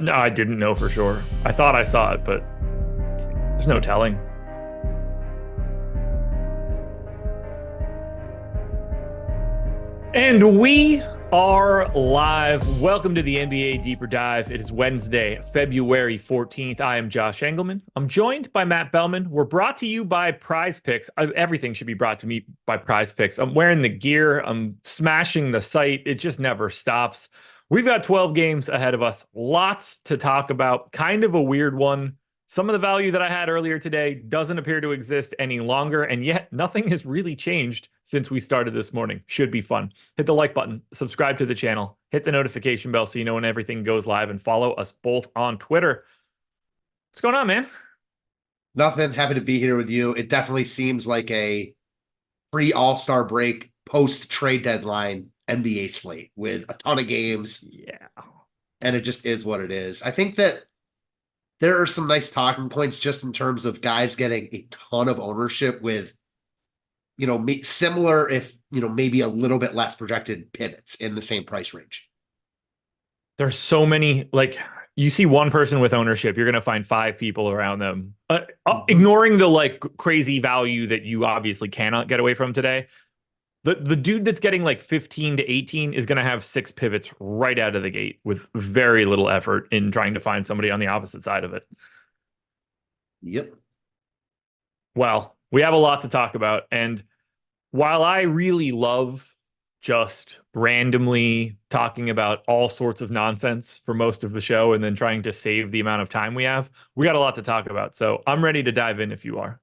No, I didn't know for sure. I thought I saw it, but there's no telling. And we are live. Welcome to the NBA Deeper Dive. It is Wednesday, February 14th. I am Josh Engleman. I'm joined by Matt Belman. We're brought to you by Prize Picks. Everything should be brought to me by Prize Picks. I'm wearing the gear. I'm smashing the site. It just never stops. We've got 12 games ahead of us. Lots to talk about. Kind of a weird one. Some of the value that I had earlier today doesn't appear to exist any longer, and yet nothing has really changed since we started this morning. Should be fun. Hit the like button, subscribe to the channel, hit the notification bell so you know when everything goes live, and follow us both on Twitter. What's going on, man? Nothing. Happy to be here with you. It definitely seems like a pre-All-Star break, post-trade deadline NBA slate with a ton of games. Yeah. And it just is what it is. I think that there are some nice talking points just in terms of guys getting a ton of ownership with, similar, if, maybe a little bit less projected pivots in the same price range. There's so many, you see one person with ownership, you're going to find five people around them. Ignoring the crazy value that you obviously cannot get away from today. The dude that's getting 15 to 18 is going to have six pivots right out of the gate with very little effort in trying to find somebody on the opposite side of it. Yep. Well, we have a lot to talk about. And while I really love just randomly talking about all sorts of nonsense for most of the show and then trying to save the amount of time we have, we got a lot to talk about. So I'm ready to dive in if you are.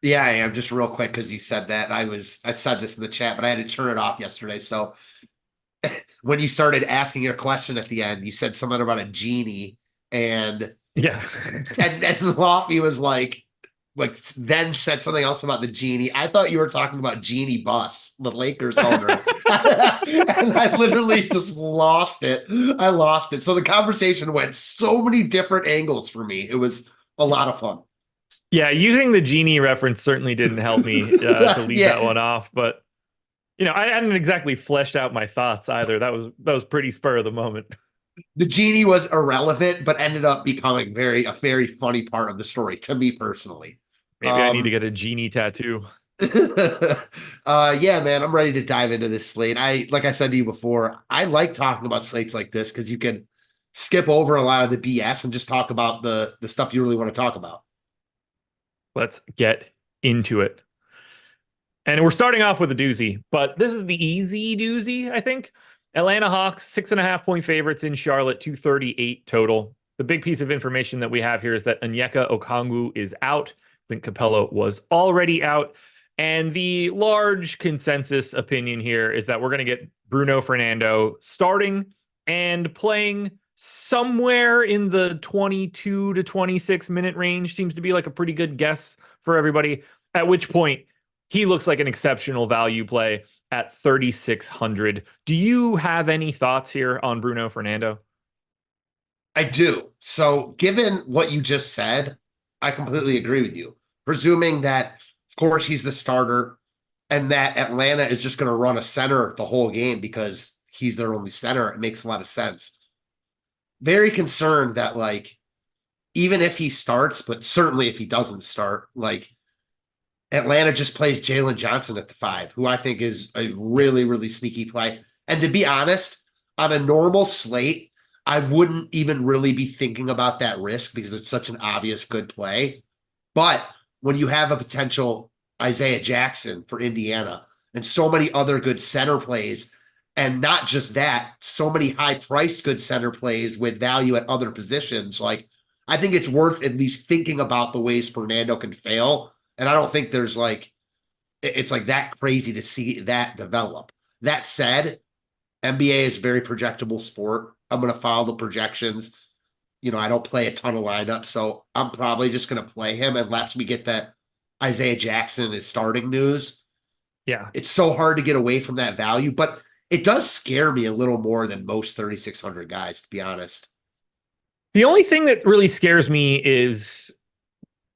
Yeah, I am. Just real quick, because you said that. I said this in the chat, but I had to turn it off yesterday. So when you started asking your question at the end, you said something about a genie, and yeah, and Lofty was then said something else about the genie. I thought you were talking about Jeanie Buss, the Lakers owner. And I literally just lost it. I lost it. So the conversation went so many different angles for me. It was a lot of fun. Yeah, using the genie reference certainly didn't help me to leave that one off. But, I hadn't exactly fleshed out my thoughts either. That was pretty spur of the moment. The genie was irrelevant, but ended up becoming a very funny part of the story to me personally. Maybe I need to get a genie tattoo. Yeah, man, I'm ready to dive into this slate. Like I said to you before, I like talking about slates like this because you can skip over a lot of the BS and just talk about the stuff you really want to talk about. Let's get into it. And we're starting off with a doozy, but this is the easy doozy, I think. Atlanta Hawks, 6.5-point favorites in Charlotte, 238 total. The big piece of information that we have here is that Onyeka Okongwu is out. I think Capello was already out. And the large consensus opinion here is that we're going to get Bruno Fernando starting and playing somewhere in the 22 to 26 minute range. Seems to be a pretty good guess for everybody, at which point he looks like an exceptional value play at 3,600. Do you have any thoughts here on Bruno Fernando? I do. So given what you just said, I completely agree with you. Presuming that, of course, he's the starter and that Atlanta is just going to run a center the whole game because he's their only center, it makes a lot of sense. Very concerned that even if he starts, but certainly if he doesn't start, Atlanta just plays Jalen Johnson at the 5, who I think is a really, really sneaky play. And to be honest, on a normal slate, I wouldn't even really be thinking about that risk because it's such an obvious good play. But when you have a potential Isaiah Jackson for Indiana and so many other good center plays, and not just that, so many high-priced good center plays with value at other positions. I think it's worth at least thinking about the ways Fernando can fail. And I don't think there's it's that crazy to see that develop. That said, NBA is a very projectable sport. I'm going to follow the projections. I don't play a ton of lineups, so I'm probably just going to play him unless we get that Isaiah Jackson is starting news. Yeah. It's so hard to get away from that value, but it does scare me a little more than most 3,600 guys, to be honest. The only thing that really scares me is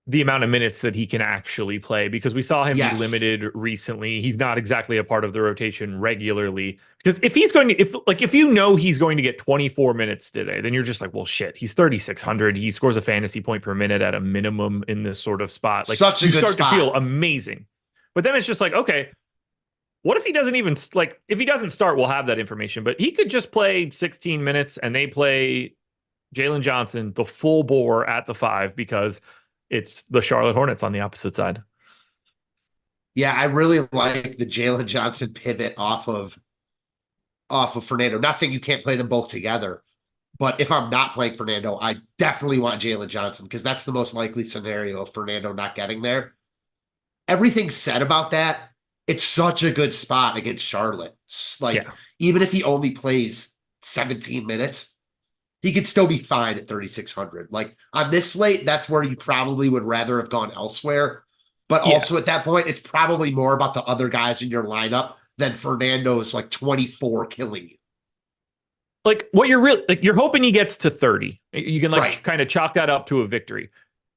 the amount of minutes that he can actually play, because we saw him be Yes. limited recently. He's not exactly a part of the rotation regularly. Because if he's going to, if you know he's going to get 24 minutes today, then you're just like, well, shit, he's 3,600. He scores a fantasy point per minute at a minimum in this sort of spot. Like, Such a you good start to feel spot. amazing. But then it's just like, okay, what if he doesn't even, like, if he doesn't start, we'll have that information. But he could just play 16 minutes and they play Jalen Johnson, the full bore at the 5, because it's the Charlotte Hornets on the opposite side. Yeah, I really like the Jalen Johnson pivot off of Fernando. Not saying you can't play them both together, but if I'm not playing Fernando, I definitely want Jalen Johnson because that's the most likely scenario of Fernando not getting there. Everything said about that, it's such a good spot against Charlotte. Like, Yeah. even if he only plays 17 minutes, he could still be fine at 3,600. Like, on this slate, that's where you probably would rather have gone elsewhere. But Yeah. also at that point, it's probably more about the other guys in your lineup than Fernando's like 24 killing you. Like, what you're really, like, you're hoping he gets to 30. You can, like, Right. kind of chalk that up to a victory.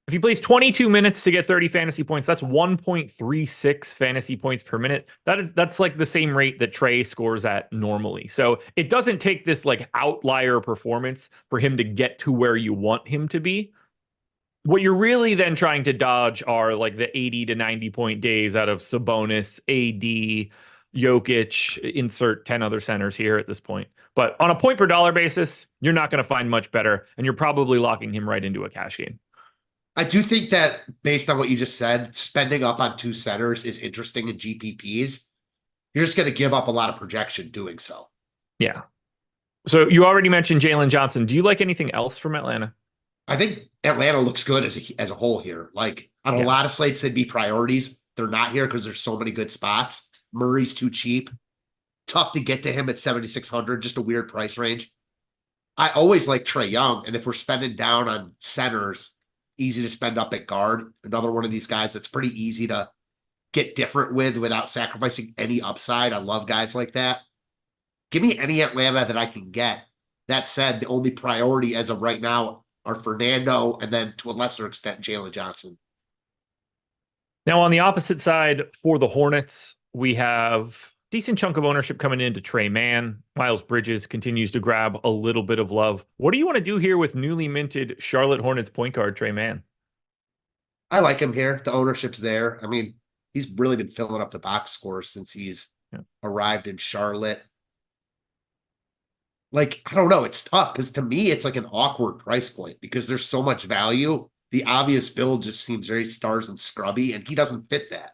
If he plays 22 minutes to get 30 fantasy points, that's 1.36 fantasy points per minute. That's like the same rate that Trey scores at normally. So it doesn't take this like outlier performance for him to get to where you want him to be. What you're really then trying to dodge are like the 80 to 90 point days out of Sabonis, AD, Jokic, insert 10 other centers here at this point. But on a point per dollar basis, you're not going to find much better, and you're probably locking him right into a cash game. I do think that based on what you just said, spending up on two centers is interesting in GPPs. You're just going to give up a lot of projection doing so. Yeah. So you already mentioned Jalen Johnson. Do you like anything else from Atlanta? I think Atlanta looks good as a whole here. Like, on a Yeah. lot of slates, they'd be priorities. They're not here because there's so many good spots. Murray's too cheap. Tough to get to him at 7,600, just a weird price range. I always like Trey Young, and if we're spending down on centers, easy to spend up at guard. Another one of these guys that's pretty easy to get different with without sacrificing any upside. I love guys like that. Give me any Atlanta that I can get. That said, the only priority as of right now are Fernando and then to a lesser extent, Jalen Johnson. Now, on the opposite side for the Hornets, we have decent chunk of ownership coming into Trey Mann. Miles Bridges continues to grab a little bit of love. What do you want to do here with newly minted Charlotte Hornets point guard Trey Mann? I like him here. The ownership's there. I mean, he's really been filling up the box score since he's arrived in Charlotte. Like, I don't know. It's tough because to me, it's like an awkward price point because there's so much value. The obvious build just seems very stars and scrubby, and he doesn't fit that.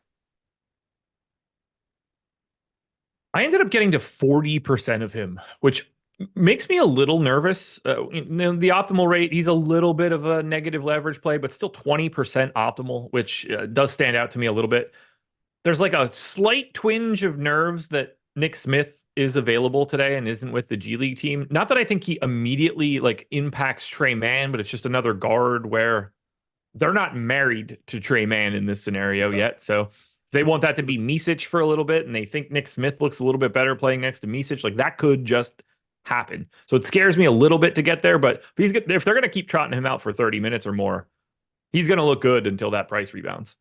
I ended up getting to 40% of him, which makes me a little nervous. The optimal rate, he's a little bit of a negative leverage play, but still 20% optimal, which does stand out to me a little bit. There's like a slight twinge of nerves that Nick Smith is available today and isn't with the G League team. Not that I think he immediately like impacts Trey Mann, but it's just another guard where they're not married to Trey Mann in this scenario yet. So they want that to be Micic for a little bit, and they think Nick Smith looks a little bit better playing next to Micic. Like, that could just happen. So it scares me a little bit to get there, but if they're going to keep trotting him out for 30 minutes or more, he's going to look good until that price rebounds.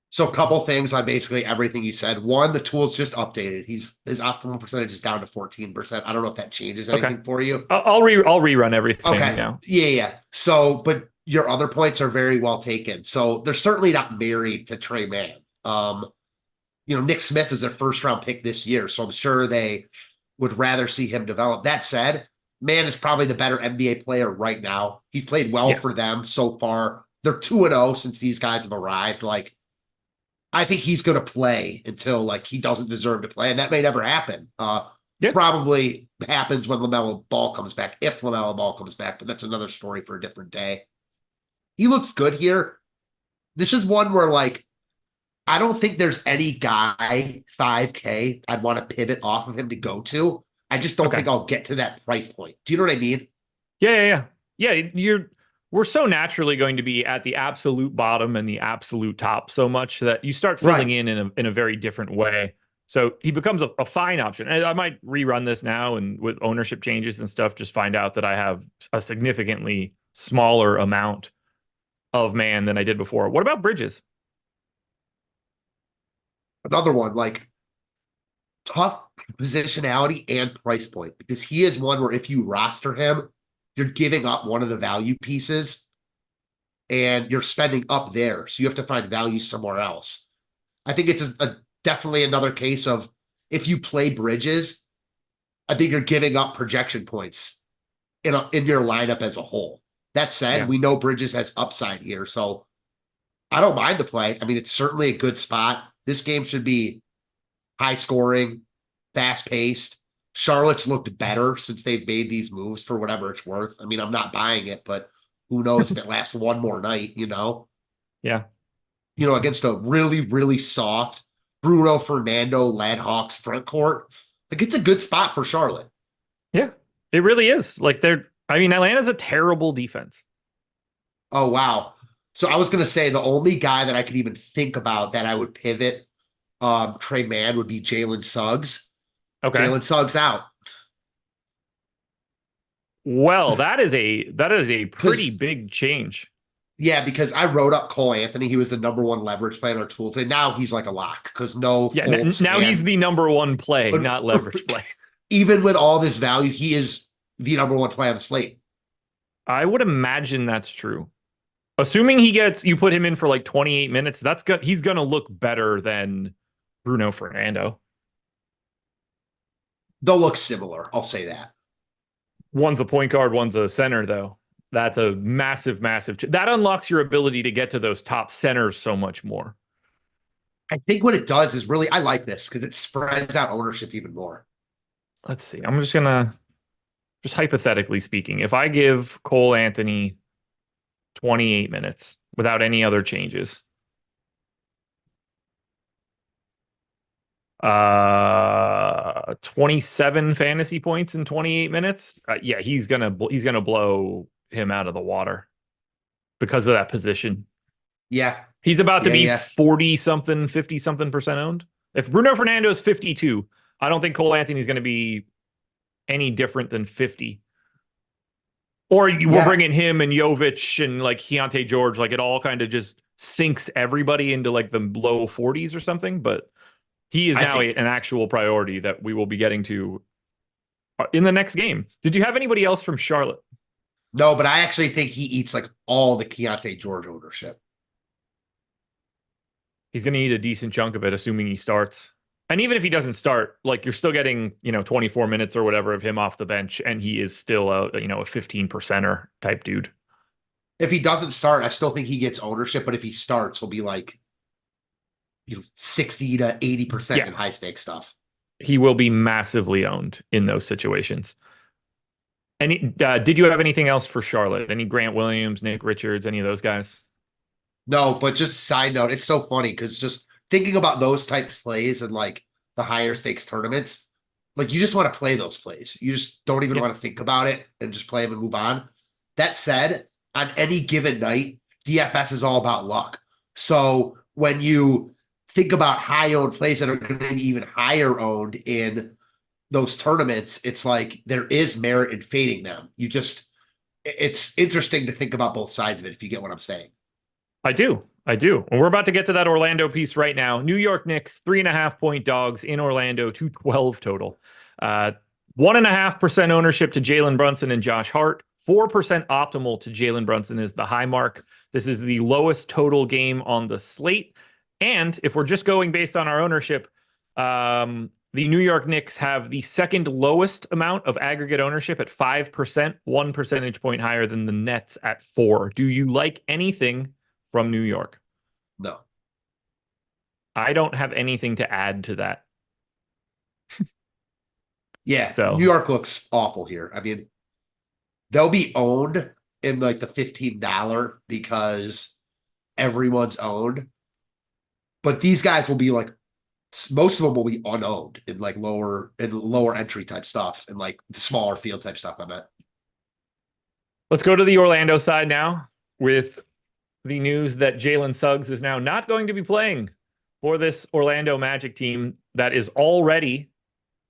So a couple things on basically everything you said. One, the tool's just updated. His optimal percentage is down to 14%. I don't know if that changes anything for you. I'll rerun everything Okay. now. Yeah. So, but your other points are very well taken. So they're certainly not married to Trey Mann. Nick Smith is their first round pick this year, so I'm sure they would rather see him develop. That said, Mann is probably the better NBA player right now. He's played well for them so far. They're 2-0 since these guys have arrived. Like, I think he's going to play until like he doesn't deserve to play, and that may never happen. Probably happens when LaMelo Ball comes back, if LaMelo Ball comes back, but that's another story for a different day. He looks good here. This is one where like I don't think there's any guy 5K I'd want to pivot off of him to go to. I just don't think I'll get to that price point. Do you know what I mean? Yeah. We're so naturally going to be at the absolute bottom and the absolute top so much that you start filling in a very different way. So he becomes a fine option. And I might rerun this now and with ownership changes and stuff, just find out that I have a significantly smaller amount. of man than I did before. What about Bridges? Another one, like tough positionality and price point, because he is one where if you roster him, you're giving up one of the value pieces and you're spending up there. So you have to find value somewhere else. I think it's definitely another case of if you play Bridges, I think you're giving up projection points in your lineup as a whole. That said, we know Bridges has upside here. So I don't mind the play. I mean, it's certainly a good spot. This game should be high scoring, fast paced. Charlotte's looked better since they've made these moves for whatever it's worth. I mean, I'm not buying it, but who knows if it lasts one more night, Yeah. Against a really, really soft Bruno Fernando led Hawks front court. Like, it's a good spot for Charlotte. Yeah, it really is. Like, Atlanta's a terrible defense. Oh, wow. So I was going to say the only guy that I could even think about that I would pivot Trey Mann would be Jalen Suggs. Okay. Jalen Suggs out. Well, that is a pretty big change. Yeah, because I wrote up Cole Anthony. He was the number one leverage play in our tools. And now he's like a lock because now he's the number one play, not leverage play. Even with all this value, he is the number one play on the slate. I would imagine that's true. Assuming you put him in for like 28 minutes, he's going to look better than Bruno Fernando. They'll look similar. I'll say that. One's a point guard, one's a center, though. That's a massive that unlocks your ability to get to those top centers so much more. I think what it does is really, I like this because it spreads out ownership even more. Let's see. I'm just gonna, just hypothetically speaking, if I give Cole Anthony 28 minutes without any other changes, 27 fantasy points in 28 minutes. Yeah, he's gonna blow him out of the water because of that position. Yeah. He's about to be 40 something, 50 something percent owned. If Bruno Fernando is 52, I don't think Cole Anthony is going to be any different than 50. Or we're bringing him and Jovic and like Keontae George, like it all kind of just sinks everybody into like the low 40s or something. But he is now an actual priority that we will be getting to in the next game. Did you have anybody else from Charlotte? No, but I actually think he eats like all the Keontae George ownership. He's going to eat a decent chunk of it, assuming he starts. And even if he doesn't start, like you're still getting, 24 minutes or whatever of him off the bench, and he is still a 15%er type dude. If he doesn't start, I still think he gets ownership, but if he starts, he'll be like 60 to 80% in high stakes stuff. He will be massively owned in those situations. And did you have anything else for Charlotte? Any Grant Williams, Nick Richards, any of those guys? No, but just side note, it's so funny because just thinking about those type plays and like the higher stakes tournaments, like you just want to play those plays. You just don't even want to think about it and just play them and move on. That said, on any given night, DFS is all about luck. So when you think about high owned plays that are going to be even higher owned in those tournaments, it's like there is merit in fading them. It's interesting to think about both sides of it, if you get what I'm saying. I do. And we're about to get to that Orlando piece right now. New York Knicks, 3.5-point dogs in Orlando, 212 total. 1.5% ownership to Jalen Brunson and Josh Hart. 4% optimal to Jalen Brunson is the high mark. This is the lowest total game on the slate. And if we're just going based on our ownership, the New York Knicks have the second lowest amount of aggregate ownership at 5%, 1 percentage point higher than the Nets at 4%. Do you like anything from New York? No. I don't have anything to add to that. So New York looks awful here. I mean, they'll be owned in like the $15 because everyone's owned. But these guys will be like, most of them will be unowned in like lower entry type stuff and like the smaller field type stuff. I bet. Let's go to the Orlando side now with the news that Jalen Suggs is now not going to be playing for this Orlando Magic team that is already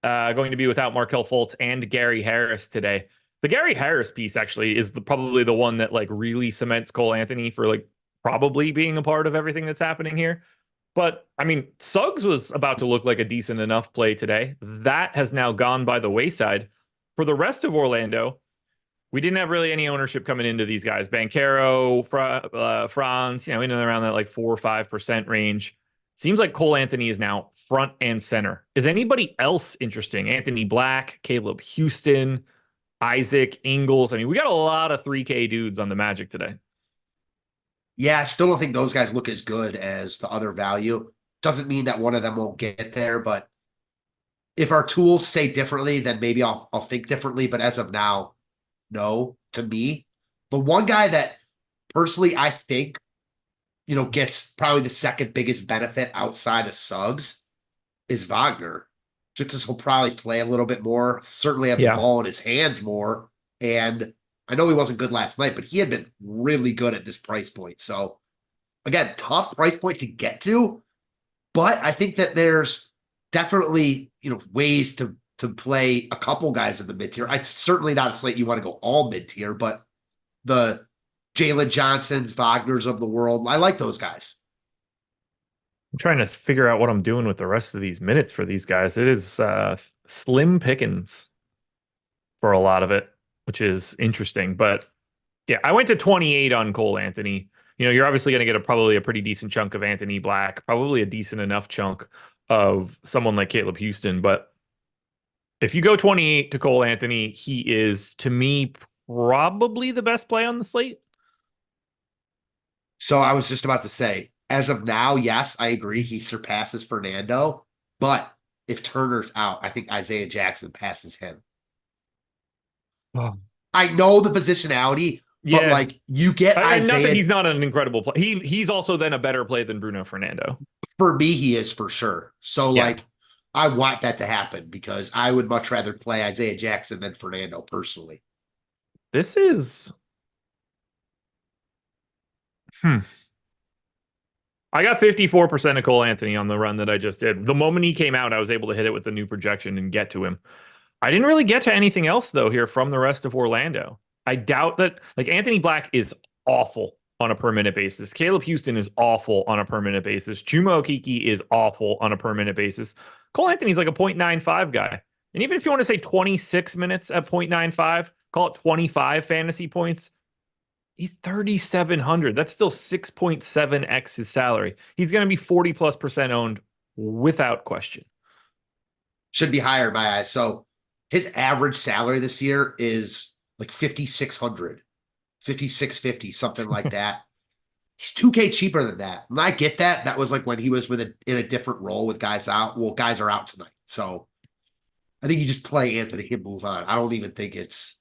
going to be without Markelle Fultz and Gary Harris today. The Gary Harris piece actually is probably the one that like really cements Cole Anthony for like probably being a part of everything that's happening here. But I mean, Suggs was about to look like a decent enough play today. That has now gone by the wayside. For the rest of Orlando, we didn't have really any ownership coming into these guys. Banchero, Franz, in and around that like 4 or 5% range. Seems like Cole Anthony is now front and center. Is anybody else interesting? Anthony Black, Caleb Houston, Isaac, Ingles. I mean, we got a lot of 3K dudes on the Magic today. Yeah, I still don't think those guys look as good as the other value. Doesn't mean that one of them won't get there, but if our tools say differently, then maybe I'll think differently. But as of now, no, to me. The one guy that personally I think, gets probably the second biggest benefit outside of Suggs is Wagner. Just because he'll probably play a little bit more, certainly have the ball in his hands more. And I know he wasn't good last night, but he had been really good at this price point. So again, tough price point to get to, but I think that there's definitely, ways to play a couple guys in the mid tier. It's certainly not a slate you want to go all mid tier, but the Jalen Johnsons, Wagners of the world, I like those guys. I'm trying to figure out what I'm doing with the rest of these minutes for these guys. It is slim pickings for a lot of it, which is interesting. But yeah, I went to 28 on Cole Anthony. You're obviously going to get probably a pretty decent chunk of Anthony Black, probably a decent enough chunk of someone like Caleb Houston. But if you go 28 to Cole Anthony, he is, to me, probably the best play on the slate. So I was just about to say, as of now, yes, I agree. He surpasses Fernando. But if Turner's out, I think Isaiah Jackson passes him. Oh. I know the positionality, but like you get Isaiah. Not that he's not an incredible play. He's also then a better play than Bruno Fernando. For me, he is for sure. So like I want that to happen because I would much rather play Isaiah Jackson than Fernando personally. This is I got 54% of Cole Anthony on the run that I just did. The moment he came out, I was able to hit it with the new projection and get to him. I didn't really get to anything else, though, here from the rest of Orlando. I doubt that, like, Anthony Black is awful on a per minute basis. Caleb Houston is awful on a per minute basis. Chuma Okeke is awful on a per minute basis. Cole Anthony's like a 0.95 guy. And even if you want to say 26 minutes at 0.95, call it 25 fantasy points, he's 3,700. That's still 6.7x his salary. He's going to be 40+% owned without question. Should be higher in my eyes. So his average salary this year is like 5,600, 5,650, something like that. He's 2K cheaper than that. And I get that. That was like when he was in a different role with guys out. Well, guys are out tonight. So I think you just play Anthony and move on. I don't even think it's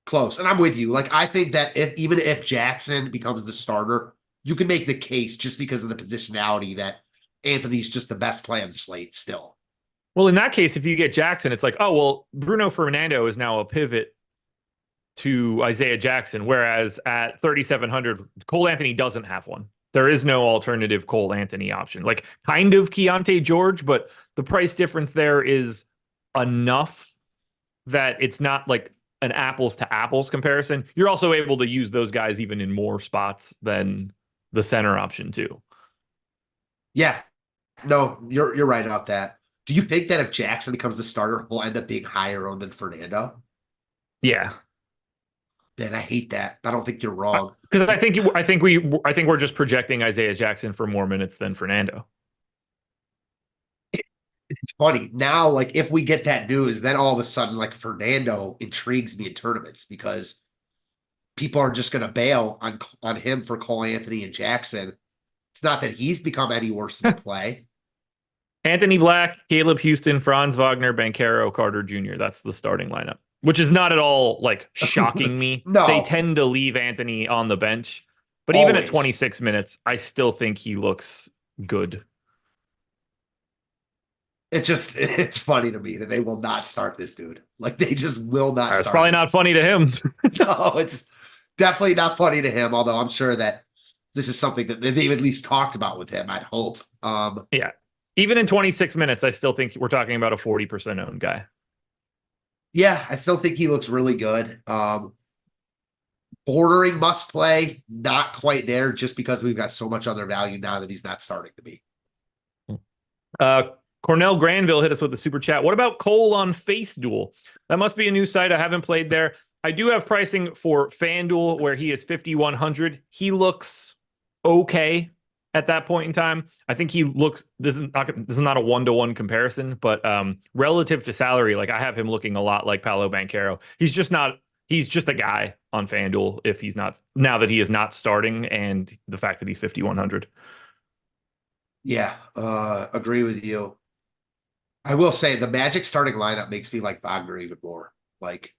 close. And I'm with you. Like, I think that even if Jackson becomes the starter, you can make the case just because of the positionality that Anthony's just the best play on the slate still. Well, in that case, if you get Jackson, it's like, oh, well, Bruno Fernando is now a pivot to Isaiah Jackson, whereas at 3,700, Cole Anthony doesn't have one. There is no alternative Cole Anthony option. Like, kind of Keontae George, but the price difference there is enough that it's not like an apples to apples comparison. You're also able to use those guys even in more spots than the center option too. Yeah, no, you're right about that. Do you think that if Jackson becomes the starter, he'll end up being higher owned than Fernando? Yeah. Then I hate that. I don't think you're wrong. Because I think we're just projecting Isaiah Jackson for more minutes than Fernando. It's funny now. Like if we get that news, then all of a sudden, like Fernando intrigues me in tournaments because people are just going to bail on him for Cole Anthony and Jackson. It's not that he's become any worse in play. Anthony Black, Caleb Houston, Franz Wagner, Banchero, Carter Jr. That's the starting lineup, which is not at all like shocking me. No. They tend to leave Anthony on the bench, but Always. even at 26 minutes, I still think he looks good. It's funny to me that they will not start this dude. Like they just will not. It's probably not funny to him. No, it's definitely not funny to him. Although I'm sure that this is something that they've at least talked about with him. I'd hope. Yeah. Even in 26 minutes, I still think we're talking about a 40% owned guy. Yeah, I still think he looks really good. Bordering must play, not quite there, just because we've got so much other value now that he's not starting to be. Uh, Cornell Granville hit us with a super chat. What about Cole on Face Duel? That must be a new site. I haven't played there. I do have pricing for FanDuel where he is 5,100. He looks okay at that point in time. I think he looks. This is not a one-to-one comparison, but relative to salary, like I have him looking a lot like Paolo Banchero. He's just not. He's just a guy on FanDuel if he's not now that he is not starting, and the fact that he's 5,100. Yeah, agree with you. I will say the Magic starting lineup makes me like Wagner even more. Like,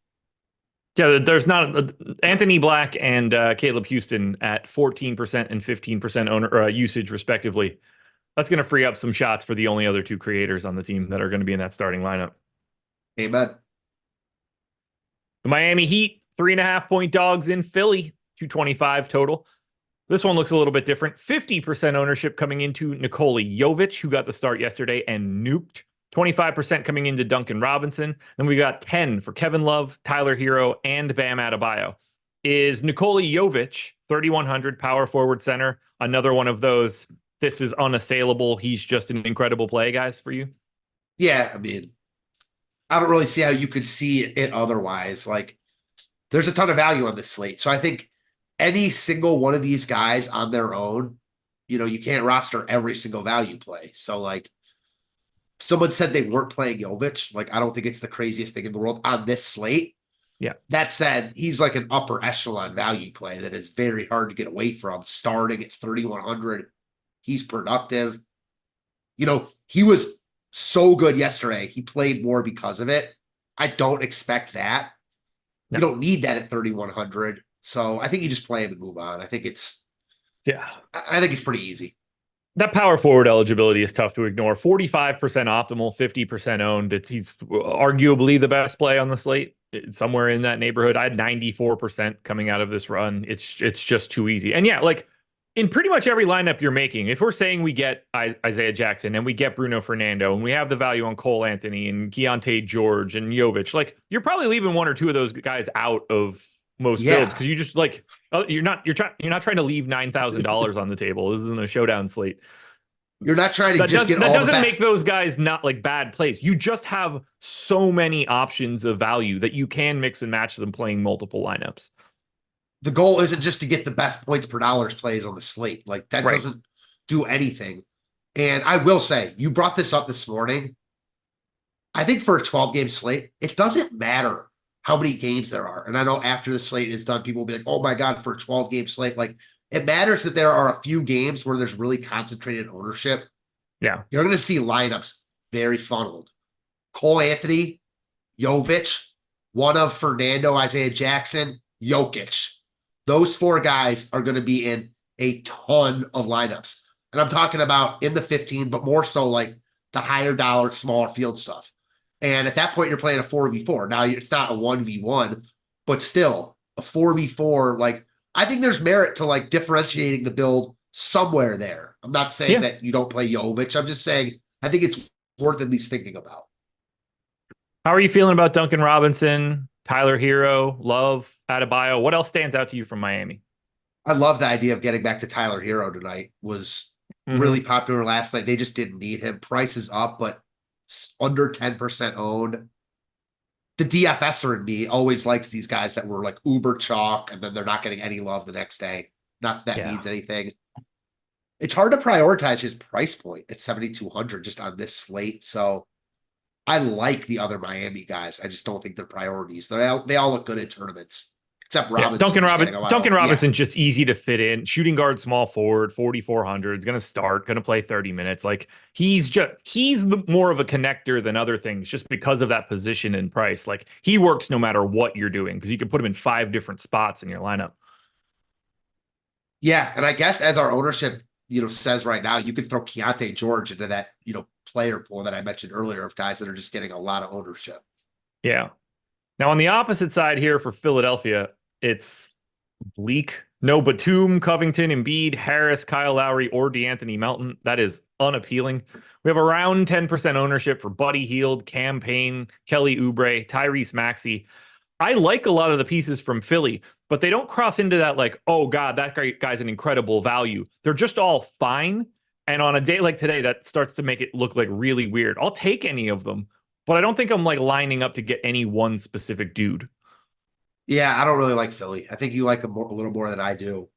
Yeah, there's not Anthony Black and Caleb Houston at 14% and 15% owner usage respectively. That's going to free up some shots for the only other two creators on the team that are going to be in that starting lineup. amen. The Miami Heat, 3.5-point dogs in Philly, 225 total. This one looks a little bit different. 50% ownership coming into Nikola Jovic, who got the start yesterday and nuked. 25% coming into Duncan Robinson. Then we got 10 for Kevin Love, Tyler Hero, and Bam Adebayo. Is Nikola Jovic, 3,100 power forward center, another one of those, this is unassailable, he's just an incredible play, guys, for you? Yeah, I mean, I don't really see how you could see it otherwise. Like, there's a ton of value on this slate. So I think any single one of these guys on their own, you can't roster every single value play. So, like, someone said they weren't playing Jovic. Like, I don't think it's the craziest thing in the world on this slate. Yeah. That said, he's like an upper echelon value play that is very hard to get away from. Starting at 3,100, he's productive. He was so good yesterday. He played more because of it. I don't expect that. No. You don't need that at 3,100. So I think you just play him and move on. I think it's pretty easy. That power forward eligibility is tough to ignore. 45% optimal, 50% owned. He's arguably the best play on the slate. It's somewhere in that neighborhood. I had 94% coming out of this run. It's just too easy. And yeah, like in pretty much every lineup you're making, if we're saying we get Isaiah Jackson and we get Bruno Fernando and we have the value on Cole Anthony and Keontae George and Jovic, like you're probably leaving one or two of those guys out of most builds because you just like you're not trying to leave $9,000 on the table. This isn't a showdown slate. You're not trying to that just get all that doesn't the best. make those guys not like bad plays. You just have so many options of value that you can mix and match them playing multiple lineups. The goal isn't just to get the best points per dollars plays on the slate. Like that doesn't do anything. And I will say, you brought this up this morning. I think for a 12-game slate, it doesn't matter how many games there are. And I know after the slate is done, people will be like, oh my God, for a 12-game slate, like it matters that there are a few games where there's really concentrated ownership. Yeah. You're going to see lineups very funneled. Cole Anthony, Jovic, one of Fernando, Isaiah Jackson, Jokic. Those four guys are going to be in a ton of lineups. And I'm talking about in the 15, but more so like the higher dollar, smaller field stuff. And at that point, you're playing a 4v4. Now, it's not a 1v1, but still a 4v4. Like, I think there's merit to like differentiating the build somewhere there. I'm not saying that you don't play Jovic. I'm just saying I think it's worth at least thinking about. How are you feeling about Duncan Robinson, Tyler Hero, Love, Adebayo? What else stands out to you from Miami? I love the idea of getting back to Tyler Hero tonight. Was really popular last night. They just didn't need him. Price is up, but under 10% owned. The DFSer in me always likes these guys that were like uber chalk, and then they're not getting any love the next day. Not that means anything. It's hard to prioritize his price point at 7,200 just on this slate. So I like the other Miami guys. I just don't think they're priorities. They all look good in tournaments. Except Robinson. Duncan Robinson, just easy to fit in. Shooting guard, small forward, 4,400. Is going to start, going to play 30 minutes. Like he's more of a connector than other things just because of that position and price. Like he works no matter what you're doing because you can put him in 5 different spots in your lineup. Yeah, and I guess as our ownership, says right now, you could throw Keontae George into that, player pool that I mentioned earlier of guys that are just getting a lot of ownership. Yeah. Now on the opposite side here for Philadelphia, it's bleak. No Batum, Covington, Embiid, Harris, Kyle Lowry, or DeAnthony Melton. That is unappealing. We have around 10% ownership for Buddy Hield, Cam Payne, Kelly Oubre, Tyrese Maxey. I like a lot of the pieces from Philly, but they don't cross into that like, oh God, that guy's an incredible value. They're just all fine. And on a day like today, that starts to make it look like really weird. I'll take any of them, but I don't think I'm like lining up to get any one specific dude. Yeah, I don't really like Philly. I think you like them a little more than I do.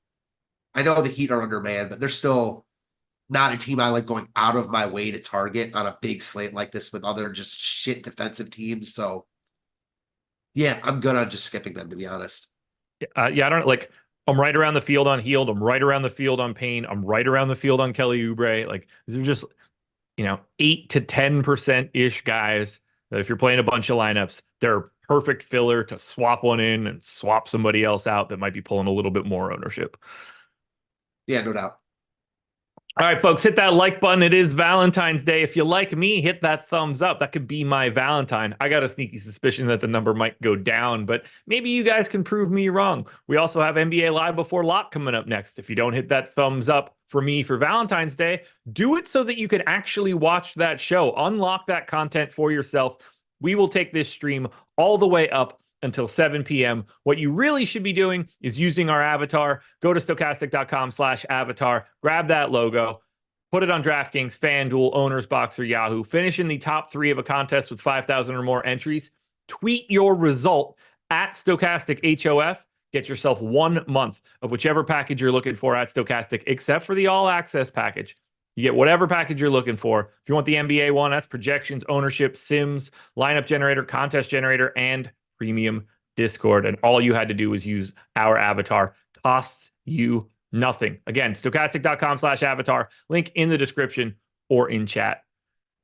I know the Heat are undermanned, but they're still not a team I like going out of my way to target on a big slate like this with other just shit defensive teams. So, yeah, I'm good on just skipping them, to be honest. Yeah, I don't like. I'm right around the field on Hield. I'm right around the field on Payne. I'm right around the field on Kelly Oubre. Like these are just 8 to 10% ish guys that if you're playing a bunch of lineups, they're perfect filler to swap one in and swap somebody else out that might be pulling a little bit more ownership. Yeah, no doubt. All right, folks, hit that like button. It is Valentine's Day. If you like me, hit that thumbs up. That could be my Valentine. I got a sneaky suspicion that the number might go down, but maybe you guys can prove me wrong. We also have NBA Live Before Lock coming up next. If you don't hit that thumbs up for me for Valentine's Day, do it so that you can actually watch that show. Unlock that content for yourself. We will take this stream all the way up until 7 p.m. What you really should be doing is using our avatar. Go to stokastic.com/avatar, grab that logo, put it on DraftKings, FanDuel, Owner's Box, or Yahoo. Finish in the top 3 of a contest with 5,000 or more entries. Tweet your result at StokasticHOF. Get yourself 1 month of whichever package you're looking for at Stokastic, except for the all access package. You get whatever package you're looking for. If you want the NBA one, that's projections, ownership, sims, lineup generator, contest generator, and premium Discord. And all you had to do was use our avatar. Costs you nothing. Again, stokastic.com/avatar. Link in the description or in chat.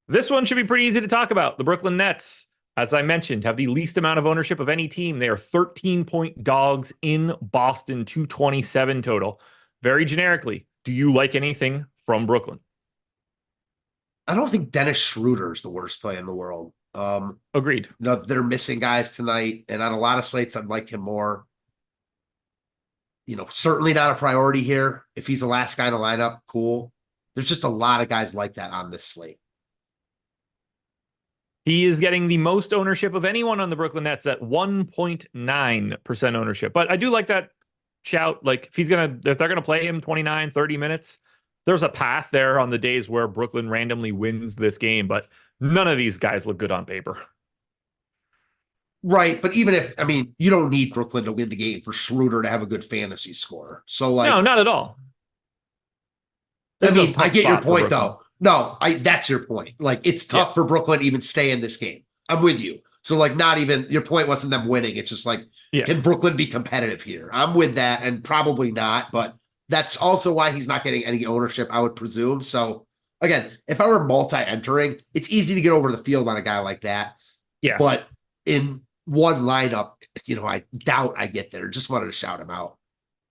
This one should be pretty easy to talk about. The Brooklyn Nets, as I mentioned, have the least amount of ownership of any team. They are 13-point dogs in Boston, 227 total. Very generically, do you like anything from Brooklyn? I don't think Dennis Schroeder is the worst play in the world. Agreed. No, they're missing guys tonight, and on a lot of slates, I'd like him more. Certainly not a priority here. If he's the last guy in the lineup, cool. There's just a lot of guys like that on this slate. He is getting the most ownership of anyone on the Brooklyn Nets at 1.9% ownership. But I do like that shout. Like if they're gonna play him 29, 30 minutes, there's a path there on the days where Brooklyn randomly wins this game, but none of these guys look good on paper. Right. But even if, you don't need Brooklyn to win the game for Schroeder to have a good fantasy score. So, no, not at all. I get your point, though. No, that's your point. Like, it's tough for Brooklyn to even stay in this game. I'm with you. So, not even your point wasn't them winning. It's just can Brooklyn be competitive here? I'm with that, and probably not. But that's also why he's not getting any ownership, I would presume. So, again, if I were multi-entering, it's easy to get over the field on a guy like that. Yeah. But in one lineup, I doubt I get there. Just wanted to shout him out.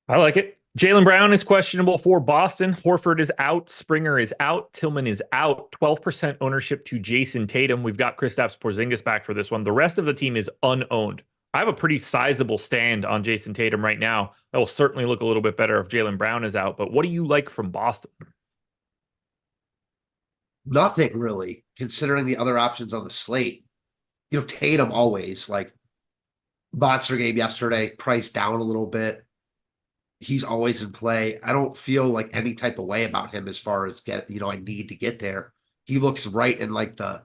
I like it. Jaylen Brown is questionable for Boston. Horford is out. Springer is out. Tillman is out. 12% ownership to Jason Tatum. We've got Kristaps Porzingis back for this one. The rest of the team is unowned. I have a pretty sizable stand on Jason Tatum right now. That will certainly look a little bit better if Jaylen Brown is out. But what do you like from Boston? Nothing really, considering the other options on the slate. Tatum always monster game yesterday, priced down a little bit. He's always in play. I don't feel like any type of way about him as far as I need to get there. He looks right in the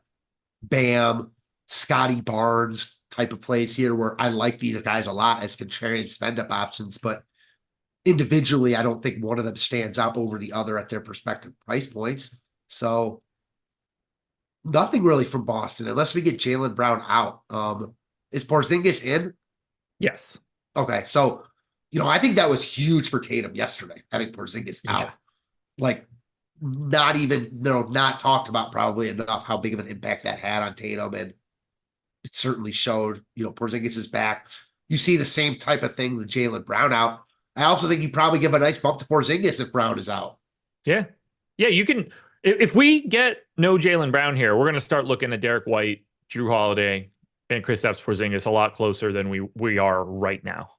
Bam, Scotty Barnes type of plays here where I like these guys a lot as contrarian spend up options, but individually, I don't think one of them stands out over the other at their respective price points. So nothing really from Boston unless we get Jaylen Brown out. Is Porzingis in? Yes. Okay. So, I think that was huge for Tatum yesterday, having Porzingis out. Not talked about probably enough how big of an impact that had on Tatum. And it certainly showed, Porzingis is back. You see the same type of thing with Jaylen Brown out. I also think you probably give a nice bump to Porzingis if Brown is out. Yeah. Yeah, you can. If we get no Jaylen Brown here, we're going to start looking at Derek White, Drew Holiday, and Kristaps Porzingis a lot closer than we are right now.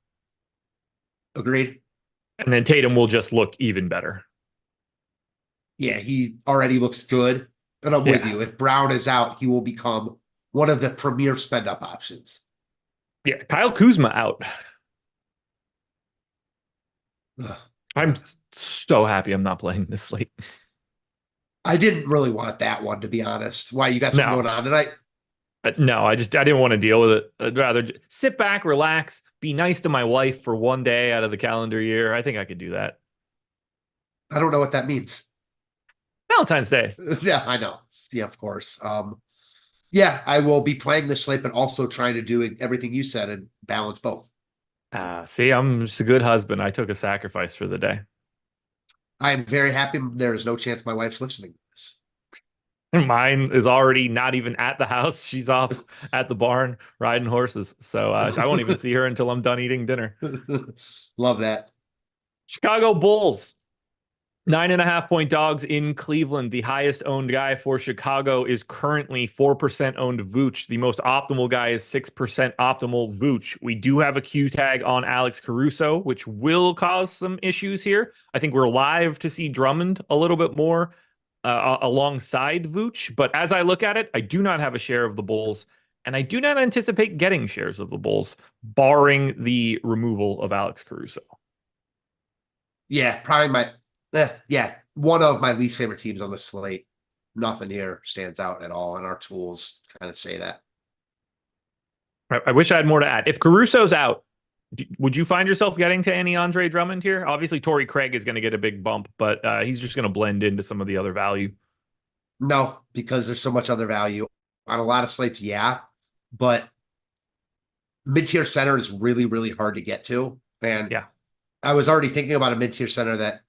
Agreed. And then Tatum will just look even better. Yeah, he already looks good. And I'm with Yeah. you. If Brown is out, he will become one of the premier spend up options. Yeah. Kyle Kuzma out. Ugh, I'm ugh. so happy I'm not playing this slate. I didn't really want that one, to be honest. Why, you got something No, going on tonight? no, I didn't want to deal with it. I'd rather sit back, relax, be nice to my wife for one day out of the calendar year. I think I could do that. I don't know what that means. Valentine's Day. Yeah, I know. Yeah, of course. Yeah, I will be playing this slate, but also trying to do everything you said and balance both. See, I'm just a good husband. I took a sacrifice for the day. I am very happy. There is no chance my wife's listening to this. Mine is already not even at the house. She's off at the barn riding horses. So I won't even see her until I'm done eating dinner. Love that. Chicago Bulls. 9.5 point dogs in Cleveland. The highest owned guy for Chicago is currently 4% owned Vooch. The most optimal guy is 6% optimal Vooch. We do have a Q tag on Alex Caruso, which will cause some issues here. I think we're live to see Drummond a little bit more alongside Vooch. But as I look at it, I do not have a share of the Bulls, and I do not anticipate getting shares of the Bulls, barring the removal of Alex Caruso. Yeah, probably yeah, one of my least favorite teams on the slate. Nothing here stands out at all, and our tools kind of say that. I wish I had more to add. If Caruso's out, would you find yourself getting to any Andre Drummond here? Obviously, Torrey Craig is going to get a big bump, but he's just going to blend into some of the other value. No, because there's so much other value on a lot of slates. Yeah, but mid-tier center is really, really hard to get to. And Yeah. I was already thinking about a mid-tier center that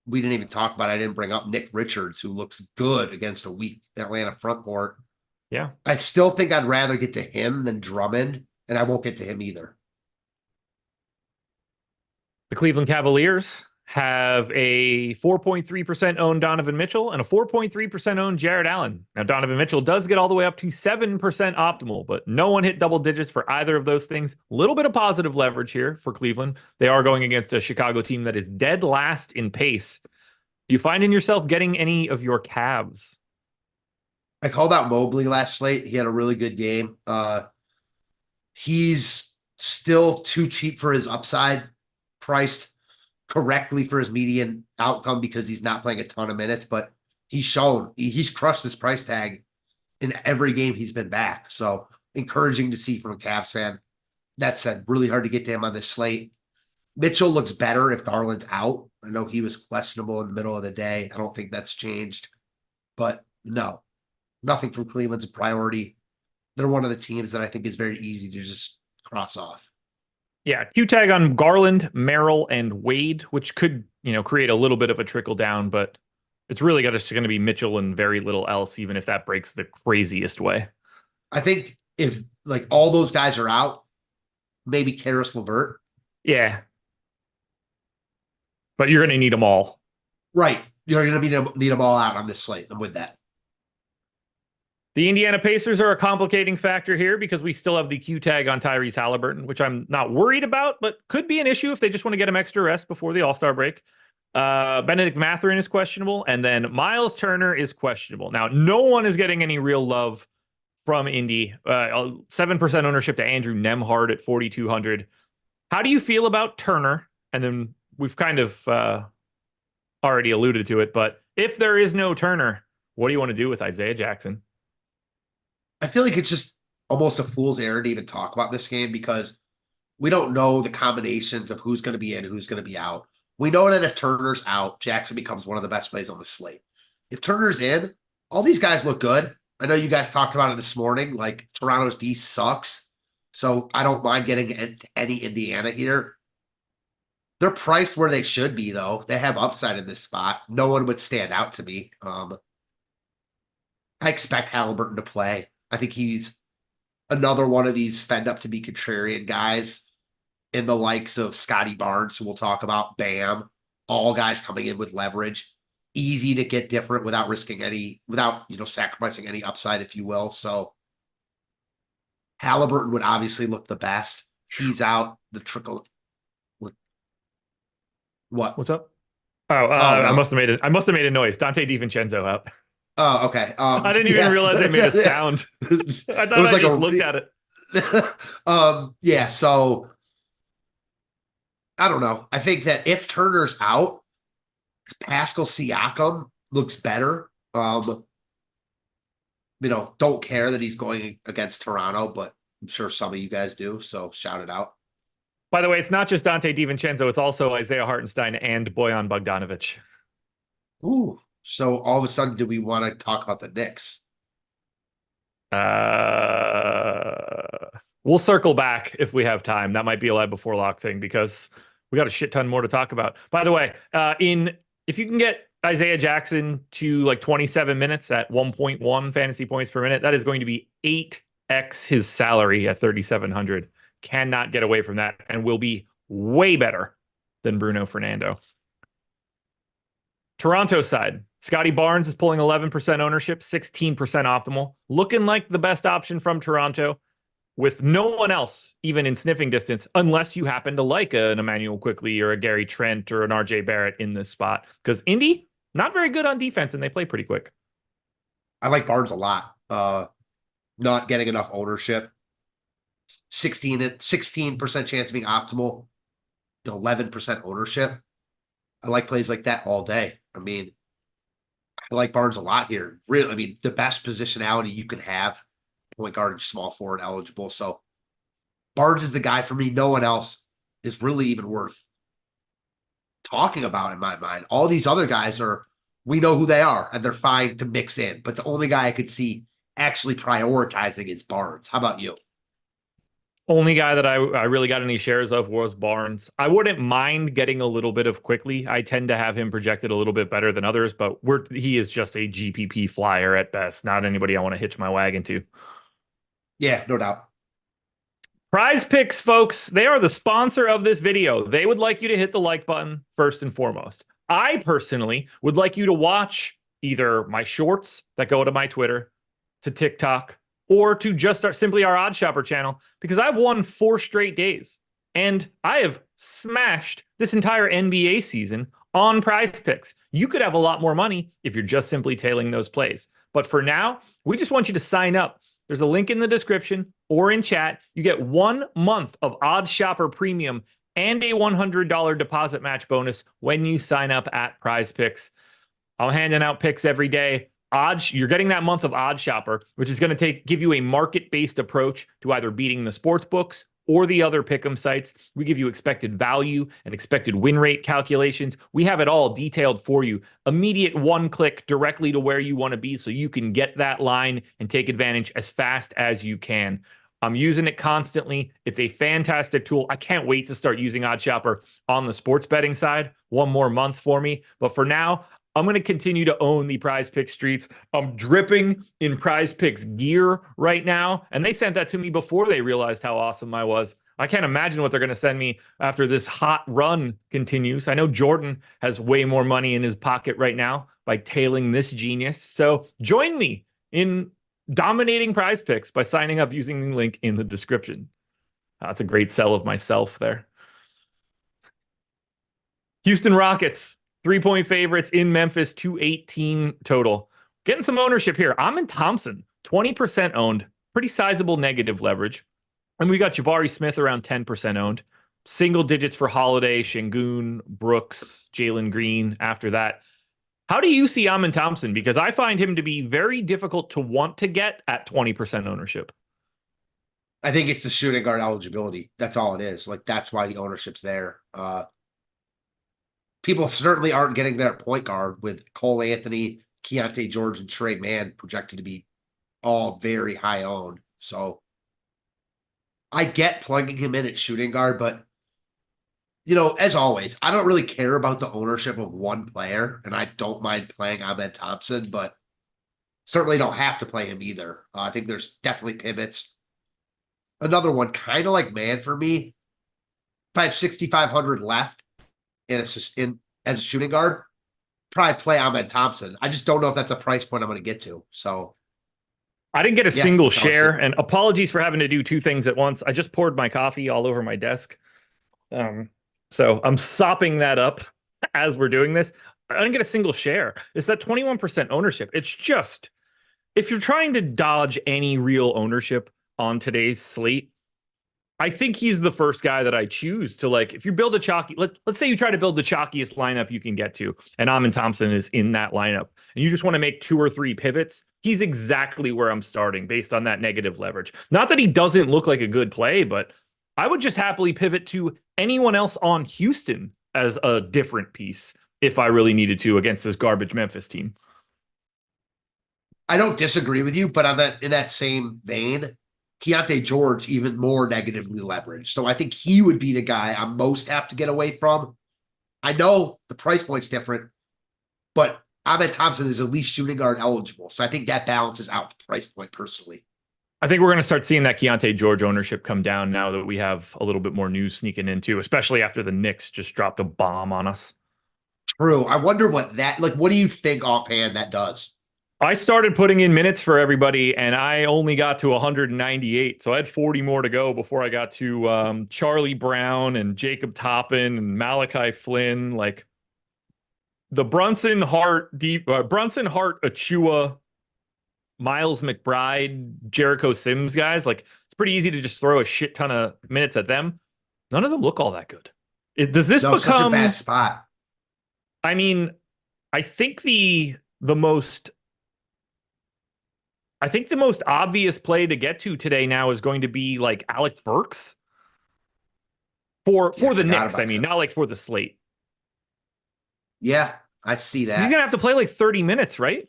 we didn't even talk about. I didn't bring up Nick Richards, who looks good against a weak Atlanta front court. Yeah. I still think I'd rather get to him than Drummond, and I won't get to him either. The Cleveland Cavaliers have a 4.3% owned Donovan Mitchell and a 4.3% owned Jared Allen. Now, Donovan Mitchell does get all the way up to 7% optimal, but no one hit double digits for either of those things. A little bit of positive leverage here for Cleveland. They are going against a Chicago team that is dead last in pace. You finding yourself getting any of your Cavs? I called out Mobley last slate. He had a really good game. He's still too cheap for his upside, priced correctly for his median outcome because he's not playing a ton of minutes, but he's crushed this price tag in every game he's been back. So encouraging to see from a Cavs fan. That said, really hard to get to him on this slate. Mitchell looks better if Garland's out. I know he was questionable in the middle of the day. I don't think that's changed, but no, nothing from Cleveland's a priority. They're one of the teams that I think is very easy to just cross off. Yeah, Q tag on Garland, Merrill, and Wade, which could, create a little bit of a trickle down, but it's really just going to be Mitchell and very little else, even if that breaks the craziest way. I think if like all those guys are out, maybe Karis LeVert. Yeah. But you're going to need them all. Right. You're going to need them all out on this slate. I'm with that. The Indiana Pacers are a complicating factor here because we still have the Q tag on Tyrese Halliburton, which I'm not worried about, but could be an issue if they just want to get him extra rest before the All-Star break. Benedict Mathurin is questionable, and then Miles Turner is questionable. Now, no one is getting any real love from Indy. 7% ownership to Andrew Nembhard at 4,200. How do you feel about Turner? And then we've kind of already alluded to it, but if there is no Turner, what do you want to do with Isaiah Jackson? I feel like it's just almost a fool's errand to even talk about this game because we don't know the combinations of who's going to be in, who's going to be out. We know that if Turner's out, Jackson becomes one of the best plays on the slate. If Turner's in, all these guys look good. I know you guys talked about it this morning. Like Toronto's D sucks. So I don't mind getting any Indiana here. They're priced where they should be, though. They have upside in this spot. No one would stand out to me. I expect Halliburton to play. I think he's another one of these spend up to be contrarian guys in the likes of Scotty Barnes, who we'll talk about, Bam, all guys coming in with leverage. Easy to get different without sacrificing any upside, if you will. So Halliburton would obviously look the best. He's out. The trickle. What? What's up? Oh, Oh I no. must have made it. I must have made a noise. Dante DiVincenzo out. Oh, okay. I didn't even Yes. realize it made a sound. It I thought was I like just looked at it. yeah, so I don't know. I think that if Turner's out, Pascal Siakam looks better. Don't care that he's going against Toronto, but I'm sure some of you guys do. So shout it out. By the way, it's not just Dante DiVincenzo. It's also Isaiah Hartenstein and Bojan Bogdanovic. Ooh. So all of a sudden, do we want to talk about the Knicks? We'll circle back if we have time. That might be a live before lock thing because we got a shit ton more to talk about. By the way, if you can get Isaiah Jackson to like 27 minutes at 1.1 fantasy points per minute, that is going to be 8x his salary at 3,700. Cannot get away from that and will be way better than Bruno Fernando. Toronto side, Scotty Barnes is pulling 11% ownership, 16% optimal, looking like the best option from Toronto with no one else even in sniffing distance, unless you happen to like an Emmanuel Quickley or a Gary Trent or an RJ Barrett in this spot. Because Indy, not very good on defense and they play pretty quick. I like Barnes a lot. Not getting enough ownership. 16% chance of being optimal, 11% ownership. I like plays like that all day. I mean, I like Barnes a lot here. Really, I mean, the best positionality you can have, point guard and small forward eligible. So Barnes is the guy for me. No one else is really even worth talking about in my mind. All these other guys we know who they are and they're fine to mix in. But the only guy I could see actually prioritizing is Barnes. How about you? Only guy that I really got any shares of was Barnes. I wouldn't mind getting a little bit of Quickly. I tend to have him projected a little bit better than others, but he is just a GPP flyer at best, not anybody I want to hitch my wagon to. Yeah, no doubt. Prize Picks, folks, they are the sponsor of this video. They would like you to hit the like button first and foremost. I personally would like you to watch either my shorts that go to my Twitter, to TikTok, or to just simply our Odd Shopper channel, because I've won 4 straight days. And I have smashed this entire NBA season on Prize Picks. You could have a lot more money if you're just simply tailing those plays. But for now, we just want you to sign up. There's a link in the description or in chat. You get 1 month of Odd Shopper Premium and a $100 deposit match bonus when you sign up at Prize Picks. I'm handing out picks every day. You're getting that month of Odd Shopper, which is going to give you a market-based approach to either beating the sports books or the other pick'em sites. We give you expected value and expected win rate calculations. We have it all detailed for you. Immediate one click directly to where you want to be so you can get that line and take advantage as fast as you can. I'm using it constantly. It's a fantastic tool. I can't wait to start using Odd Shopper on the sports betting side. 1 more month for me. But for now, I'm going to continue to own the Prize Picks streets. I'm dripping in Prize Picks gear right now. And they sent that to me before they realized how awesome I was. I can't imagine what they're going to send me after this hot run continues. I know Jordan has way more money in his pocket right now by tailing this genius. So join me in dominating Prize Picks by signing up using the link in the description. That's a great sell of myself there. Houston Rockets. 3-point favorites in Memphis, 218 total. Getting some ownership here. Amen Thompson, 20% owned. Pretty sizable negative leverage. And we got Jabari Smith around 10% owned. Single digits for Holiday, Şengün, Brooks, Jalen Green after that. How do you see Amen Thompson? Because I find him to be very difficult to want to get at 20% ownership. I think it's the shooting guard eligibility. That's all it is. Like, that's why the ownership's there. People certainly aren't getting their point guard with Cole Anthony, Keontae George, and Trey Mann projected to be all very high owned. So I get plugging him in at shooting guard, but as always, I don't really care about the ownership of one player, and I don't mind playing Amen Thompson, but certainly don't have to play him either. I think there's definitely pivots. Another one, kind of like Mann for me. If I have 6,500 left, as a shooting guard, probably play Amen Thompson. I just don't know if that's a price point I'm going to get to. So I didn't get a single share, and apologies for having to do 2 things at once. I just poured my coffee all over my desk. So I'm sopping that up. as we're doing this. I didn't get a single share. It's that 21% ownership. It's just, if you're trying to dodge any real ownership on today's slate, I think he's the first guy that I choose to, like, if you build a chalky, let's say you try to build the chalkiest lineup you can get to, and Amon Thompson is in that lineup, and you just want to make 2 or 3 pivots, he's exactly where I'm starting based on that negative leverage. Not that he doesn't look like a good play, but I would just happily pivot to anyone else on Houston as a different piece if I really needed to against this garbage Memphis team. I don't disagree with you, but in that same vein, Keontae George even more negatively leveraged. So I think he would be the guy I'm most apt to get away from. I know the price point's different, but Ahmed Thompson is at least shooting guard eligible. So I think that balances out the price point personally. I think we're going to start seeing that Keontae George ownership come down now that we have a little bit more news sneaking in too, especially after the Knicks just dropped a bomb on us. True. I wonder what do you think offhand that does? I started putting in minutes for everybody, and I only got to 198. So I had 40 more to go before I got to Charlie Brown and Jacob Toppin and Malachi Flynn. Like the Brunson Hart, Achua, Miles McBride, Jericho Sims guys. Like it's pretty easy to just throw a shit ton of minutes at them. None of them look all that good. Does this become such a bad spot? I mean, I think the most obvious play to get to today now is going to be like Alec Burks for the Knicks. I mean, not like for the slate. Yeah, I see that. He's gonna have to play like 30 minutes, right?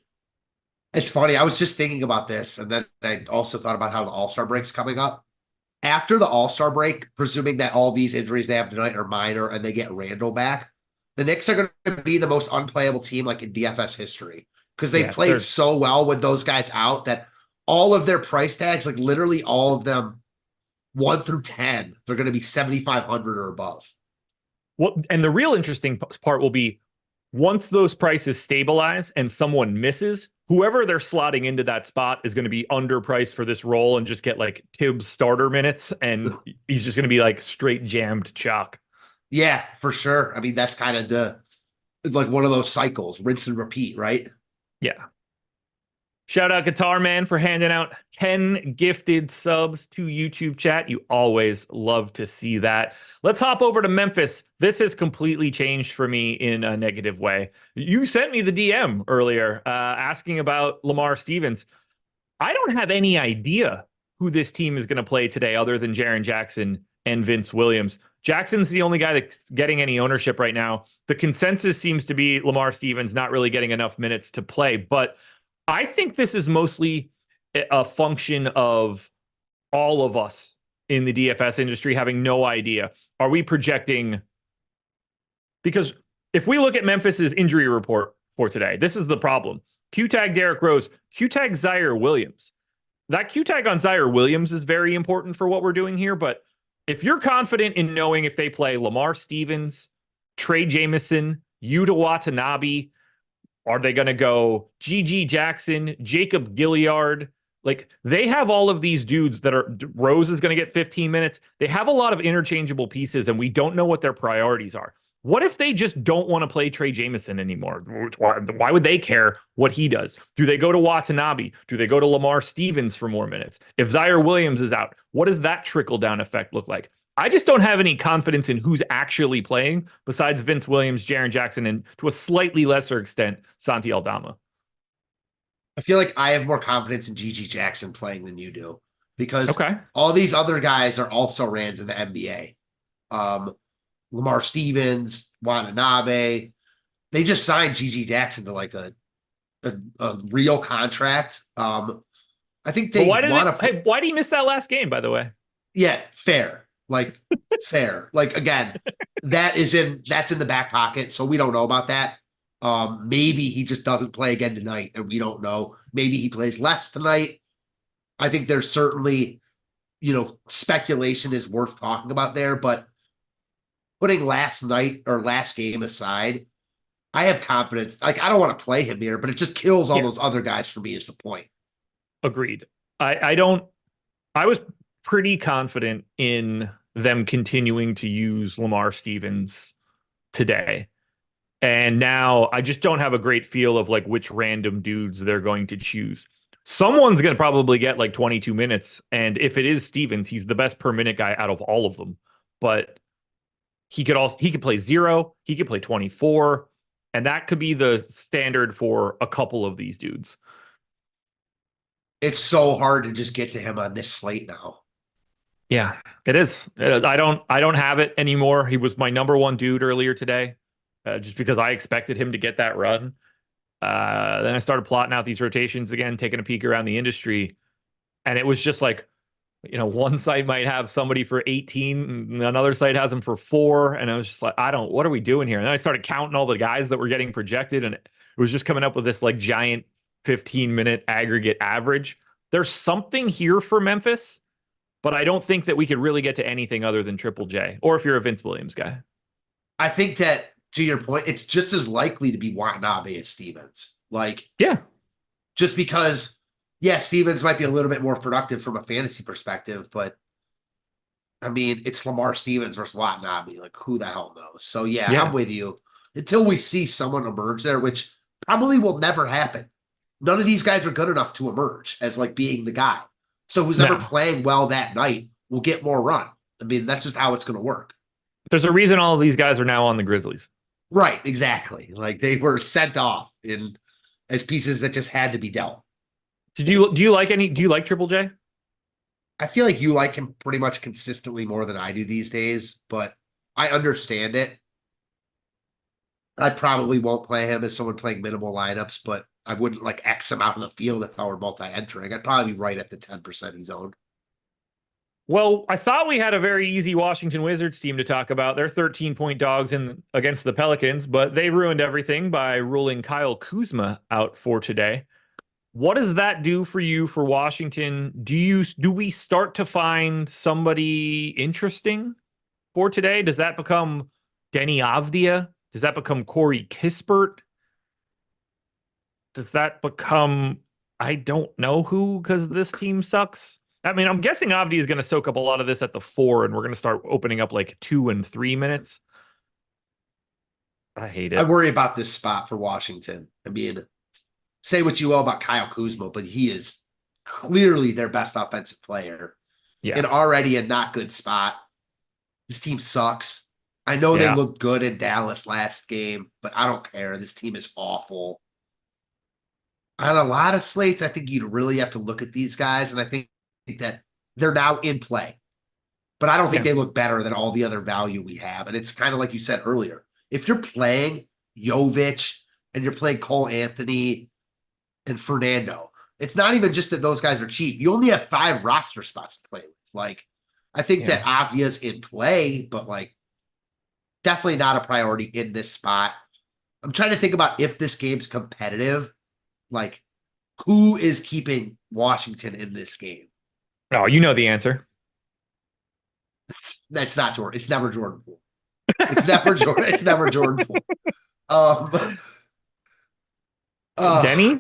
It's funny. I was just thinking about this, and then I also thought about how the All-Star break's coming up. After the All-Star break, presuming that all these injuries they have tonight are minor and they get Randall back, the Knicks are going to be the most unplayable team like in DFS history because they played so well with those guys out that all of their price tags, like literally all of them, 1 through 10, they're going to be 7,500 or above. Well, and the real interesting part will be once those prices stabilize and someone misses, whoever they're slotting into that spot is going to be underpriced for this role and just get like Tibbs starter minutes, and he's just going to be like straight jammed chalk. Yeah, for sure. I mean, that's kind of like one of those cycles, rinse and repeat, right? Yeah. Shout out Guitar Man for handing out 10 gifted subs to YouTube chat. You always love to see that. Let's hop over to Memphis. This has completely changed for me in a negative way. You sent me the DM earlier asking about Lamar Stevens. I don't have any idea who this team is going to play today other than Jaren Jackson and Vince Williams. Jackson's the only guy that's getting any ownership right now. The consensus seems to be Lamar Stevens not really getting enough minutes to play, but I think this is mostly a function of all of us in the DFS industry having no idea. Are we projecting? Because if we look at Memphis's injury report for today, this is the problem. Q-tag Derrick Rose, Q-tag Zaire Williams. That Q-tag on Zaire Williams is very important for what we're doing here, but if you're confident in knowing if they play Lamar Stevens, Trey Jamison, Yuta Watanabe, are they going to go G.G. Jackson, Jacob Gilliard? Like, they have all of these dudes that are, Rose is going to get 15 minutes. They have a lot of interchangeable pieces, and we don't know what their priorities are. What if they just don't want to play Trey Jamison anymore? Why would they care what he does? Do they go to Watanabe? Do they go to Lamar Stevens for more minutes? If Zaire Williams is out, what does that trickle-down effect look like? I just don't have any confidence in who's actually playing besides Vince Williams, Jaren Jackson, and to a slightly lesser extent, Santi Aldama. I feel like I have more confidence in G.G. Jackson playing than you do because all these other guys are also ran in the NBA. Lamar Stevens, Watanabe, they just signed G.G. Jackson to like a real contract. I think they want to. Hey, why did he miss that last game, by the way? Yeah, fair. Like fair. Like again, that's in the back pocket, so we don't know about that. Maybe he just doesn't play again tonight, and we don't know. Maybe he plays less tonight. I think there's certainly, speculation is worth talking about there, but putting last night or last game aside, I have confidence. Like, I don't want to play him here, but it just kills all those other guys for me is the point. Agreed. I was pretty confident in them continuing to use Lamar Stevens today. And now I just don't have a great feel of like which random dudes they're going to choose. Someone's going to probably get like 22 minutes. And if it is Stevens, he's the best per minute guy out of all of them. But he could play 0, he could play 24, and that could be the standard for a couple of these dudes. It's so hard to just get to him on this slate now. Yeah, it is. I don't have it anymore. He was my number one dude earlier today, just because I expected him to get that run. Then I started plotting out these rotations again, taking a peek around the industry, and it was just like, one site might have somebody for 18, and another site has them for 4, and I was just like, what are we doing here? And then I started counting all the guys that were getting projected, and it was just coming up with this like giant 15-minute aggregate average. There's something here for Memphis, but I don't think that we could really get to anything other than Triple J, or if you're a Vince Williams guy. I think that, to your point, it's just as likely to be Watanabe as Stevens. Like, Yeah. just because, yeah, Stevens might be a little bit more productive from a fantasy perspective, but I mean, it's Lamar Stevens versus Watanabe. Like, who the hell knows? So, yeah, I'm with you. Until we see someone emerge there, which probably will never happen. None of these guys are good enough to emerge as like being the guy. So who's ever playing well that night will get more run. I mean, that's just how it's going to work. There's a reason all of these guys are now on the Grizzlies. Right, exactly. Like they were sent off as pieces that just had to be dealt. Do you like Triple J? I feel like you like him pretty much consistently more than I do these days, but I understand it. I probably won't play him as someone playing minimal lineups, but I wouldn't like X him out of the field if I were multi-entering. I'd probably be right at the 10% he's owned. Well, I thought we had a very easy Washington Wizards team to talk about. They're 13-point dogs against the Pelicans, but they ruined everything by ruling Kyle Kuzma out for today. What does that do for you for Washington? Do we start to find somebody interesting for today? Does that become Denny Avdia? Does that become Corey Kispert? Does that become, I don't know who, because this team sucks? I mean, I'm guessing Avdi is going to soak up a lot of this at the 4, and we're going to start opening up like 2 and 3 minutes. I hate it. I worry about this spot for Washington. I mean, say what you will about Kyle Kuzma, but he is clearly their best offensive player. Yeah. And already a not good spot. This team sucks. I know they looked good in Dallas last game, but I don't care. This team is awful. On a lot of slates, I think you'd really have to look at these guys, and I think that they're now in play. But I don't think they look better than all the other value we have. And it's kind of like you said earlier. If you're playing Jovic and you're playing Cole Anthony and Fernando, it's not even just that those guys are cheap. You only have 5 roster spots to play with. Like, I think that Avia's in play, but like definitely not a priority in this spot. I'm trying to think about if this game's competitive. Like, who is keeping Washington in this game? Oh, you know the answer. That's not Jordan. It's never Jordan Poole. It's never Jordan. It's never Jordan Poole. Denny?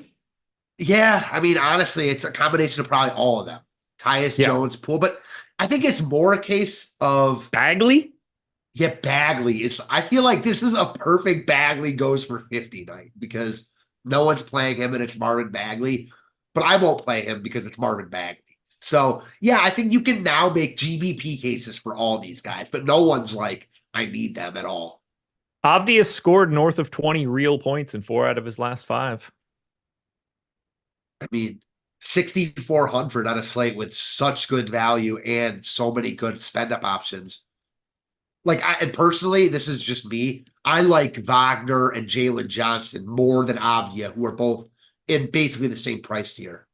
Yeah, I mean, honestly, it's a combination of probably all of them. Tyus Jones, Poole, but I think it's more a case of Bagley. Yeah, Bagley is. I feel like this is a perfect Bagley goes for 50 night because no one's playing him and it's Marvin Bagley, but I won't play him because it's Marvin Bagley. So yeah, I think you can now make GBP cases for all these guys, but no one's like, I need them at all. Avdi has scored north of 20 real points in 4 out of his last 5. I mean, 6,400 on a slate with such good value and so many good spend up options. Like, and personally, this is just me. I like Wagner and Jalen Johnson more than Avdia, who are both in basically the same price tier.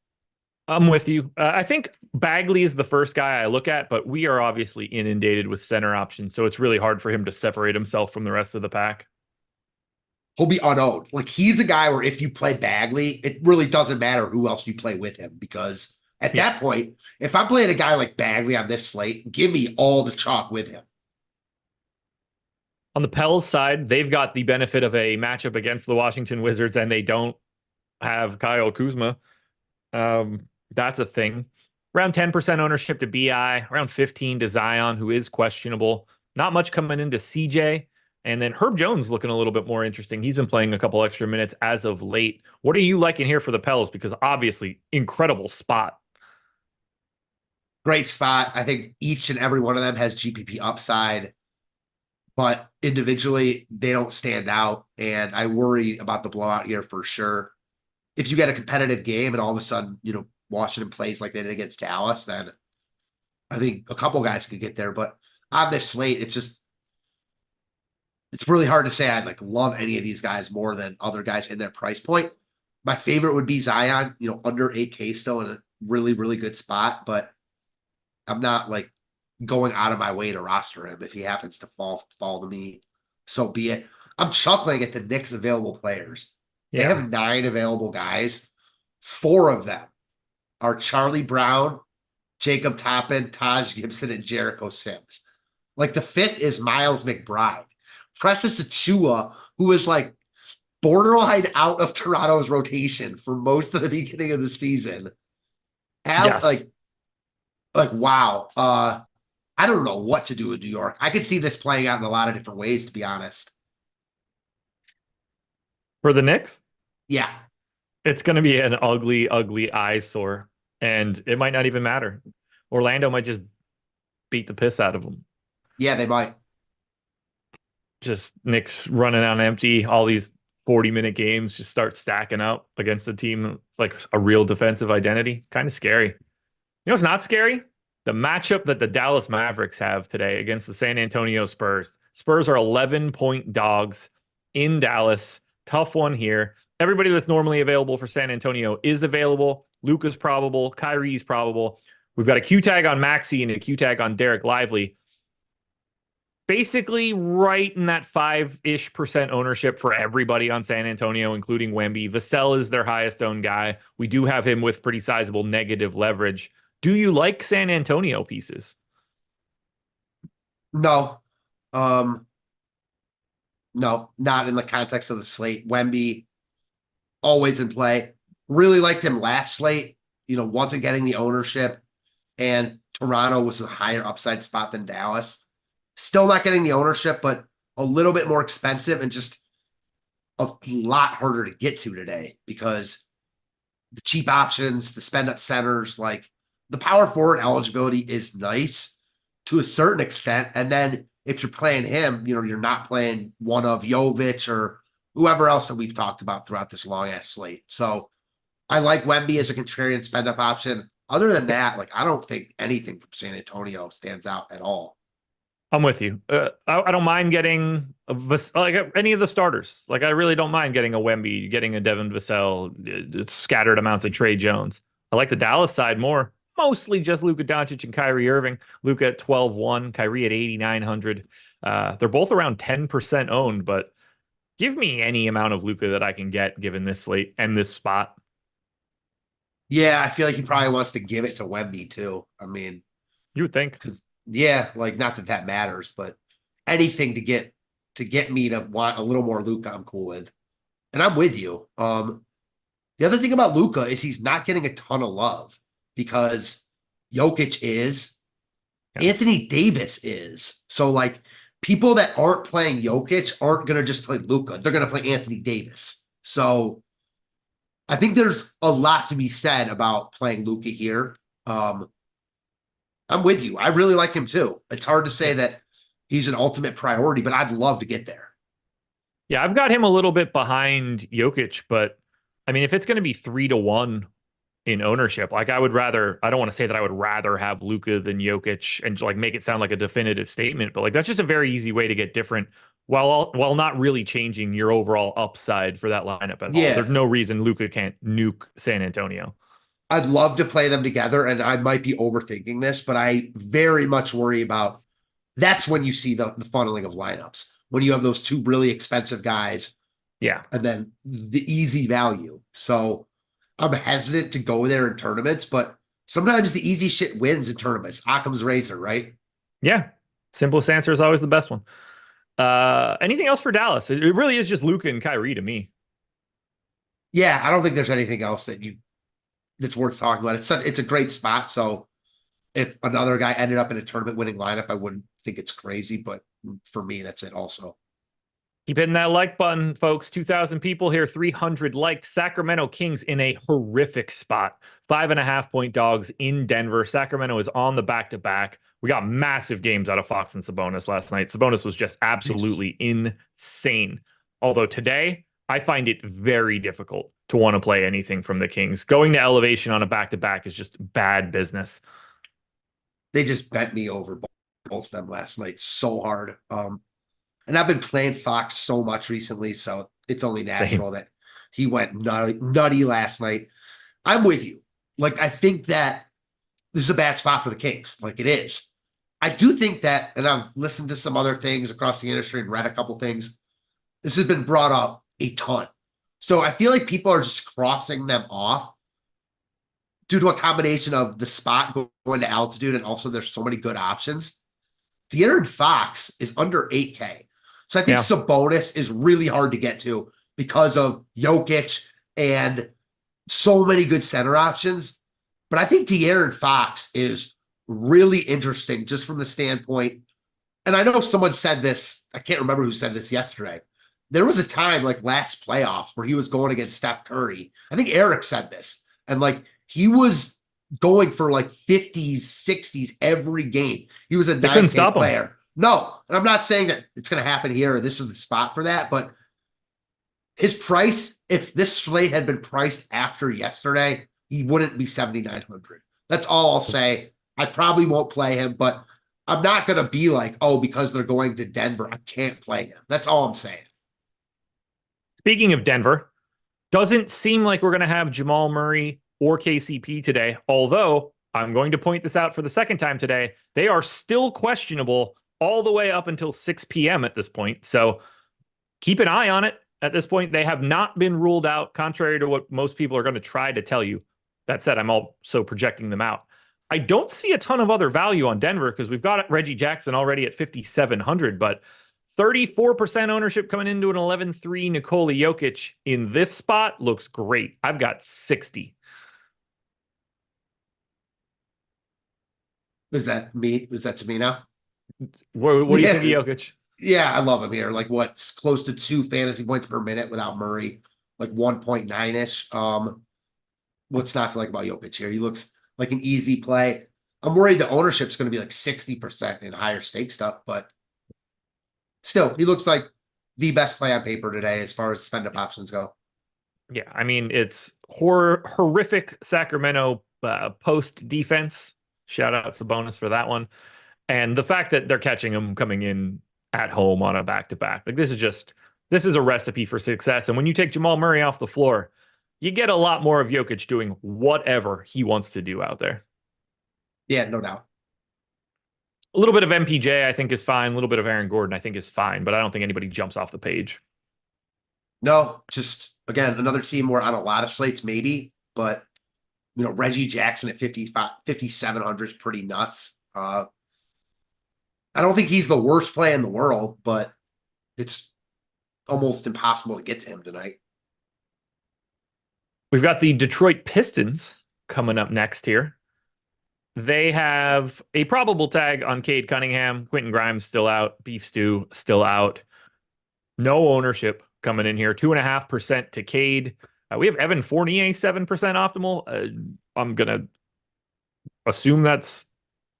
I'm with you. I think Bagley is the first guy I look at, but we are obviously inundated with center options, so it's really hard for him to separate himself from the rest of the pack. He'll be unowned. Like, he's a guy where if you play Bagley, it really doesn't matter who else you play with him, because at that point, if I'm playing a guy like Bagley on this slate, give me all the chalk with him. On the Pels side, they've got the benefit of a matchup against the Washington Wizards, and they don't have Kyle Kuzma. That's a thing. Around 10% ownership to BI, around 15 to Zion, who is questionable. Not much coming into CJ. And then Herb Jones looking a little bit more interesting. He's been playing a couple extra minutes as of late. What are you liking here for the Pels? Because obviously, incredible spot. Great spot. I think each and every one of them has GPP upside, but individually they don't stand out. And I worry about the blowout here for sure. If you get a competitive game and all of a sudden, Washington plays like they did against Dallas, then I think a couple guys could get there. But on this slate, it's really hard to say I'd love any of these guys more than other guys in their price point. My favorite would be Zion, under 8K still in a really, really good spot, but I'm not going out of my way to roster him. If he happens to fall to me, so be it. I'm chuckling at the Knicks available players. They have 9 available guys. 4 of them are Charlie Brown, Jacob Toppin, Taj Gibson, and Jericho Sims. The 5th is Miles McBride. Precious Achua, who is borderline out of Toronto's rotation for most of the beginning of the season. Yes. Wow. I don't know what to do with New York. I could see this playing out in a lot of different ways, to be honest. For the Knicks? Yeah. It's going to be an ugly, ugly eyesore, and it might not even matter. Orlando might just beat the piss out of them. Yeah, they might. Just Knicks running on empty, all these 40-minute games just start stacking up against a team like a real defensive identity. Kind of scary. You know what's not scary? The matchup that the Dallas Mavericks have today against the San Antonio Spurs. Spurs are 11-point dogs in Dallas. Tough one here. Everybody that's normally available for San Antonio is available. Luka's probable. Kyrie's probable. We've got a Q tag on Maxey and a Q tag on Derek Lively. Basically right in that 5-ish% ownership for everybody on San Antonio, including Wemby. Vassell is their highest owned guy. We do have him with pretty sizable negative leverage. Do you like San Antonio pieces? No. No, not in the context of the slate. Wemby, always in play. Really liked him last slate. Wasn't getting the ownership. And Toronto was a higher upside spot than Dallas. Still not getting the ownership, but a little bit more expensive and just a lot harder to get to today because the cheap options, the spend up centers, the power forward eligibility is nice to a certain extent. And then if you're playing him, you're not playing one of Jovic or whoever else that we've talked about throughout this long ass slate. So I like Wemby as a contrarian spend up option. Other than that, I don't think anything from San Antonio stands out at all. I'm with you. I don't mind getting any of the starters. I really don't mind getting a Wemby, getting a Devin Vassell, scattered amounts of Trey Jones. I like the Dallas side more. Mostly just Luka Doncic and Kyrie Irving. Luka at 12-1, Kyrie at 8,900. They're both around 10% owned, but give me any amount of Luka that I can get given this slate and this spot. Yeah, I feel like he probably wants to give it to Wemby too. I mean, you would think. Yeah, not that matters, but anything to get me to want a little more Luka, I'm cool with. And I'm with you. The other thing about Luka is he's not getting a ton of love because Jokic is, Anthony Davis is. So people that aren't playing Jokic aren't going to just play Luka. They're going to play Anthony Davis. So I think there's a lot to be said about playing Luka here. I'm with you. I really like him too. It's hard to say that he's an ultimate priority, but I'd love to get there. Yeah, I've got him a little bit behind Jokic, but I mean, if it's going to be 3-1 in ownership, I don't want to say that I would rather have Luka than Jokic and make it sound like a definitive statement, but that's just a very easy way to get different while not really changing your overall upside for that lineup at all. There's no reason Luka can't nuke San Antonio. I'd love to play them together, and I might be overthinking this, but I very much worry about that's when you see the funneling of lineups, when you have those two really expensive guys. Yeah. And then the easy value. So I'm hesitant to go there in tournaments, but sometimes the easy shit wins in tournaments. Occam's razor, right? Yeah. Simplest answer is always the best one. Anything else for Dallas? It really is just Luka and Kyrie to me. Yeah, I don't think there's anything else that's worth talking about. It's a great spot. So if another guy ended up in a tournament winning lineup, I wouldn't think it's crazy, but for me, that's it also. Keep hitting that like button, folks. 2,000 people here, 300 likes. Sacramento Kings in a horrific spot. 5.5-point dogs in Denver. Sacramento is on the back-to-back. We got massive games out of Fox and Sabonis last night. Sabonis was just absolutely insane. Although today, I find it very difficult to want to play anything from the Kings. Going to elevation on a back-to-back is just bad business. They just bent me over, both of them last night, so hard. And I've been playing Fox so much recently, so it's only natural that he went nutty last night. I'm with you. Like, I think that this is a bad spot for the Kings. Like, it is. I do think that, and I've listened to some other things across the industry and read a couple things, this has been brought up a ton. So I feel like people are just crossing them off due to a combination of the spot going to altitude and also there's so many good options. De'Aaron Fox is under 8K. So I think Sabonis is really hard to get to because of Jokic and so many good center options. But I think De'Aaron Fox is really interesting just from the standpoint. And I know someone said this, I can't remember who said this yesterday. There was a time like last playoff where he was going against Steph Curry. I think Eric said this. And like he was going for like 50s, 60s every game. He was a 9K player. No, and I'm not saying that it's going to happen here or this is the spot for that, but his price, if this slate had been priced after yesterday, he wouldn't be 7,900. That's all I'll say. I probably won't play him, but I'm not going to be like, oh, because they're going to Denver, I can't play him. That's all I'm saying. Speaking of Denver, doesn't seem like we're going to have Jamal Murray or KCP today, although I'm going to point this out for the second time today. They are still questionable all the way up until 6 p.m. at this point. So keep an eye on it. At this point, they have not been ruled out, contrary to what most people are going to try to tell you. That said, I'm also projecting them out. I don't see a ton of other value on Denver because we've got Reggie Jackson already at 5,700, but 34% ownership coming into an 11-3 Nikola Jokic in this spot looks great. I've got 60. Is that me? Is that to me now? What do you think of Jokic? Yeah, I love him here. Like what's close to 2 fantasy points per minute without Murray, like 1.9-ish. What's not to like about Jokic here? He looks like an easy play. I'm worried the ownership's going to be like 60% in higher stake stuff, but still, he looks like the best play on paper today as far as spend up options go. Yeah, I mean, it's horrific Sacramento post defense. Shout out Sabonis for that one. And the fact that they're catching him coming in at home on a back-to-back. Like this is a recipe for success. And when you take Jamal Murray off the floor, you get a lot more of Jokic doing whatever he wants to do out there. Yeah, no doubt. A little bit of MPJ, I think, is fine. A little bit of Aaron Gordon, I think, is fine. But I don't think anybody jumps off the page. No, just, again, another team where on a lot of slates, maybe. But, you know, Reggie Jackson at 5,700 is pretty nuts. I don't think he's the worst play in the world, but it's almost impossible to get to him tonight. We've got the Detroit Pistons coming up next here. They have a probable tag on Cade Cunningham. Quentin Grimes still out. Beef Stew still out. No ownership coming in here. 2.5% to Cade. We have Evan Fournier, 7% optimal. I'm going to assume that's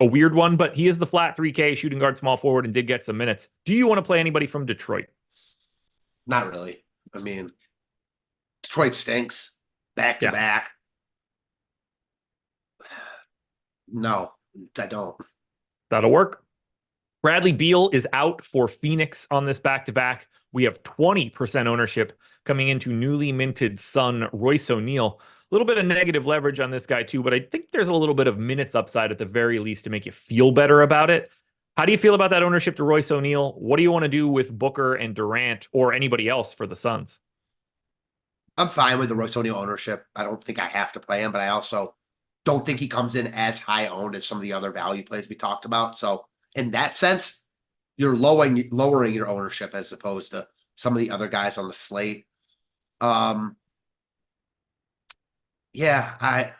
a weird one, but he is the flat 3K shooting guard, small forward, and did get some minutes. Do you want to play anybody from Detroit? Not really. I mean, Detroit stinks back to back. No, I don't. That'll work. Bradley Beal is out for Phoenix on this back-to-back. We have 20% ownership coming into newly minted Sun Royce O'Neal. A little bit of negative leverage on this guy too, but I think there's a little bit of minutes upside at the very least to make you feel better about it. How do you feel about that ownership to Royce O'Neal? What do you want to do with Booker and Durant or anybody else for the Suns? I'm fine with the Royce O'Neal ownership. I don't think I have to play him, but I also don't think he comes in as high owned as some of the other value plays we talked about. So in that sense, you're lowering your ownership as opposed to some of the other guys on the slate. Yeah, I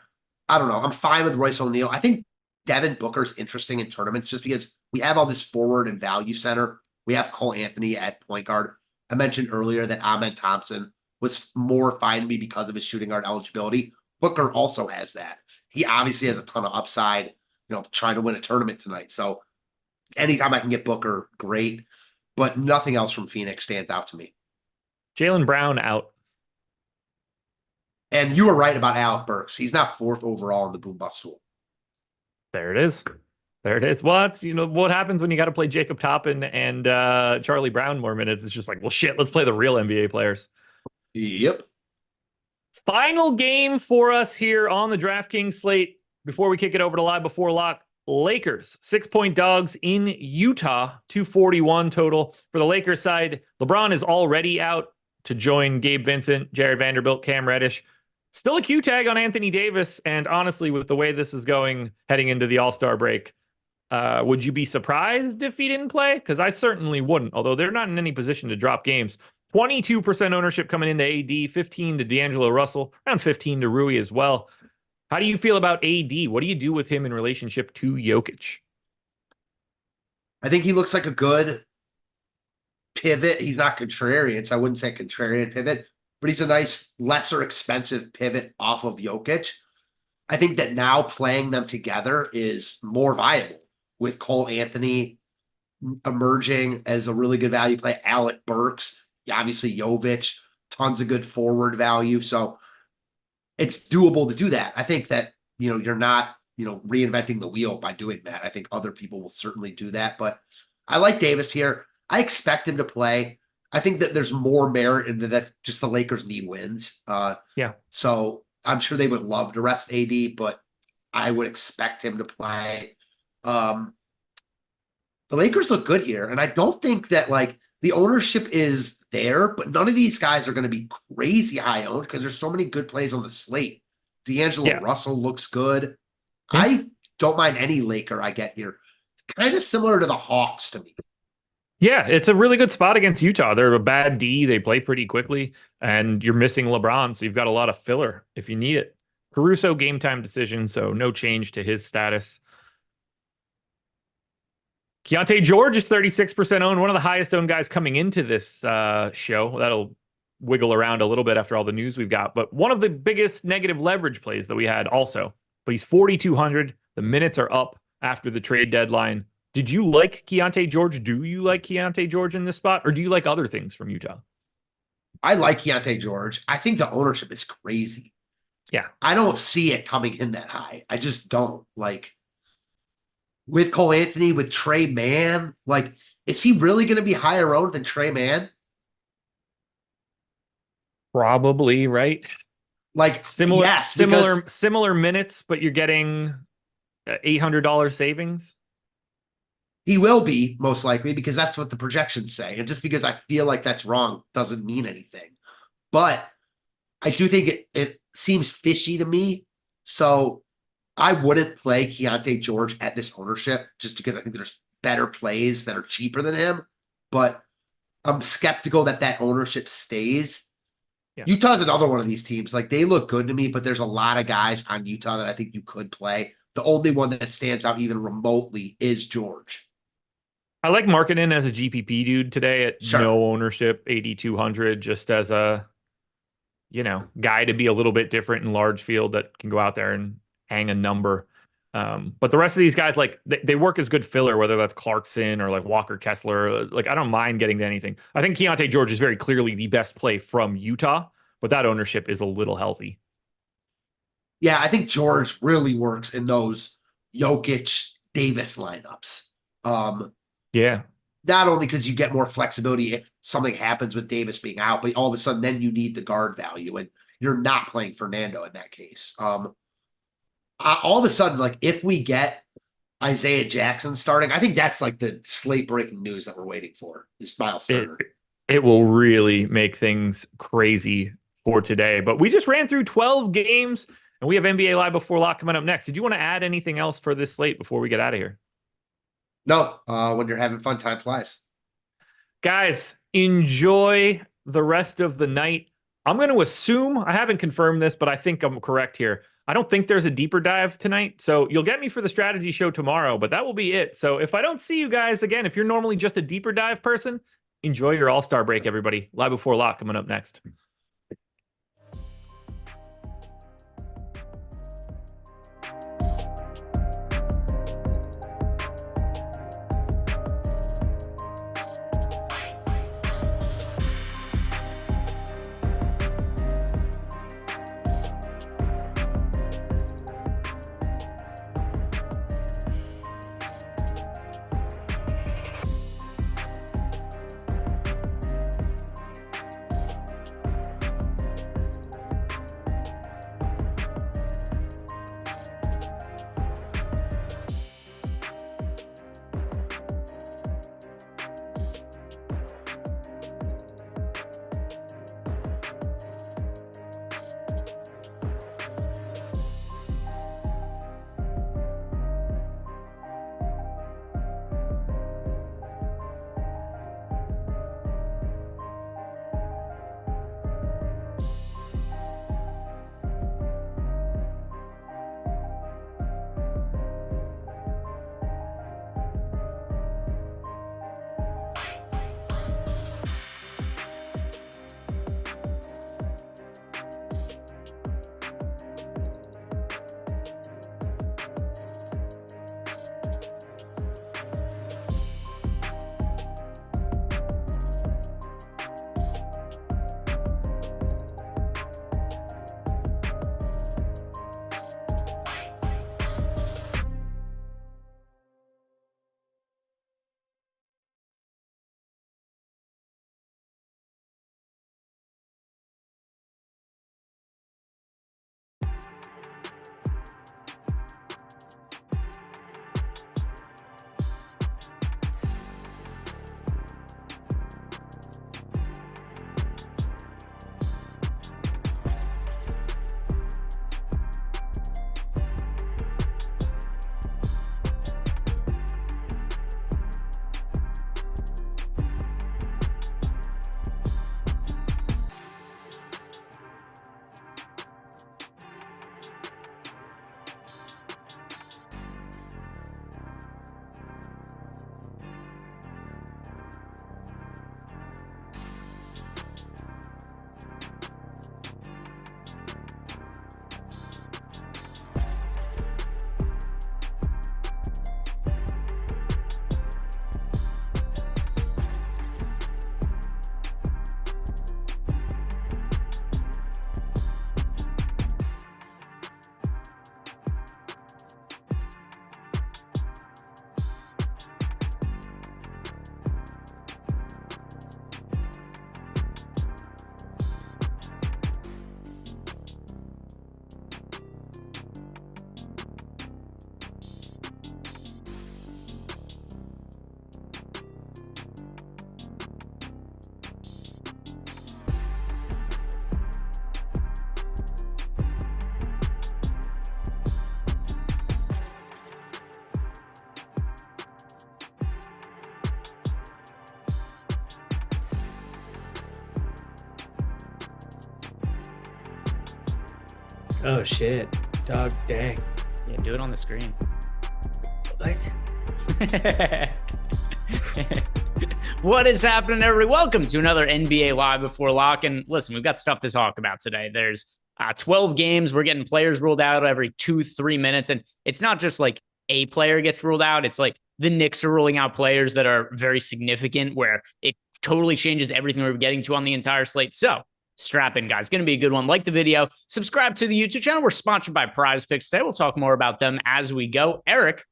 don't know. I'm fine with Royce O'Neal. I think Devin Booker's interesting in tournaments just because we have all this forward and value center. We have Cole Anthony at point guard. I mentioned earlier that Ahmed Thompson was more fine to me because of his shooting guard eligibility. Booker also has that. He obviously has a ton of upside, trying to win a tournament tonight. So anytime I can get Booker, great. But nothing else from Phoenix stands out to me. Jaylen Brown out. And you were right about Alec Burks. He's not 4th overall in the boom bust tool. There it is. There it is. Well, that's, what happens when you got to play Jacob Toppin and Charlie Brown more minutes. It's just like, well, shit, let's play the real NBA players. Yep. Final game for us here on the DraftKings slate before we kick it over to Live Before Lock. Lakers, 6-point dogs in Utah, 241 total. For the Lakers side, LeBron is already out to join Gabe Vincent, Jared Vanderbilt, Cam Reddish. Still a Q tag on Anthony Davis. And honestly, with the way this is going heading into the All-Star break, would you be surprised if he didn't play? Because I certainly wouldn't, although they're not in any position to drop games. 22% ownership coming into AD, 15 to D'Angelo Russell, around 15 to Rui as well. How do you feel about AD? What do you do with him in relationship to Jokic? I think he looks like a good pivot. He's not contrarian, so I wouldn't say contrarian pivot, but he's a nice, lesser expensive pivot off of Jokic. I think that now playing them together is more viable with Cole Anthony emerging as a really good value play. Alec Burks, obviously Jovic, tons of good forward value. So it's doable to do that. I think that, you're not, reinventing the wheel by doing that. I think other people will certainly do that, but I like Davis here. I expect him to play. I think that there's more merit into that. Just the Lakers need wins. Yeah. So I'm sure they would love to rest AD, but I would expect him to play. The Lakers look good here. And I don't think that the ownership is there, but none of these guys are going to be crazy high owned because there's so many good plays on the slate. D'Angelo Russell looks good. Yeah. I don't mind any Laker I get here. It's kind of similar to the Hawks to me. Yeah, it's a really good spot against Utah. They're a bad D. They play pretty quickly, and you're missing LeBron, so you've got a lot of filler if you need it. Caruso game time decision, so no change to his status. Keontae George is 36% owned, one of the highest owned guys coming into this show. That'll wiggle around a little bit after all the news we've got, but one of the biggest negative leverage plays that we had also. But he's 4,200. The minutes are up after the trade deadline. Did you like Keontae George? Do you like Keontae George in this spot, or do you like other things from Utah? I like Keontae George. I think the ownership is crazy. Yeah. I don't see it coming in that high. I just don't. With Cole Anthony, with Trey Mann, is he really going to be higher owned than Trey Mann? Probably, right? Similar, yes, similar minutes, but you're getting $800 savings. He will be, most likely, because that's what the projections say. And just because I feel like that's wrong doesn't mean anything. But I do think it seems fishy to me. So I wouldn't play Keontae George at this ownership just because I think there's better plays that are cheaper than him. But I'm skeptical that ownership stays. Yeah. Utah's another one of these teams. They look good to me, but there's a lot of guys on Utah that I think you could play. The only one that stands out even remotely is George. I like Markkanen as a GPP dude today at no ownership, 8,200, just as a, guy to be a little bit different in large field that can go out there and hang a number. But the rest of these guys, they work as good filler, whether that's Clarkson or Walker Kessler. I don't mind getting to anything. I think Keontae George is very clearly the best play from Utah, but that ownership is a little healthy. Yeah, I think George really works in those Jokic Davis lineups. Yeah. Not only because you get more flexibility if something happens with Davis being out, but all of a sudden then you need the guard value, and you're not playing Fernando in that case. All of a sudden, if we get Isaiah Jackson starting, I think that's the slate breaking news that we're waiting for is Miles Turner. It will really make things crazy for today, but we just ran through 12 games and we have NBA Live Before Lock coming up next. Did you want to add anything else for this slate before we get out of here? No, when you're having fun, time flies. Guys, enjoy the rest of the night. I'm going to assume, I haven't confirmed this, but I think I'm correct here. I don't think there's a deeper dive tonight, so you'll get me for the strategy show tomorrow, but that will be it. So if I don't see you guys again, if you're normally just a deeper dive person, Enjoy your All-Star break, everybody. Live Before Lock coming up next. Oh shit. Dog dang. Yeah, do it on the screen. What? What is happening, everybody? Welcome to another NBA Live Before Lock. And listen, we've got stuff to talk about today. There's 12 games. We're getting players ruled out every 2-3 minutes. And it's not just like a player gets ruled out. It's like the Knicks are ruling out players that are very significant, where it totally changes everything we're getting to on the entire slate. So strap in, guys. Going to be a good one. Like the video. Subscribe to the YouTube channel. We're sponsored by Prize Picks today. We'll talk more about them as we go. Eric,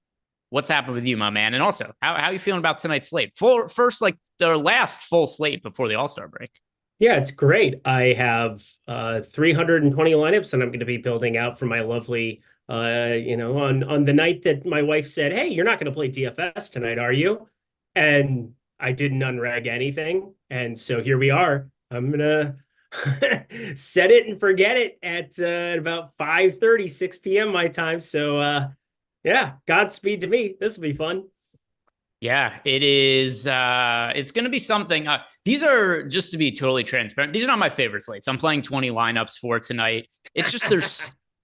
what's happened with you, my man? And also, how are you feeling about tonight's slate? First, like the last full slate before the All-Star break. Yeah, it's great. I have 320 lineups that I'm going to be building out for my lovely, on the night that my wife said, "Hey, you're not going to play DFS tonight, are you?" And I didn't unreg anything. And so here we are. I'm going to set it and forget it at about 5:30, 6 p.m. my time. So, yeah, Godspeed to me. This will be fun. Yeah, it is. It's going to be something. These are, just to be totally transparent, these are not my favorite slates. I'm playing 20 lineups for tonight. It's just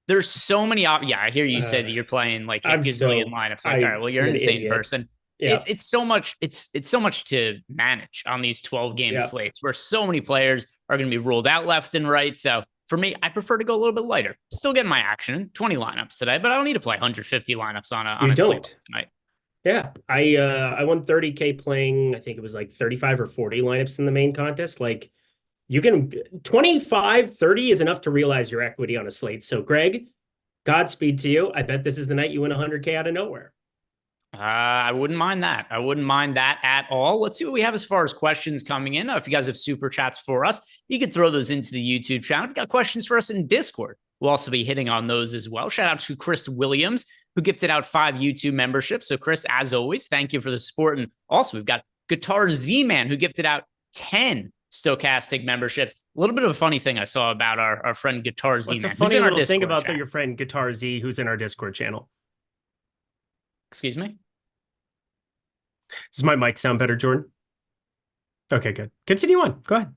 there's so many. Yeah, I hear you say that you're playing like a gazillion lineups. Like, all right, well, you're an insane person. Yeah. It's so much. It's so much to manage on these 12 game slates where so many players are going to be ruled out left and right. So for me, I prefer to go a little bit lighter. Still getting my action, 20 lineups today, but I don't need to play 150 lineups on a slate tonight. Yeah, I won 30K playing, I think it was like 35 or 40 lineups in the main contest. Like you can 25, 30 is enough to realize your equity on a slate. So Greg, Godspeed to you. I bet this is the night you win 100K out of nowhere. I wouldn't mind that. I wouldn't mind that at all. Let's see what we have as far as questions coming in. If you guys have super chats for us, you could throw those into the YouTube channel. If you got questions for us in Discord, we'll also be hitting on those as well. Shout out to Chris Williams, who gifted out 5 YouTube memberships. So Chris, as always, thank you for the support. And also we've got Guitar Z-Man, who gifted out 10 Stochastic memberships. A little bit of a funny thing I saw about our friend Guitar Z-Man. What's a funny little thing about your friend Guitar Z, who's in our Discord channel? Excuse me? Does my mic sound better, Jordan? Okay, good. Continue on. Go ahead.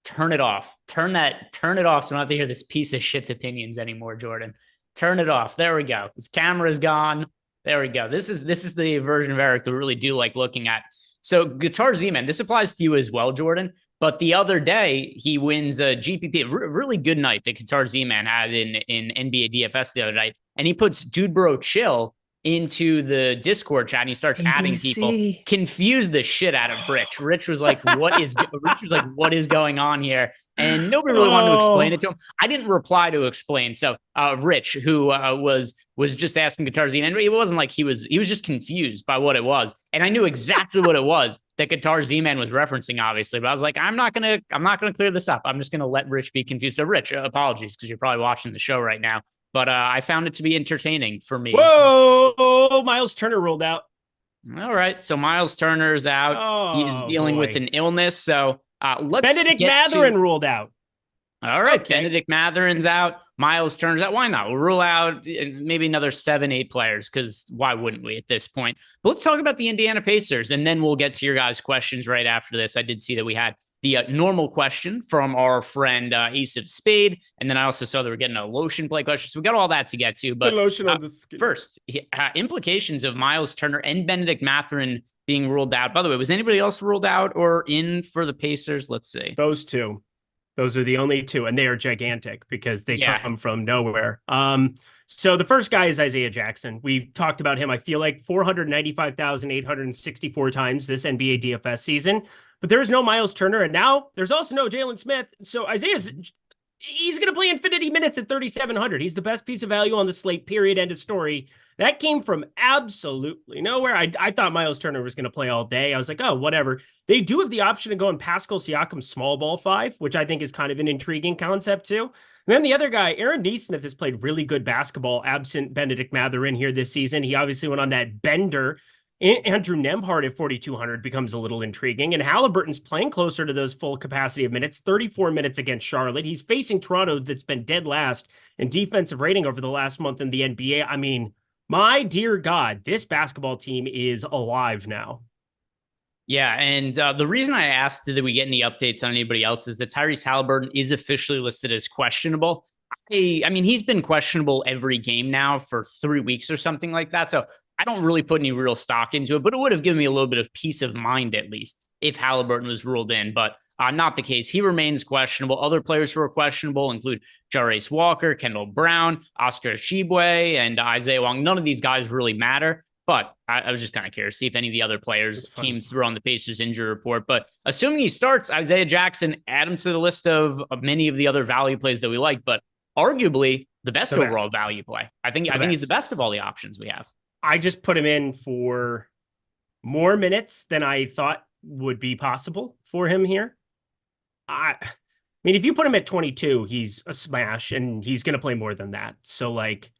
Turn it off. Turn it off so I don't have to hear this piece of shit's opinions anymore, Jordan. Turn it off. There we go. His camera's gone. There we go. This is the version of Eric that we really do like looking at. So Guitar Z-Man, this applies to you as well, Jordan. But the other day, he wins a GPP, a really good night that Guitar Z-Man had in NBA DFS the other night. And he puts Dude Bro Chill into the Discord chat and he starts adding people, confused the shit out of Rich. Rich was like, what is going on here? And nobody really wanted to explain it to him. I didn't reply to explain. So Rich, who was just asking Guitar Z, and it wasn't like he was just confused by what it was. And I knew exactly what it was that Guitar Z-Man was referencing, obviously. But I was like, I'm not gonna clear this up. I'm just gonna let Rich be confused. So Rich, apologies, because you're probably watching the show right now. But I found it to be entertaining for me. Whoa! Miles Turner rolled out. All right. So Miles Turner's out. He's dealing with an illness. So let's Benedict Mathurin ruled out. All right. Okay. Benedict Mathurin's out. Miles Turner's out. Why not? We'll rule out maybe another 7-8 players because why wouldn't we at this point? But let's talk about the Indiana Pacers, and then we'll get to your guys' questions right after this. I did see that we had the normal question from our friend Ace of Spade, and then I also saw that we're getting a lotion play question. So we got all that to get to. But first, implications of Miles Turner and Benedict Mathurin being ruled out. By the way, was anybody else ruled out or in for the Pacers? Let's see. Those two. Those are the only two, and they are gigantic because they come from nowhere. So the first guy is Isaiah Jackson. We've talked about him, I feel like, 495,864 times this NBA DFS season. But there is no Miles Turner, and now there's also no Jalen Smith. So he's going to play infinity minutes at 3,700. He's the best piece of value on the slate, period, end of story. That came from absolutely nowhere. I thought Miles Turner was going to play all day. I was like, oh, whatever. They do have the option to go in Pascal Siakam small ball 5, which I think is kind of an intriguing concept too. And then the other guy, Aaron Nesmith, has played really good basketball absent Benedict Mathurin here this season. He obviously went on that bender. Andrew Nembhard at 4,200 becomes a little intriguing. And Halliburton's playing closer to those full capacity of minutes, 34 minutes against Charlotte. He's facing Toronto that's been dead last in defensive rating over the last month in the NBA. I mean, my dear God, this basketball team is alive now. Yeah, and the reason I asked did we get any updates on anybody else is that Tyrese Halliburton is officially listed as questionable. I mean, he's been questionable every game now for 3 weeks or something like that. So I don't really put any real stock into it, but it would have given me a little bit of peace of mind, at least, if Halliburton was ruled in. But not the case. He remains questionable. Other players who are questionable include Jarace Walker, Kendall Brown, Oscar Tshiebwe, and Isaiah Wong. None of these guys really matter. But I was just kind of curious to see if any of the other players came through on the Pacers injury report. But assuming he starts, Isaiah Jackson, add him to the list of many of the other value plays that we like, but arguably the best overall value play. I think he's the best of all the options we have. I just put him in for more minutes than I thought would be possible for him here. I mean, if you put him at 22, he's a smash, and he's going to play more than that. So, like,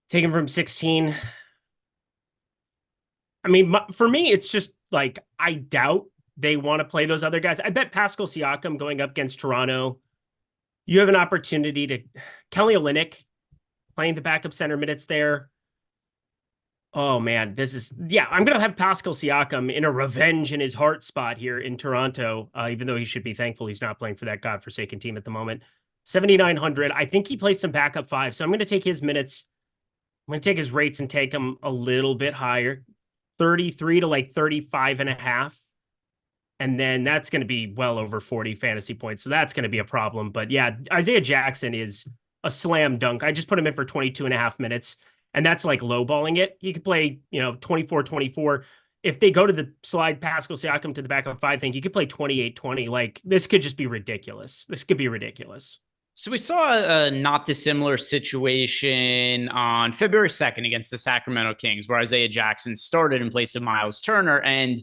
take him from 16. I mean, for me, it's just, like, I doubt they want to play those other guys. I bet Pascal Siakam going up against Toronto, you have an opportunity to... Kelly Olynyk playing the backup center minutes there. Oh, man, I'm going to have Pascal Siakam in a revenge in his heart spot here in Toronto, even though he should be thankful he's not playing for that godforsaken team at the moment. 7,900. I think he plays some backup 5, so I'm going to take his minutes. I'm going to take his rates and take him a little bit higher. 33 to like 35 and a half. And then that's going to be well over 40 fantasy points. So that's going to be a problem. But yeah, Isaiah Jackson is a slam dunk. I just put him in for 22 and a half minutes. And that's like lowballing it. He could play, 24-24. If they go to the slide Pascal Siakam to the back of 5 thing, you could play 28-20. Like, this could just be ridiculous. This could be ridiculous. So we saw a not dissimilar situation on February 2nd against the Sacramento Kings, where Isaiah Jackson started in place of Miles Turner. And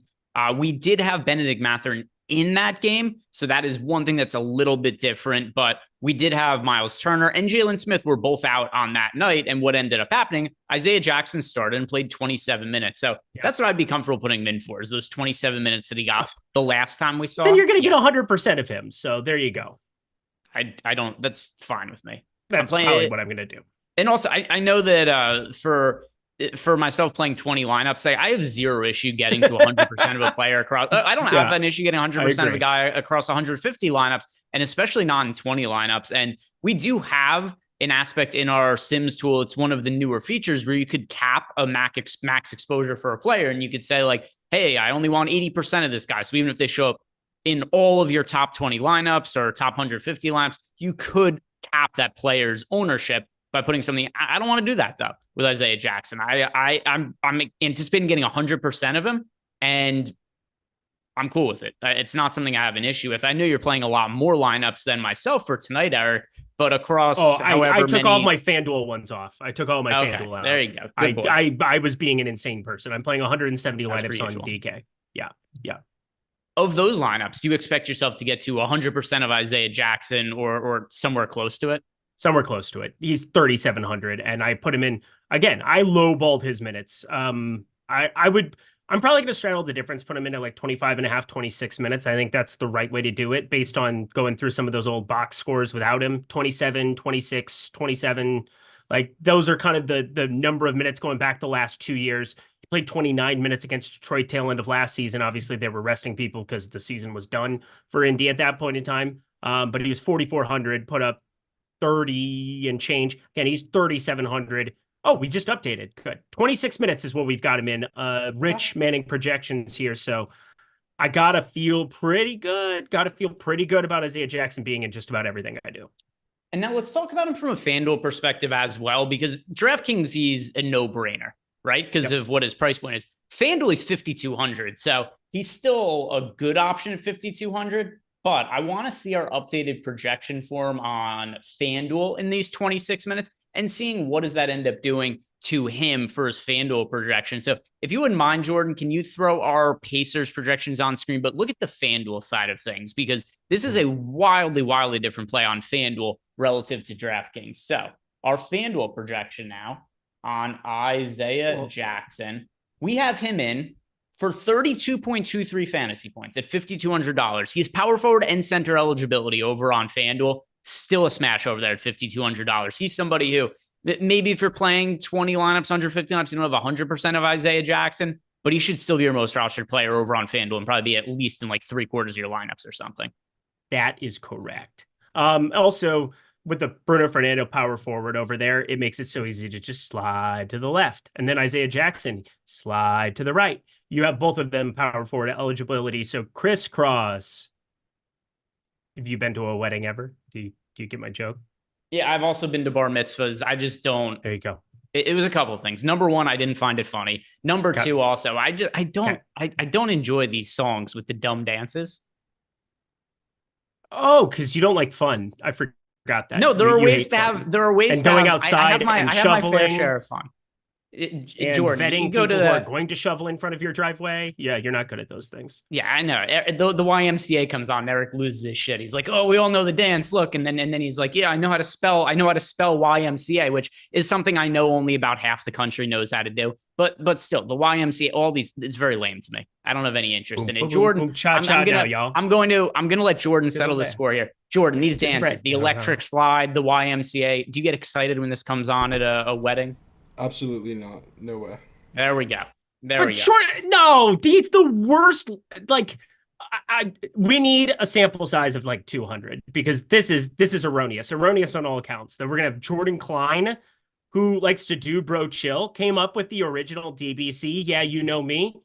we did have Benedict Mathurin in that game. So that is one thing that's a little bit different. But we did have Miles Turner and Jalen Smith were both out on that night. And what ended up happening, Isaiah Jackson started and played 27 minutes. So that's what I'd be comfortable putting him in for, is those 27 minutes that he got the last time we saw. Then you're going to get 100% of him. So there you go. I don't, that's fine with me. That's probably what I'm going to do. And also, I know that for myself playing 20 lineups, I have zero issue getting to 100% of a player across. I don't have an issue getting 100% of a guy across 150 lineups, and especially not in 20 lineups. And we do have an aspect in our Sims tool. It's one of the newer features where you could cap a max exposure for a player. And you could say like, hey, I only want 80% of this guy. So even if they show up in all of your top 20 lineups or top 150 lineups, you could cap that player's ownership by putting something. I don't want to do that though with Isaiah Jackson. I'm anticipating getting 100% of him, and I'm cool with it. It's not something I have an issue with. I know you're playing a lot more lineups than myself for tonight, Eric, but across I took all my FanDuel ones off. I took all my FanDuel out. There you go. I was being an insane person. I'm playing 170 lineups on DK. Yeah. Of those lineups, do you expect yourself to get to 100% of Isaiah Jackson or somewhere close to it? Somewhere close to it. He's 3,700, and I put him in again. I lowballed his minutes. I'm probably going to straddle the difference, put him in at like 25 and a half, 26 minutes. I think that's the right way to do it based on going through some of those old box scores without him. 27, 26, 27. Like those are kind of the number of minutes going back the last 2 years. He played 29 minutes against Detroit tail end of last season. Obviously, they were resting people because the season was done for Indy at that point in time. But he was 4,400, put up 30 and change. Again, he's 3,700. Oh, we just updated. Good. 26 minutes is what we've got him in. Rich Manning projections here. So I got to feel pretty good. About Isaiah Jackson being in just about everything I do. And now let's talk about him from a FanDuel perspective as well, because DraftKings, he's a no-brainer, right? Because of what his price point is. FanDuel, he's 5,200. So he's still a good option at 5,200. But I want to see our updated projection for him on FanDuel in these 26 minutes and seeing what does that end up doing to him for his FanDuel projection. So if you wouldn't mind, Jordan, can you throw our Pacers projections on screen, but look at the FanDuel side of things, because this is a wildly, wildly different play on FanDuel relative to DraftKings. So our FanDuel projection now on Isaiah Jackson, we have him in for 32.23 fantasy points at $5,200. He's power forward and center eligibility over on FanDuel. Still a smash over there at $5,200. He's somebody who maybe if you're playing 20 lineups, 150 lineups, you don't have 100% of Isaiah Jackson, but he should still be your most rostered player over on FanDuel and probably be at least in like 3/4 of your lineups or something. That is correct. Also, with the Bruno Fernando power forward over there, it makes it so easy to just slide to the left. And then Isaiah Jackson, slide to the right. You have both of them power forward eligibility. So crisscross. Have you been to a wedding ever? Do you get my joke? Yeah, I've also been to bar mitzvahs. I just don't. There you go. It was a couple of things. Number one, I didn't find it funny. Number two, also, I don't enjoy these songs with the dumb dances. Oh, because you don't like fun. I forgot that. No, there are ways to have. There are ways to going outside I and have shoveling. my fair share of fun. Jordan, vetting people who are going to shovel in front of your driveway. Yeah, you're not good at those things. Yeah, I know. The YMCA comes on. Eric loses his shit. He's like, "Oh, we all know the dance. Look," and then he's like, "Yeah, I know how to spell YMCA," which is something I know only about half the country knows how to do. But still, the YMCA, all these, it's very lame to me. I don't have any interest in it. Jordan, I'm going to let Jordan settle the score here. Jordan, these dances, the electric slide, the YMCA. Do you get excited when this comes on at a wedding? Absolutely not. No way. There we go. No, he's the worst. Like, we need a sample size of like 200 because this is erroneous on all accounts. Then we're gonna have Jordan Klein, who likes to do bro chill, came up with the original DBC. Yeah, you know me.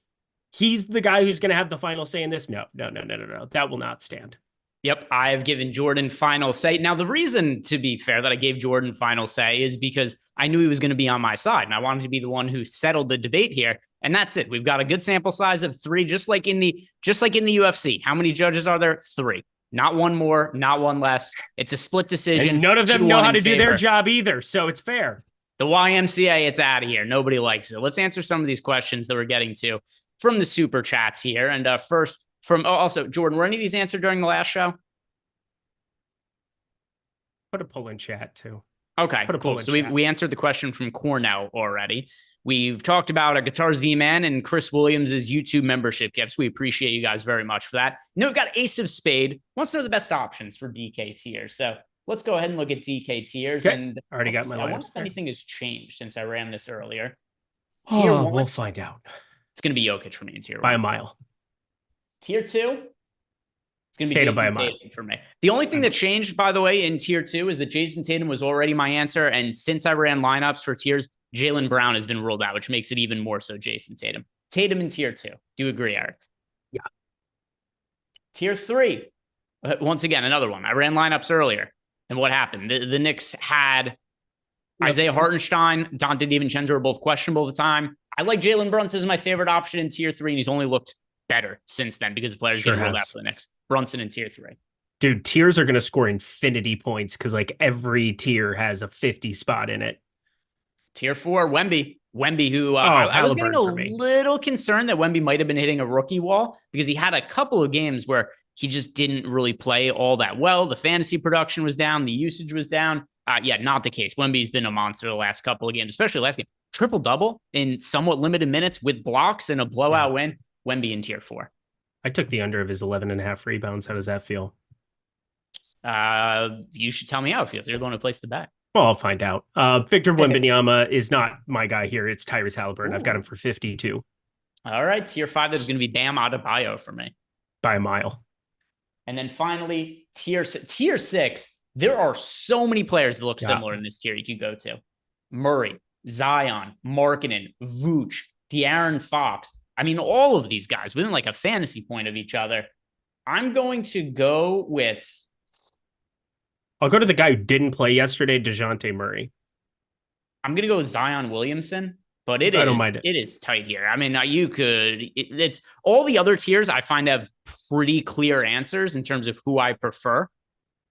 He's the guy who's going to have the final say in this. No. That will not stand. Yep, I have given Jordan final say. Now, the reason, to be fair, that I gave Jordan final say is because I knew he was going to be on my side, and I wanted to be the one who settled the debate here. And that's it. We've got a good sample size of 3, just like in the UFC. How many judges are there? 3. Not one more, not one less. It's a split decision. And none of them know how to do their job either, so it's fair. The YMCA, it's out of here. Nobody likes it. Let's answer some of these questions that we're getting to from the super chats here. And first, also, Jordan, were any of these answered during the last show? Put a poll in chat too. Okay, cool. So we answered the question from Cornell already. We've talked about a Guitar Z-Man and Chris Williams' YouTube membership gifts. We appreciate you guys very much for that. Now we've got Ace of Spade. Wants to know the best options for DK tiers. So let's go ahead and look at DK tiers. Okay. And already got my I wonder if there. anything has changed since I ran this earlier. Tier 1, we'll find out. It's going to be Jokic for me in tier 1. By a mile. Tier 2, it's going to be Tatum Jason Tatum for me. The only thing that changed, by the way, in tier 2 is that Jason Tatum was already my answer. And since I ran lineups for tiers, Jaylen Brown has been ruled out, which makes it even more so Jason Tatum. Tatum in tier 2. Do you agree, Eric? Yeah. Tier 3. Once again, another one. I ran lineups earlier. And what happened? The Knicks had Isaiah Hartenstein, Dante DiVincenzo were both questionable at the time. I like Jalen Brunson as my favorite option in tier 3, and he's only looked better since then because the players getting rolled out for the Knicks. Brunson in tier 3. Dude, tiers are going to score infinity points because like every tier has a 50 spot in it. Tier 4, Wemby. Wemby, who I was getting a little concerned that Wemby might have been hitting a rookie wall because he had a couple of games where he just didn't really play all that well. The fantasy production was down. The usage was down. Yeah, not the case. Wemby's been a monster the last couple of games, especially last game. Triple-double in somewhat limited minutes with blocks and a blowout win. Wemby in tier 4. I took the under of his 11.5 rebounds. How does that feel? You should tell me how it feels. You're the one who placed the bet. Well, I'll find out. Victor Wembanyama is not my guy here. It's Tyrese Halliburton. I've got him for 52. All right. Tier 5, that's going to be Bam Adebayo for me. By a mile. And then finally, tier 6. There are so many players that look similar in this tier you could go to. Murray, Zion, Markkanen, Vooch, De'Aaron Fox. I mean, all of these guys within like a fantasy point of each other. I'm going to go with... I'll go to the guy who didn't play yesterday, DeJounte Murray. I'm going to go with Zion Williamson, but I don't mind it. It is tight here. I mean, you could... It's all the other tiers I find have pretty clear answers in terms of who I prefer,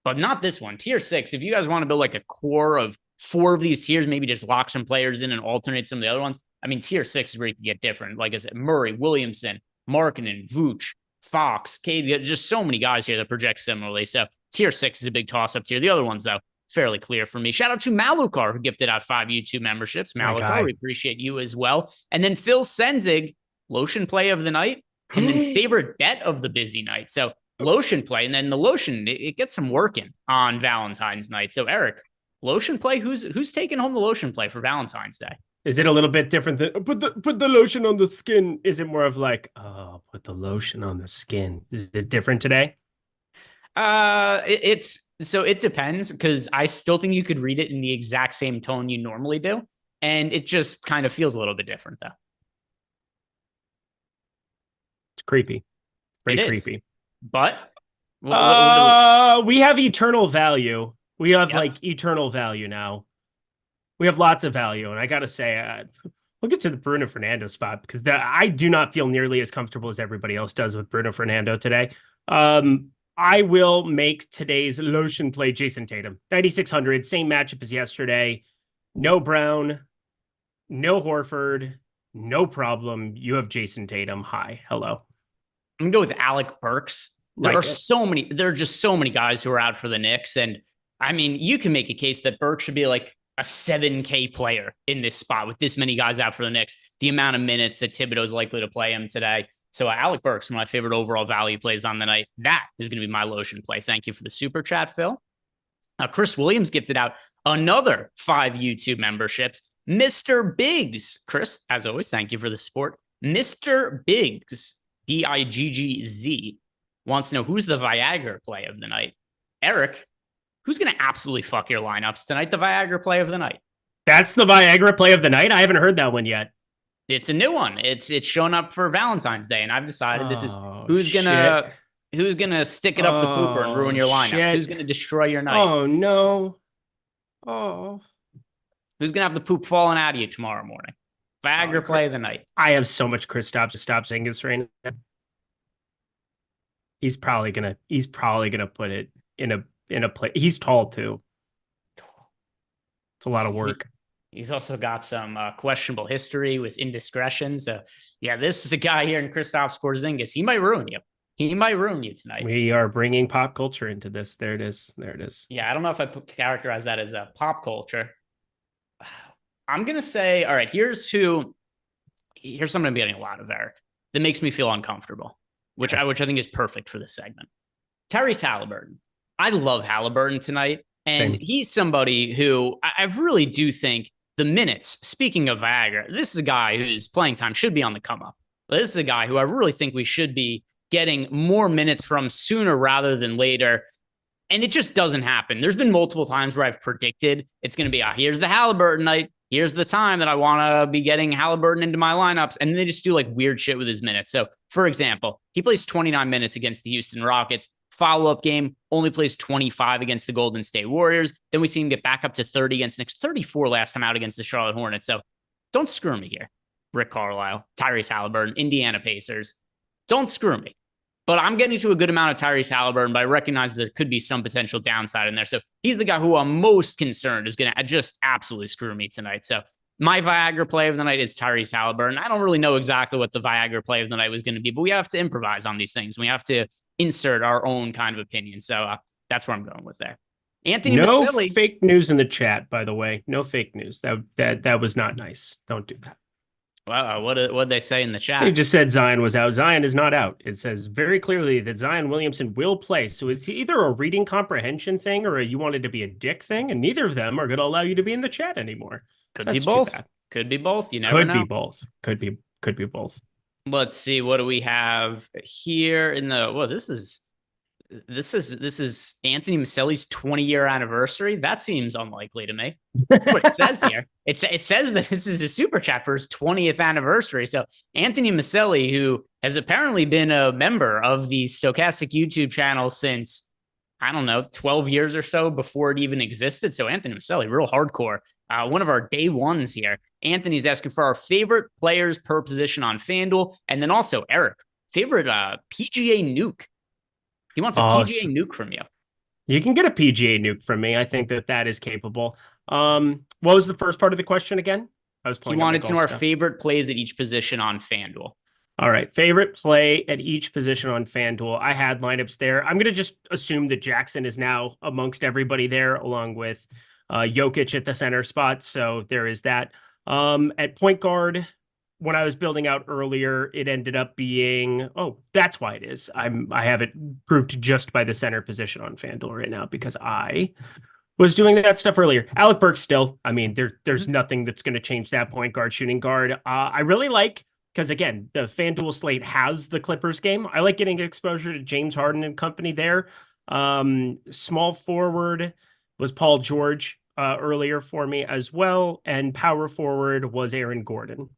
but not this one. Tier 6, if you guys want to build like a core of 4 of these tiers, maybe just lock some players in and alternate some of the other ones. I mean, tier 6 is where you can get different. Like I said, Murray, Williamson, Markkanen, Vooch, Fox, KD, just so many guys here that project similarly. So tier 6 is a big toss-up tier. The other ones, though, fairly clear for me. Shout out to Malukar, who gifted out 5 YouTube memberships. Malukar, we appreciate you as well. And then Phil Senzig, lotion play of the night, and then favorite bet of the busy night. So lotion play, and then the lotion, it gets some work in on Valentine's night. So Eric, lotion play, who's taking home the lotion play for Valentine's Day? Is it a little bit different than put the lotion on the skin? Is it more of like, oh, put the lotion on the skin? Is it different today? It depends, because I still think you could read it in the exact same tone you normally do, and it just kind of feels a little bit different though. It's creepy. Pretty creepy. But we have eternal value. We have like eternal value now. We have lots of value, and I gotta say, we'll get to the Bruno Fernando spot because I do not feel nearly as comfortable as everybody else does with Bruno Fernando today. I will make today's lotion play Jason Tatum. 9,600, same matchup as yesterday. No Brown, no Horford, no problem. You have Jason Tatum. Hi, hello. I'm gonna go with Alec Burks. There are just so many guys who are out for the Knicks, and I mean, you can make a case that Burks should be like a 7K player in this spot with this many guys out for the Knicks, the amount of minutes that Thibodeau is likely to play him today. So Alec Burks, my favorite overall value plays on the night. That is going to be my lotion play. Thank you for the super chat, Phil. Chris Williams gifted out another 5 YouTube memberships. Mr. Biggs, Chris, as always, thank you for the support. Mr. Biggs, Biggz, wants to know who's the Viagra play of the night. Eric, who's going to absolutely fuck your lineups tonight? The Viagra play of the night. That's the Viagra play of the night? I haven't heard that one yet. It's a new one. It's shown up for Valentine's Day, and I've decided this is who's shit. gonna stick it up the pooper and ruin your lineups. Shit. Who's gonna destroy your night? Oh, no. Oh. Who's gonna have the poop falling out of you tomorrow morning? Viagra play of the night. I have so much Kristaps Porzingis right now. He's probably gonna put it in a play. He's tall too. It's a lot of work. He's also got some questionable history with indiscretion. So yeah, this is a guy here in Kristaps Porzingis. He might ruin you. He might ruin you tonight. We are bringing pop culture into this. There it is. There it is. Yeah, I don't know if I characterize that as a pop culture. I'm gonna say, all right, here's something I'm getting a lot of, Eric, that makes me feel uncomfortable, which I think is perfect for this segment. Tyrese Halliburton. I love Halliburton tonight. And he's somebody who I really do think the minutes, speaking of Viagra, this is a guy whose playing time should be on the come up. This is a guy who I really think we should be getting more minutes from sooner rather than later. And it just doesn't happen. There's been multiple times where I've predicted it's going to be, here's the Halliburton night. Here's the time that I want to be getting Halliburton into my lineups. And they just do like weird shit with his minutes. So for example, he plays 29 minutes against the Houston Rockets. Follow-up game, only plays 25 against the Golden State Warriors. Then we see him get back up to 30 against the Knicks, 34 last time out against the Charlotte Hornets. So don't screw me here. Rick Carlisle, Tyrese Halliburton, Indiana Pacers. Don't screw me. But I'm getting to a good amount of Tyrese Halliburton, but I recognize there could be some potential downside in there. So he's the guy who I'm most concerned is going to just absolutely screw me tonight. So my Viagra play of the night is Tyrese Halliburton. I don't really know exactly what the Viagra play of the night was going to be, but we have to improvise on these things. We have to insert our own kind of opinion. So that's where I'm going with there. Anthony Maselli. Fake news in the chat, by the way. No fake news. That was not nice. Don't do that. Well, what'd they say in the chat? He just said Zion was out. Zion is not out. It says very clearly that Zion Williamson will play. So it's either a reading comprehension thing or you wanted to be a dick thing, and neither of them are going to allow you to be in the chat anymore. Could be both. Could be both. You never know. Could be both. Could be both. Let's see. What do we have here in the? Well, this is Anthony Maselli's 20-year anniversary. That seems unlikely to me. That's what it says here. It says that this is a super chat for his 20th anniversary. So Anthony Maselli, who has apparently been a member of the Stochastic YouTube channel since, I don't know, 12 years or so before it even existed. So Anthony Maselli, real hardcore. One of our day ones here. Anthony's asking for our favorite players per position on FanDuel. And then also, Eric, favorite PGA nuke. He wants a PGA nuke from you. You can get a PGA nuke from me. I think that is capable. What was the first part of the question again? He wanted to know our favorite plays at each position on FanDuel. All right. Favorite play at each position on FanDuel. I had lineups there. I'm going to just assume that Jackson is now amongst everybody there, along with Jokic at the center spot. So there is that. At point guard, when I was building out earlier, it ended up being, that's why it is. I have it grouped just by the center position on FanDuel right now because I was doing that stuff earlier. Alec Burks still, I mean, there's nothing that's going to change that point guard, shooting guard. I really like, because again, the FanDuel slate has the Clippers game. I like getting exposure to James Harden and company there. Small forward was Paul George earlier for me as well. And power forward was Aaron Gordon.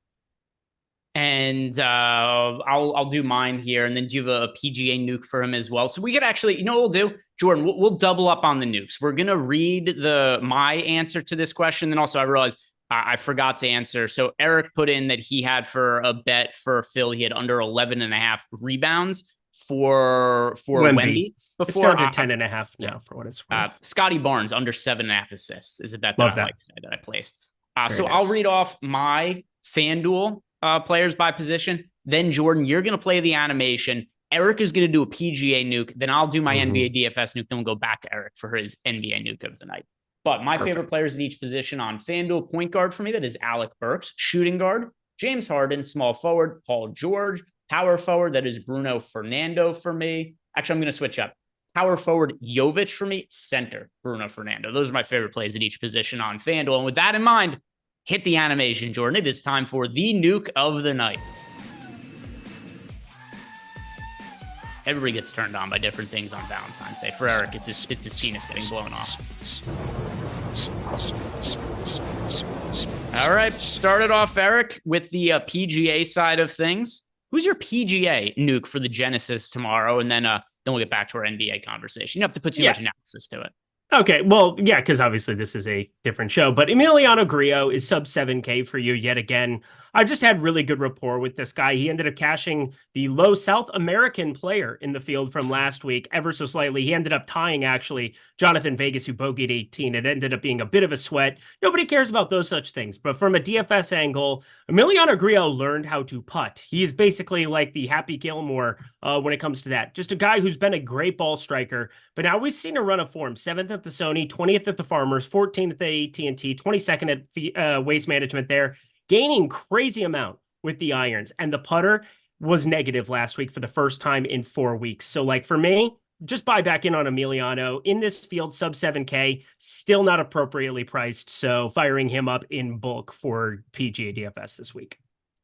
And I'll do mine here, and then do a PGA nuke for him as well. So we could actually, you know what we'll do, Jordan? We'll double up on the nukes. We're gonna read my answer to this question, and also I realized I forgot to answer. So Eric put in that he had for a bet for Phil, he had under 11.5 rebounds for Wemby. It's down to 10.5 now for what it's worth. Scotty Barnes under 7.5 assists is a bet that I like today that I placed. So nice. I'll read off my FanDuel players by position. Then Jordan, you're going to play the animation. Eric is going to do a PGA nuke. Then I'll do my NBA DFS nuke. Then we'll go back to Eric for his NBA nuke of the night. But my favorite players at each position on FanDuel: point guard for me, that is Alec Burks. Shooting guard, James Harden. Small forward, Paul George. Power forward, that is Bruno Fernando for me. Actually, I'm going to switch up. Power forward, Jovic for me. Center, Bruno Fernando. Those are my favorite plays at each position on FanDuel. And with that in mind, hit the animation, Jordan. It is time for the nuke of the night. Everybody gets turned on by different things on Valentine's Day. For Eric, it's his penis getting blown off. All right, started off, Eric, with the PGA side of things. Who's your PGA nuke for the Genesis tomorrow? And then we'll get back to our NBA conversation. You don't have to put too much analysis to it. Okay, well, yeah, because obviously this is a different show, but Emiliano Grillo is sub 7K for you yet again. I just had really good rapport with this guy. He ended up cashing the low South American player in the field from last week ever so slightly. He ended up tying, actually, Jonathan Vegas, who bogeyed 18. It ended up being a bit of a sweat. Nobody cares about those such things. But from a DFS angle, Emiliano Grillo learned how to putt. He is basically like the Happy Gilmore when it comes to that. Just a guy who's been a great ball striker. But now we've seen a run of form. 7th at the Sony, 20th at the Farmers, 14th at the AT&T, 22nd at Waste Management there. Gaining crazy amount with the irons, and the putter was negative last week for the first time in 4 weeks. So like for me, just buy back in on Emiliano in this field, sub 7K, still not appropriately priced. So firing him up in bulk for PGA DFS this week.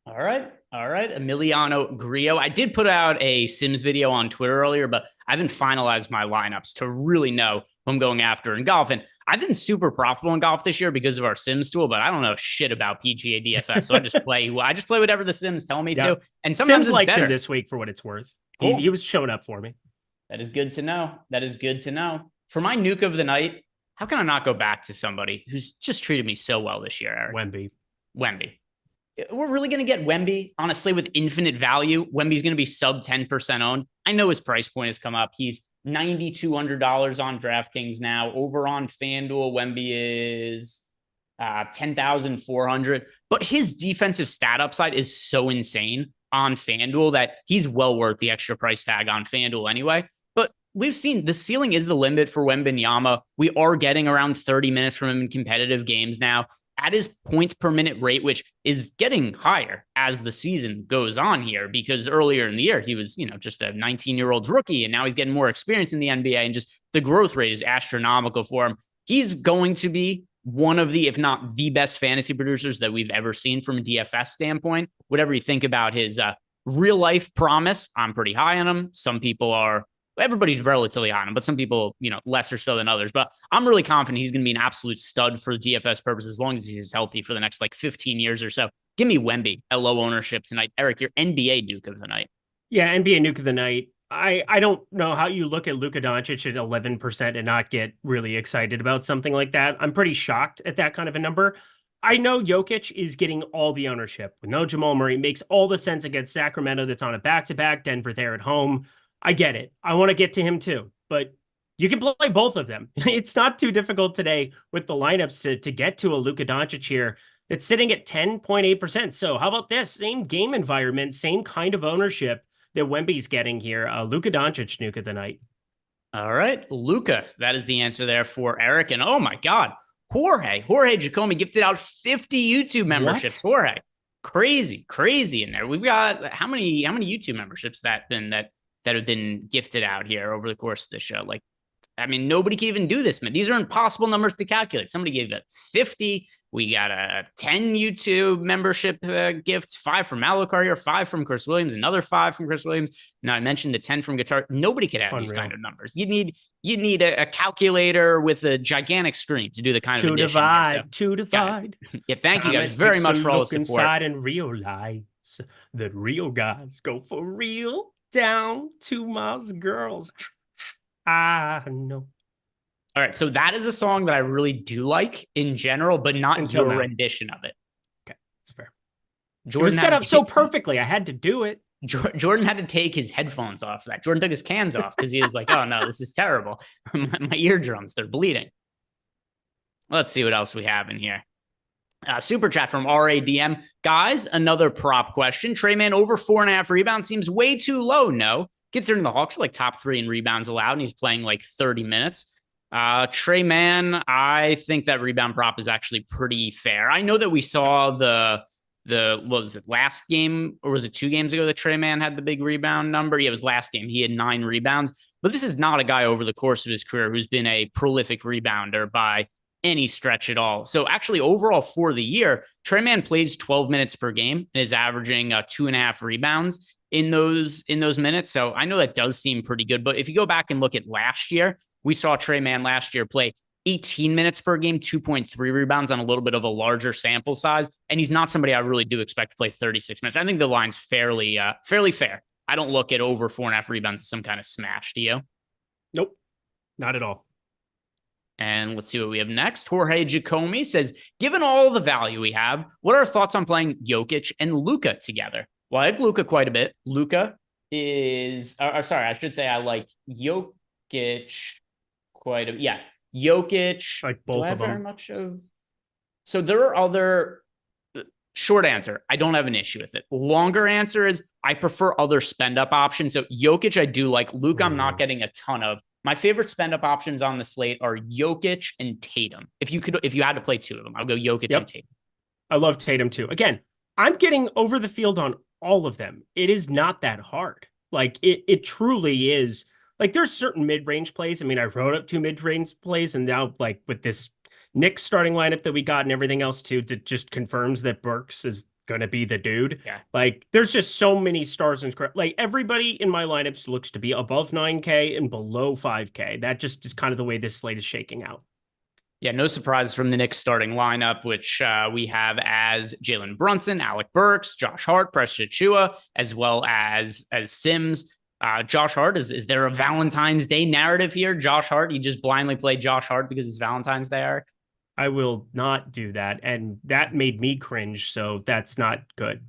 All right. Emiliano Grillo. I did put out a Sims video on Twitter earlier, but I haven't finalized my lineups to really know who I'm going after in golf. And I've been super profitable in golf this year because of our Sims tool, but I don't know shit about PGA DFS. So I just play whatever the Sims tell me to. And sometimes Sims likes better. him this week for what it's worth. Cool. He was showing up for me. That is good to know. For my nuke of the night, how can I not go back to somebody who's just treated me so well this year, Eric? Wemby. We're really going to get Wemby, honestly, with infinite value. Wemby's going to be sub 10% owned. I know his price point has come up. He's $9,200 on DraftKings now. Over on FanDuel, Wemby is 10,400. But his defensive stat upside is so insane on FanDuel that he's well worth the extra price tag on FanDuel anyway. But we've seen the ceiling is the limit for Wembanyama. We are getting around 30 minutes from him in competitive games now. At his points per minute rate, which is getting higher as the season goes on here, because earlier in the year, he was, just a 19-year-old rookie, and now he's getting more experience in the NBA, and just the growth rate is astronomical for him. He's going to be one of the, if not the best fantasy producers that we've ever seen from a DFS standpoint. Whatever you think about his real life promise, I'm pretty high on him. Some people are. Everybody's relatively high on him, but some people, lesser so than others. But I'm really confident he's going to be an absolute stud for DFS purposes as long as he's healthy for the next 15 years or so. Give me Wemby at low ownership tonight. Eric, your NBA nuke of the night. Yeah, NBA nuke of the night. I don't know how you look at Luka Doncic at 11% and not get really excited about something like that. I'm pretty shocked at that kind of a number. I know Jokic is getting all the ownership. With no Jamal Murray, makes all the sense against Sacramento that's on a back-to-back, Denver there at home. I get it. I want to get to him too, but you can play both of them. It's not too difficult today with the lineups to get to a Luka Doncic here. It's sitting at 10.8%. So how about this? Same game environment, same kind of ownership that Wemby's getting here. Luka Doncic nuke of the night. All right, Luka. That is the answer there for Eric. And oh my God, Jorge Jacomi gifted out 50 YouTube memberships. What? Jorge, crazy in there. We've got how many YouTube memberships that have been gifted out here over the course of the show. Nobody can even do this, man. These are impossible numbers to calculate. Somebody gave it 50. We got a 10 YouTube membership gift, 5 from Alucard here, 5 from Chris Williams, another 5 from Chris Williams. Now I mentioned the 10 from Guitar. Nobody could have these kind of numbers. You need a calculator with a gigantic screen to do the kind of addition. To divide. Yeah, thank you guys very much for all the support. Inside and realize that real guys go for real. Down to Miles girls. I know. All right, so that is a song that I really do like in general, but not your rendition of it. Okay, that's fair. Jordan it was set up so perfectly. I had to do it. Jordan had to take his headphones off. That Jordan took his cans off because he was like, "Oh no, this is terrible. My eardrums, they're bleeding." Let's see what else we have in here. Super chat from RADM. Guys, another prop question. Trey Man over 4.5 rebounds seems way too low. No, considering the Hawks are top 3 in rebounds allowed, and he's playing 30 minutes. Trey Man, I think that rebound prop is actually pretty fair. I know that we saw the what was it, last game, or was it 2 games ago that Trey Man had the big rebound number? Yeah, it was last game. He had 9 rebounds, but this is not a guy over the course of his career who's been a prolific rebounder by any stretch at all. So actually overall for the year, Trey Man plays 12 minutes per game and is averaging 2.5 rebounds in those minutes. So I know that does seem pretty good, but if you go back and look at last year, we saw Trey Man last year play 18 minutes per game, 2.3 rebounds on a little bit of a larger sample size. And he's not somebody I really do expect to play 36 minutes. I think the line's fairly fair. I don't look at over 4.5 rebounds as some kind of smash. Do you? Nope, not at all. And let's see what we have next. Jorge Giacomi says, given all the value we have, what are our thoughts on playing Jokic and Luka together? Well, I like Luka quite a bit. Luka is, sorry, I should say I like Jokic quite a bit. Yeah. Jokic, like both of them. Very much of. So there are other. Short answer, I don't have an issue with it. Longer answer is I prefer other spend up options. So Jokic, I do like. Luke, I'm not getting a ton of. My favorite spend up options on the slate are Jokic and Tatum. If you had to play two of them, I'll go Jokic and Tatum. I love Tatum too. Again, I'm getting over the field on all of them. It is not that hard. Like it truly is. Like there's certain mid-range plays. I mean, I wrote up 2 mid-range plays, and now like with this Knicks starting lineup that we got and everything else too, that just confirms that Burks is going to be the dude. Yeah. Like there's just so many stars and like everybody in my lineups looks to be above 9K and below 5K. That just is kind of the way this slate is shaking out. Yeah, no surprises from the Knicks starting lineup, which we have as Jalen Brunson, Alec Burks, Josh Hart, Precious Achiuwa, as well as Sims. Josh Hart, is there a Valentine's Day narrative here? Josh Hart, you just blindly play Josh Hart because it's Valentine's Day, Eric? I will not do that. And that made me cringe. So that's not good.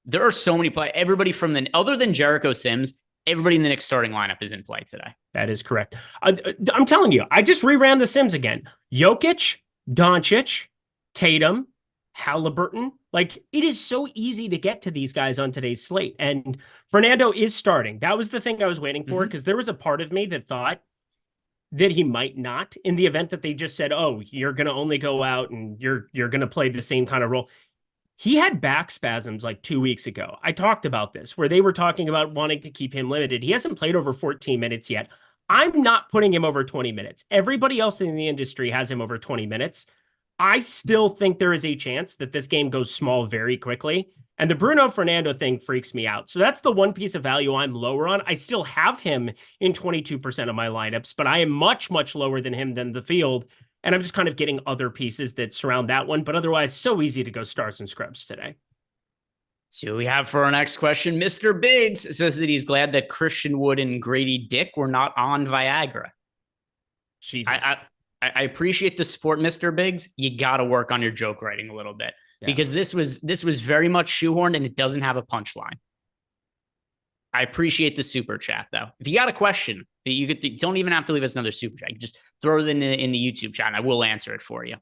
There are so many play. Everybody from other than Jericho Sims, everybody in the Knicks starting lineup is in play today. That is correct. I'm telling you, I just reran the Sims again. Jokic, Doncic, Tatum, Halliburton. Like it is so easy to get to these guys on today's slate. And Fernando is starting. That was the thing I was waiting for, because there was a part of me that thought that he might not, in the event that they just said, oh, you're going to only go out and you're going to play the same kind of role. He had back spasms like 2 weeks ago. I talked about this, where they were talking about wanting to keep him limited. He hasn't played over 14 minutes yet. I'm not putting him over 20 minutes. Everybody else in the industry has him over 20 minutes. I still think there is a chance that this game goes small very quickly. And the Bruno Fernando thing freaks me out. So that's the one piece of value I'm lower on. I still have him in 22% of my lineups, but I am much, much lower than him than the field. And I'm just kind of getting other pieces that surround that one. But otherwise, so easy to go stars and scrubs today. See what we have for our next question. Mr. Biggs says that he's glad that Christian Wood and Grady Dick were not on Viagra. Jesus. I appreciate the support, Mr. Biggs. You got to work on your joke writing a little bit. Yeah. Because this was very much shoehorned and it doesn't have a punchline. I appreciate the super chat though. If you got a question, you don't even have to leave us another super chat. You just throw it in the YouTube chat and I will answer it for you.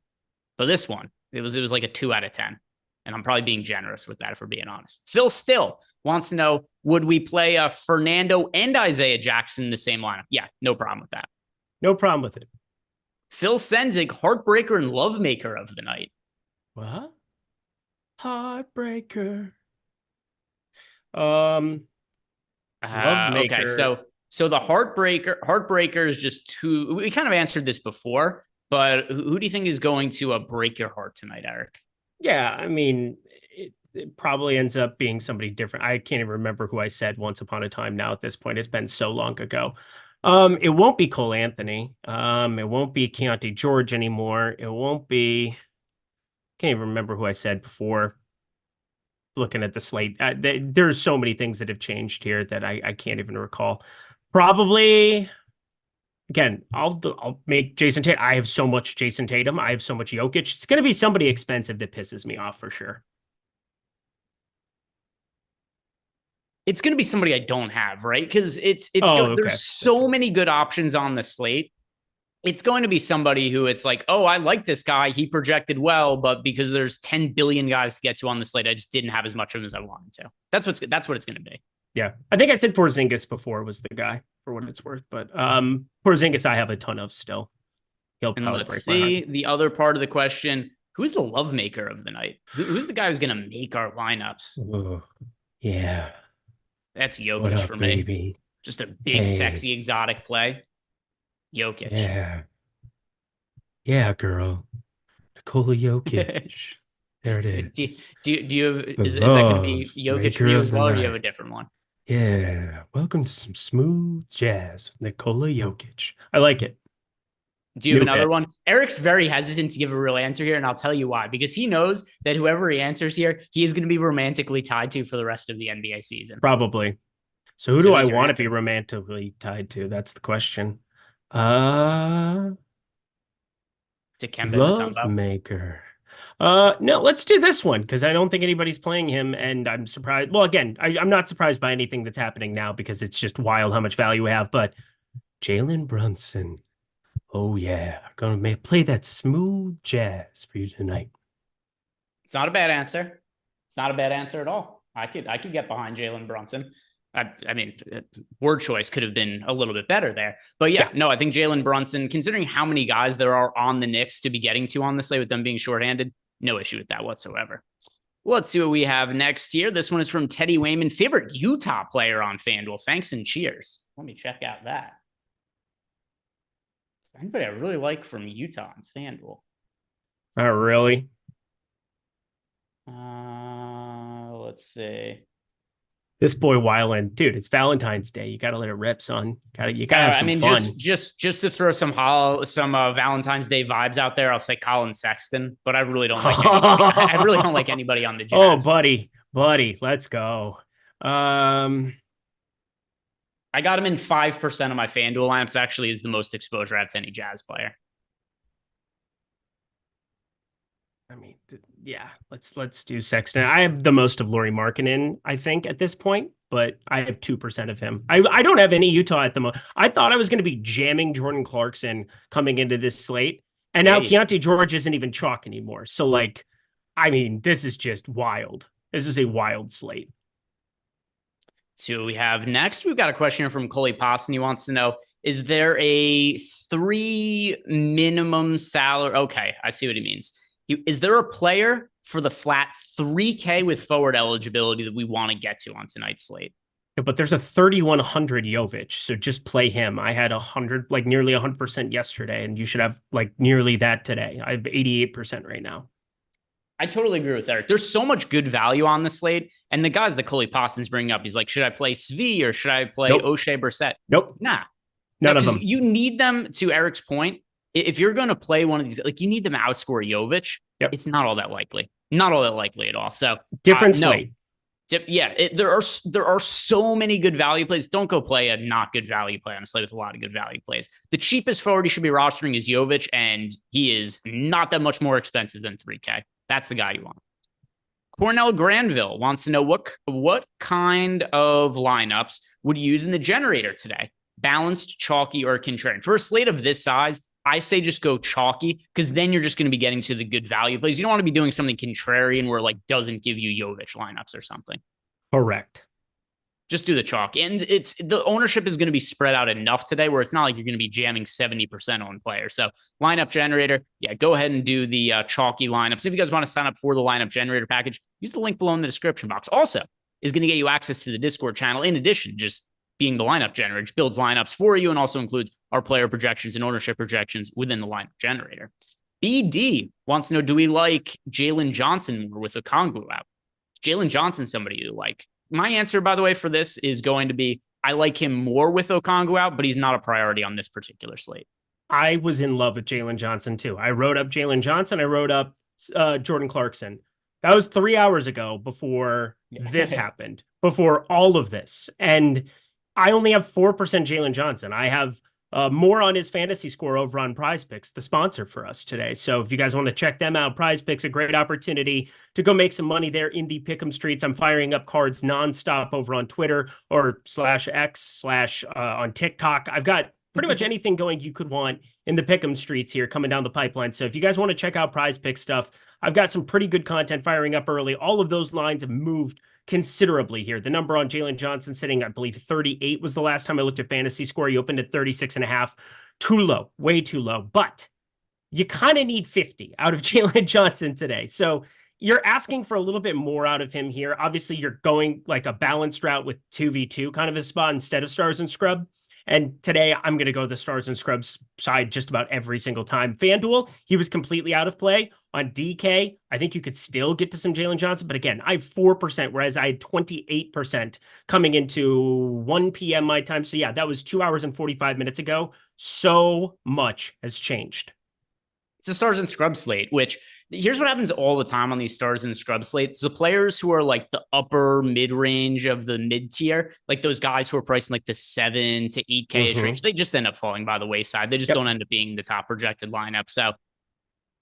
But this one, it was like a 2 out of 10. And I'm probably being generous with that if we're being honest. Phil Still wants to know, would we play Fernando and Isaiah Jackson in the same lineup? Yeah, no problem with that. No problem with it. Phil Senzig, heartbreaker and love maker of the night. What? Heartbreaker. Okay, so the heartbreaker is just who we kind of answered this before, but who do you think is going to break your heart tonight, Eric? Yeah, I mean, it probably ends up being somebody different. I can't even remember who I said once upon a time now at this point. It's been so long ago. It won't be Cole Anthony. It won't be Keontae George anymore. It won't be, can't even remember who I said before looking at the slate. There's so many things that have changed here that I can't even recall. Probably, again, I'll make Jason Tatum. I have so much Jason Tatum. I have so much Jokic. It's going to be somebody expensive that pisses me off for sure. It's going to be somebody I don't have, right? Because there's so many good options on the slate. It's going to be somebody who it's like, oh, I like this guy. He projected well, but because there's 10 billion guys to get to on the slate, I just didn't have as much of him as I wanted to. That's what it's going to be. Yeah. I think I said Porzingis before was the guy for what it's worth, but Porzingis I have a ton of still. He'll probably let's see the other part of the question. Who's the love maker of the night? Who's the guy who's going to make our lineups? Ooh, yeah. That's Jokic for me. Baby? Just a big, sexy, exotic play. Jokic. Yeah. Yeah, girl. Nikola Jokic. There it is. Do you have, is that going to be Jokic for you as well, or do you have a different one? Yeah. Welcome to some smooth jazz with Nikola Jokic. I like it. Do you have another one? Eric's very hesitant to give a real answer here, and I'll tell you why. Because he knows that whoever he answers here, he is going to be romantically tied to for the rest of the NBA season. Probably. So who do I want to be romantically tied to? That's the question. Dikembe Love Maker. No, let's do this one because I don't think anybody's playing him, and I'm surprised. Well, again, I'm not surprised by anything that's happening now because it's just wild how much value we have. But Jalen Brunson, oh yeah, gonna play that smooth jazz for you tonight. It's not a bad answer. It's not a bad answer at all. I could get behind Jalen Brunson. I mean, word choice could have been a little bit better there. But yeah, no, I think Jalen Brunson, considering how many guys there are on the Knicks to be getting to on this slate with them being shorthanded, no issue with that whatsoever. Let's see what we have next here. This one is from Teddy Wayman, favorite Utah player on FanDuel. Thanks and cheers. Let me check out that. Anybody I really like from Utah on FanDuel? Oh, really? Let's see. This boy Weiland, dude, it's Valentine's Day. You got to let it rip, son. You got to have some fun. Just to throw some Valentine's Day vibes out there, I'll say Colin Sexton, but I really don't like anybody. I really don't like anybody on the Jazz. Oh, buddy, let's go. I got him in 5% of my FanDuel lineups. Actually, is the most exposure I have to any Jazz player. I mean, yeah, let's do Sexton. I have the most of Lauri Markkanen, I think, at this point, but I have 2% of him. I don't have any Utah at the moment. I thought I was going to be jamming Jordan Clarkson coming into this slate, and now Keontae George isn't even chalk anymore. So, like, I mean, this is just wild. This is a wild slate. So we have next, we've got a question here from Coley Poston. He wants to know, is there a 3 minimum salary? Okay, I see what he means. Is there a player for the flat 3K with forward eligibility that we want to get to on tonight's slate? Yeah, but there's a 3,100 Jovic, so just play him. I had 100, like nearly 100% yesterday, and you should have like nearly that today. I have 88% right now. I totally agree with Eric. There's so much good value on the slate, and the guys that Coley Poston's bringing up, he's like, should I play Svi or should I play O'Shea Brissett? Nope. Nah. None of them. You need them, to Eric's point, if you're going to play one of these, like, you need them to outscore Jovic. Yep. It's not all that likely. Not all that likely at all. So different slate. There are so many good value plays. Don't go play a not good value play on a slate with a lot of good value plays. The cheapest forward you should be rostering is Jovic, and he is not that much more expensive than 3K. That's the guy you want. Cornell Granville wants to know what kind of lineups would you use in the generator today? Balanced, chalky, or contrarian? For a slate of this size, I say just go chalky, because then you're just going to be getting to the good value plays. You don't want to be doing something contrarian where like doesn't give you Jovic lineups or something. Correct. Just do the chalk. And the ownership is going to be spread out enough today where it's not like you're going to be jamming 70% on players. So lineup generator, go ahead and do the chalky lineups. If you guys want to sign up for the lineup generator package, use the link below in the description box. Also, is going to get you access to the Discord channel. In addition, just being the lineup generator, which builds lineups for you and also includes our player projections and ownership projections within the lineup generator. BD wants to know, do we like Jalen Johnson more with Okongwu out? Jalen Johnson, somebody you like? My answer, by the way, for this is going to be, I like him more with Okongwu out, but he's not a priority on this particular slate. I was in love with Jalen Johnson too. I wrote up Jalen Johnson. I wrote up Jordan Clarkson. That was 3 hours ago before this happened, before all of this. And I only have 4% Jalen Johnson. I have more on his fantasy score over on Prize Picks, the sponsor for us today. So if you guys want to check them out, Prize Picks, a great opportunity to go make some money there in the Pick'em streets. I'm firing up cards nonstop over on Twitter or /X/ on TikTok. I've got pretty much anything going you could want in the Pick'em streets here coming down the pipeline. So if you guys want to check out Prize Picks stuff, I've got some pretty good content firing up early. All of those lines have moved considerably here. The number on Jalen Johnson sitting, I believe 38 was the last time I looked at fantasy score. He opened at 36.5. Too low, way too low. But you kind of need 50 out of Jalen Johnson today. So you're asking for a little bit more out of him here. Obviously, you're going like a balanced route with 2v2 kind of a spot instead of stars and scrub. And today I'm going to go the stars and scrubs side just about every single time. FanDuel, he was completely out of play. On DK, I think you could still get to some Jalen Johnson. But again, I have 4%, whereas I had 28% coming into 1 p.m. my time. So yeah, that was 2 hours and 45 minutes ago. So much has changed. It's a stars and scrubs slate, which here's what happens all the time on these stars and scrubs slates. The players who are like the upper mid range of the mid tier, like those guys who are pricing like the 7 to 8K ish range, they just end up falling by the wayside. They just don't end up being the top projected lineup. So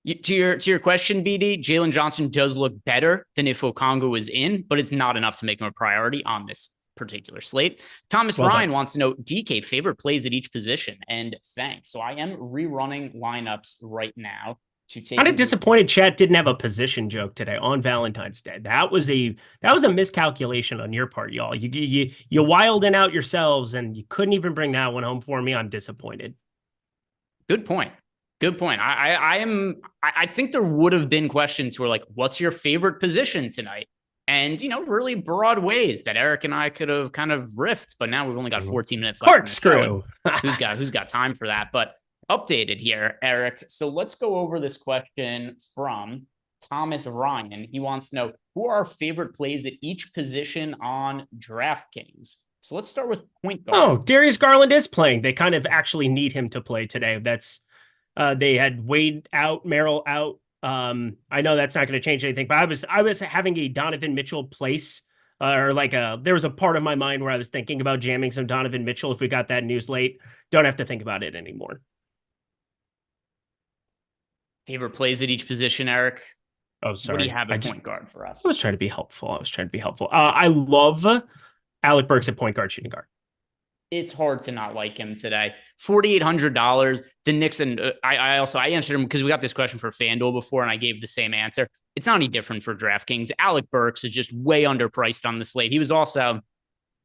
to your question, BD, Jalen Johnson does look better than if Okongwu was in, but it's not enough to make him a priority on this particular slate. Thomas Ryan wants to know DK favorite plays at each position, and thanks. So I am rerunning lineups right now to take. Kind of disappointed Chat didn't have a position joke today on Valentine's Day. That was a miscalculation on your part, y'all. You wilding out yourselves, and you couldn't even bring that one home for me. I'm disappointed. Good point. Good point. I think there would have been questions who were like, what's your favorite position tonight? And, really broad ways that Eric and I could have kind of riffed, but now we've only got 14 minutes left. Corkscrew. Who's got time for that? But updated here, Eric. So let's go over this question from Thomas Ryan. He wants to know, who are our favorite plays at each position on DraftKings? So let's start with point guard. Oh, Darius Garland is playing. They kind of actually need him to play today. That's they had Wade out, Merrill out. I know that's not going to change anything, but I was having a Donovan Mitchell place, there was a part of my mind where I was thinking about jamming some Donovan Mitchell if we got that news late. Don't have to think about it anymore. Favorite plays at each position, Eric? Oh, sorry. What do you have at point guard for us? I was trying to be helpful. I love Alec Burks at point guard, shooting guard. It's hard to not like him today. $4,800. The Knicks, and I answered him because we got this question for FanDuel before, and I gave the same answer. It's not any different for DraftKings. Alec Burks is just way underpriced on the slate. He was also,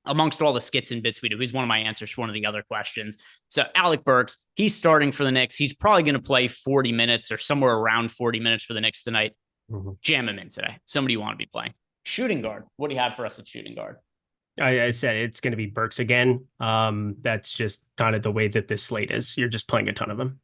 amongst all the skits and bits we do, he's one of my answers for one of the other questions. So Alec Burks, he's starting for the Knicks. He's probably going to play 40 minutes or somewhere around 40 minutes for the Knicks tonight. Jam him in today. Somebody you want to be playing. Shooting guard. What do you have for us at shooting guard? I said it's going to be Burks again. That's just kind of the way that this slate is. You're just playing a ton of them.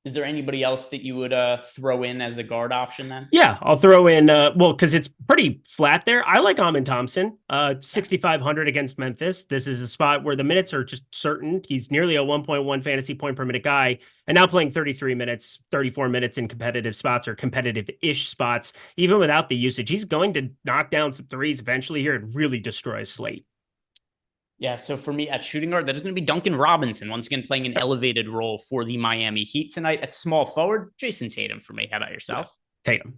Is there anybody else that you would throw in as a guard option then? Yeah, I'll throw in, because it's pretty flat there. I like Amin Thompson, 6,500 against Memphis. This is a spot where the minutes are just certain. He's nearly a 1.1 fantasy point per minute guy, and now playing 33 minutes, 34 minutes in competitive spots or competitive-ish spots. Even without the usage, he's going to knock down some threes eventually here and really destroy a slate. Yeah, so for me at shooting guard, that is going to be Duncan Robinson, once again playing an elevated role for the Miami Heat tonight. At small forward, Jason Tatum for me. How about yourself? Tatum.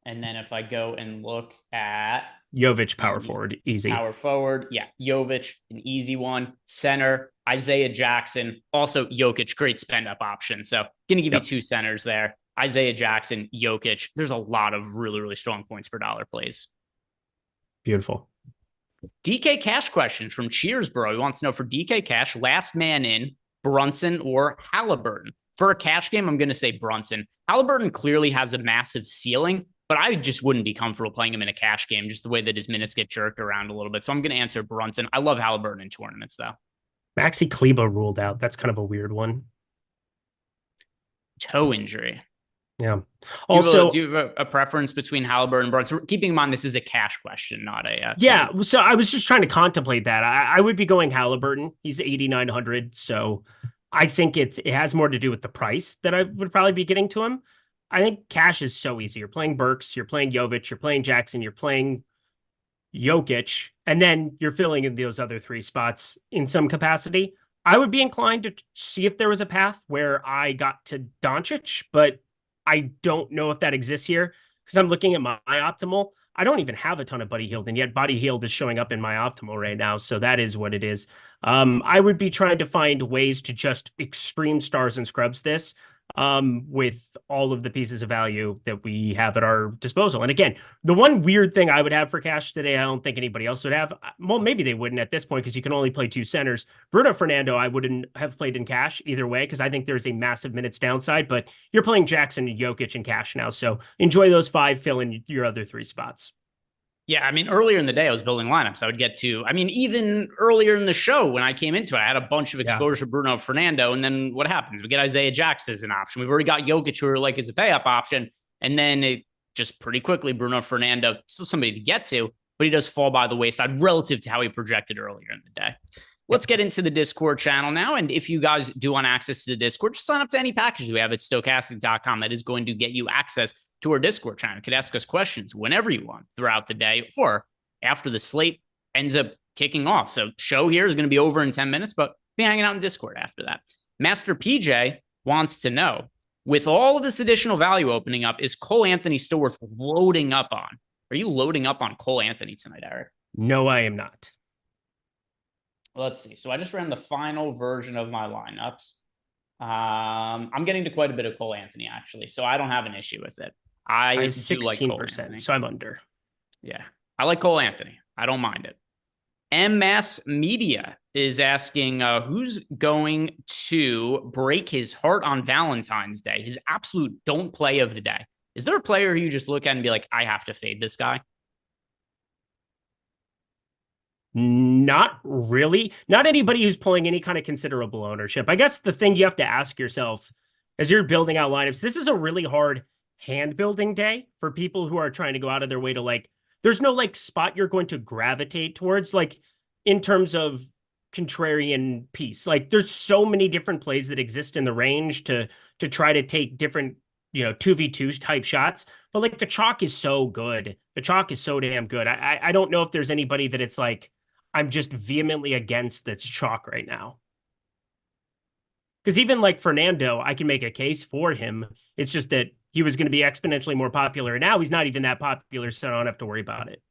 And then if I go and look at Jovic, power forward, easy. Power forward, yeah. Jovic, an easy one. Center, Isaiah Jackson. Also, Jokic, great spend-up option. So going to give you two centers there. Isaiah Jackson, Jokic. There's a lot of really, really strong points per dollar plays. Beautiful. DK Cash question from Cheersboro. He wants to know, for DK Cash, last man in, Brunson or Halliburton? For a cash game, I'm going to say Brunson. Halliburton clearly has a massive ceiling, but I just wouldn't be comfortable playing him in a cash game, just the way that his minutes get jerked around a little bit. So I'm going to answer Brunson. I love Halliburton in tournaments, though. Maxi Kleba ruled out. That's kind of a weird one. Toe injury. Yeah. Also, do you have a preference between Halliburton and Brunson? Keeping in mind, this is a cash question, not a... yeah, so I was just trying to contemplate that. I would be going Halliburton. He's 8,900, so I think it has more to do with the price that I would probably be getting to him. I think cash is so easy. You're playing Burks, you're playing Jovic, you're playing Jackson, you're playing Jokic, and then you're filling in those other three spots in some capacity. I would be inclined to see if there was a path where I got to Doncic, but I don't know if that exists here because I'm looking at my optimal. I don't even have a ton of Buddy Hield, and yet Buddy Hield is showing up in my optimal right now. So that is what it is. I would be trying to find ways to just extreme stars and scrubs this with all of the pieces of value that we have at our disposal. And again, the one weird thing I would have for cash today, I don't think anybody else would have. Well, maybe they wouldn't at this point because you can only play two centers. Bruno Fernando, I wouldn't have played in cash either way because I think there's a massive minutes downside, but you're playing Jackson and Jokic in cash now. So enjoy those five, fill in your other three spots. Yeah, I mean, earlier in the day, I was building lineups. I would get to, I mean, even earlier in the show when I came into it, I had a bunch of exposure to Bruno Fernando. And then what happens? We get Isaiah Jackson as an option. We've already got Jokic, who are like as a pay up option. And then it just pretty quickly, Bruno Fernando, still somebody to get to, but he does fall by the wayside relative to how he projected earlier in the day. Let's get into the Discord channel now. And if you guys do want access to the Discord, just sign up to any package we have at stokastic.com. That is going to get you access to our Discord channel. You can ask us questions whenever you want throughout the day or after the slate ends up kicking off. So show here is going to be over in 10 minutes, but be hanging out in Discord after that. Master PJ wants to know, with all of this additional value opening up, is Cole Anthony still worth loading up on? Are you loading up on Cole Anthony tonight, Eric? No, I am not. Let's see. So I just ran the final version of my lineups. I'm getting to quite a bit of Cole Anthony, actually, so I don't have an issue with it. I'm 16%, so I'm under. Yeah, I like Cole Anthony. I don't mind it. MS Media is asking who's going to break his heart on Valentine's Day, his absolute don't play of the day. Is there a player who you just look at and be like, I have to fade this guy? Not really. Not anybody who's pulling any kind of considerable ownership. I guess the thing you have to ask yourself as you're building out lineups, this is a really hard hand building day for people who are trying to go out of their way to like, there's no like spot you're going to gravitate towards, like in terms of contrarian piece. Like there's so many different plays that exist in the range to try to take different, 2v2 type shots. But like the chalk is so good. The chalk is so damn good. I don't know if there's anybody that it's like, I'm just vehemently against that's chalk right now. Because even like Fernando, I can make a case for him. It's just that he was going to be exponentially more popular. Now he's not even that popular, so I don't have to worry about it.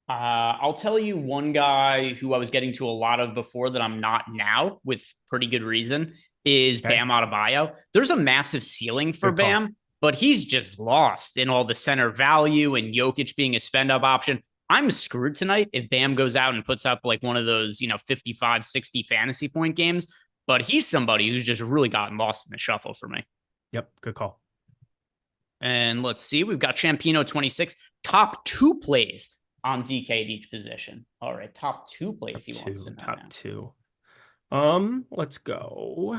I'll tell you one guy who I was getting to a lot of before that I'm not now with pretty good reason is Bam Adebayo. There's a massive ceiling for Bam, but he's just lost in all the center value and Jokic being a spend up option. I'm screwed tonight if Bam goes out and puts up like one of those, 55, 60 fantasy point games, but he's somebody who's just really gotten lost in the shuffle for me. Yep. Good call. And let's see, we've got Champino 26, top 2 plays on DK at each position. All right. Top 2 plays he wants to know. Top 2. Let's go.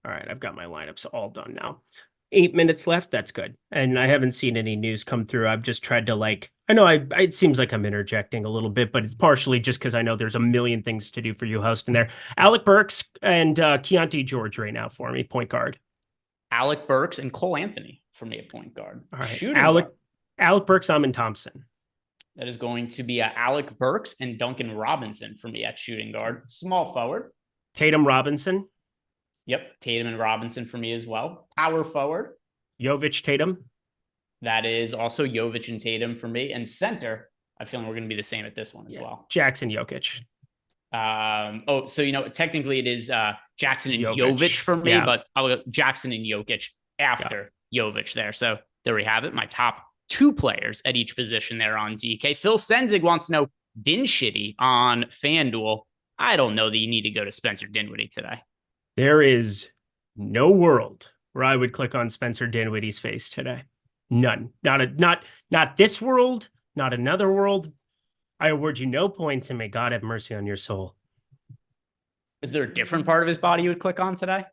All right. I've got my lineups all done now. 8 minutes left. That's good. And I haven't seen any news come through. I've just tried to I know it seems like I'm interjecting a little bit, but it's partially just because I know there's a million things to do for you hosting there. Alec Burks and Keontae George right now for me, point guard. Alec Burks and Cole Anthony for me at point guard. All right. Alec Burks, Amin Thompson. That is going to be Alec Burks and Duncan Robinson for me at shooting guard. Small forward. Tatum Robinson. Yep. Tatum and Robinson for me as well. Power forward. Jovic Tatum. That is also Jovic and Tatum for me. And center, I feel like we're going to be the same at this one as well. Jackson Jokic. So technically it is Jackson and Jovic for me, but I'll go Jackson and Jokic after Jovic there. So there we have it. My top 2 players at each position there on DK. Phil Senzig wants to know Dinwiddie on FanDuel. I don't know that you need to go to Spencer Dinwiddie today. There is no world where I would click on Spencer Dinwiddie's face today. None. Not this world, not another world. I award you no points, and may God have mercy on your soul. Is there a different part of his body you would click on today?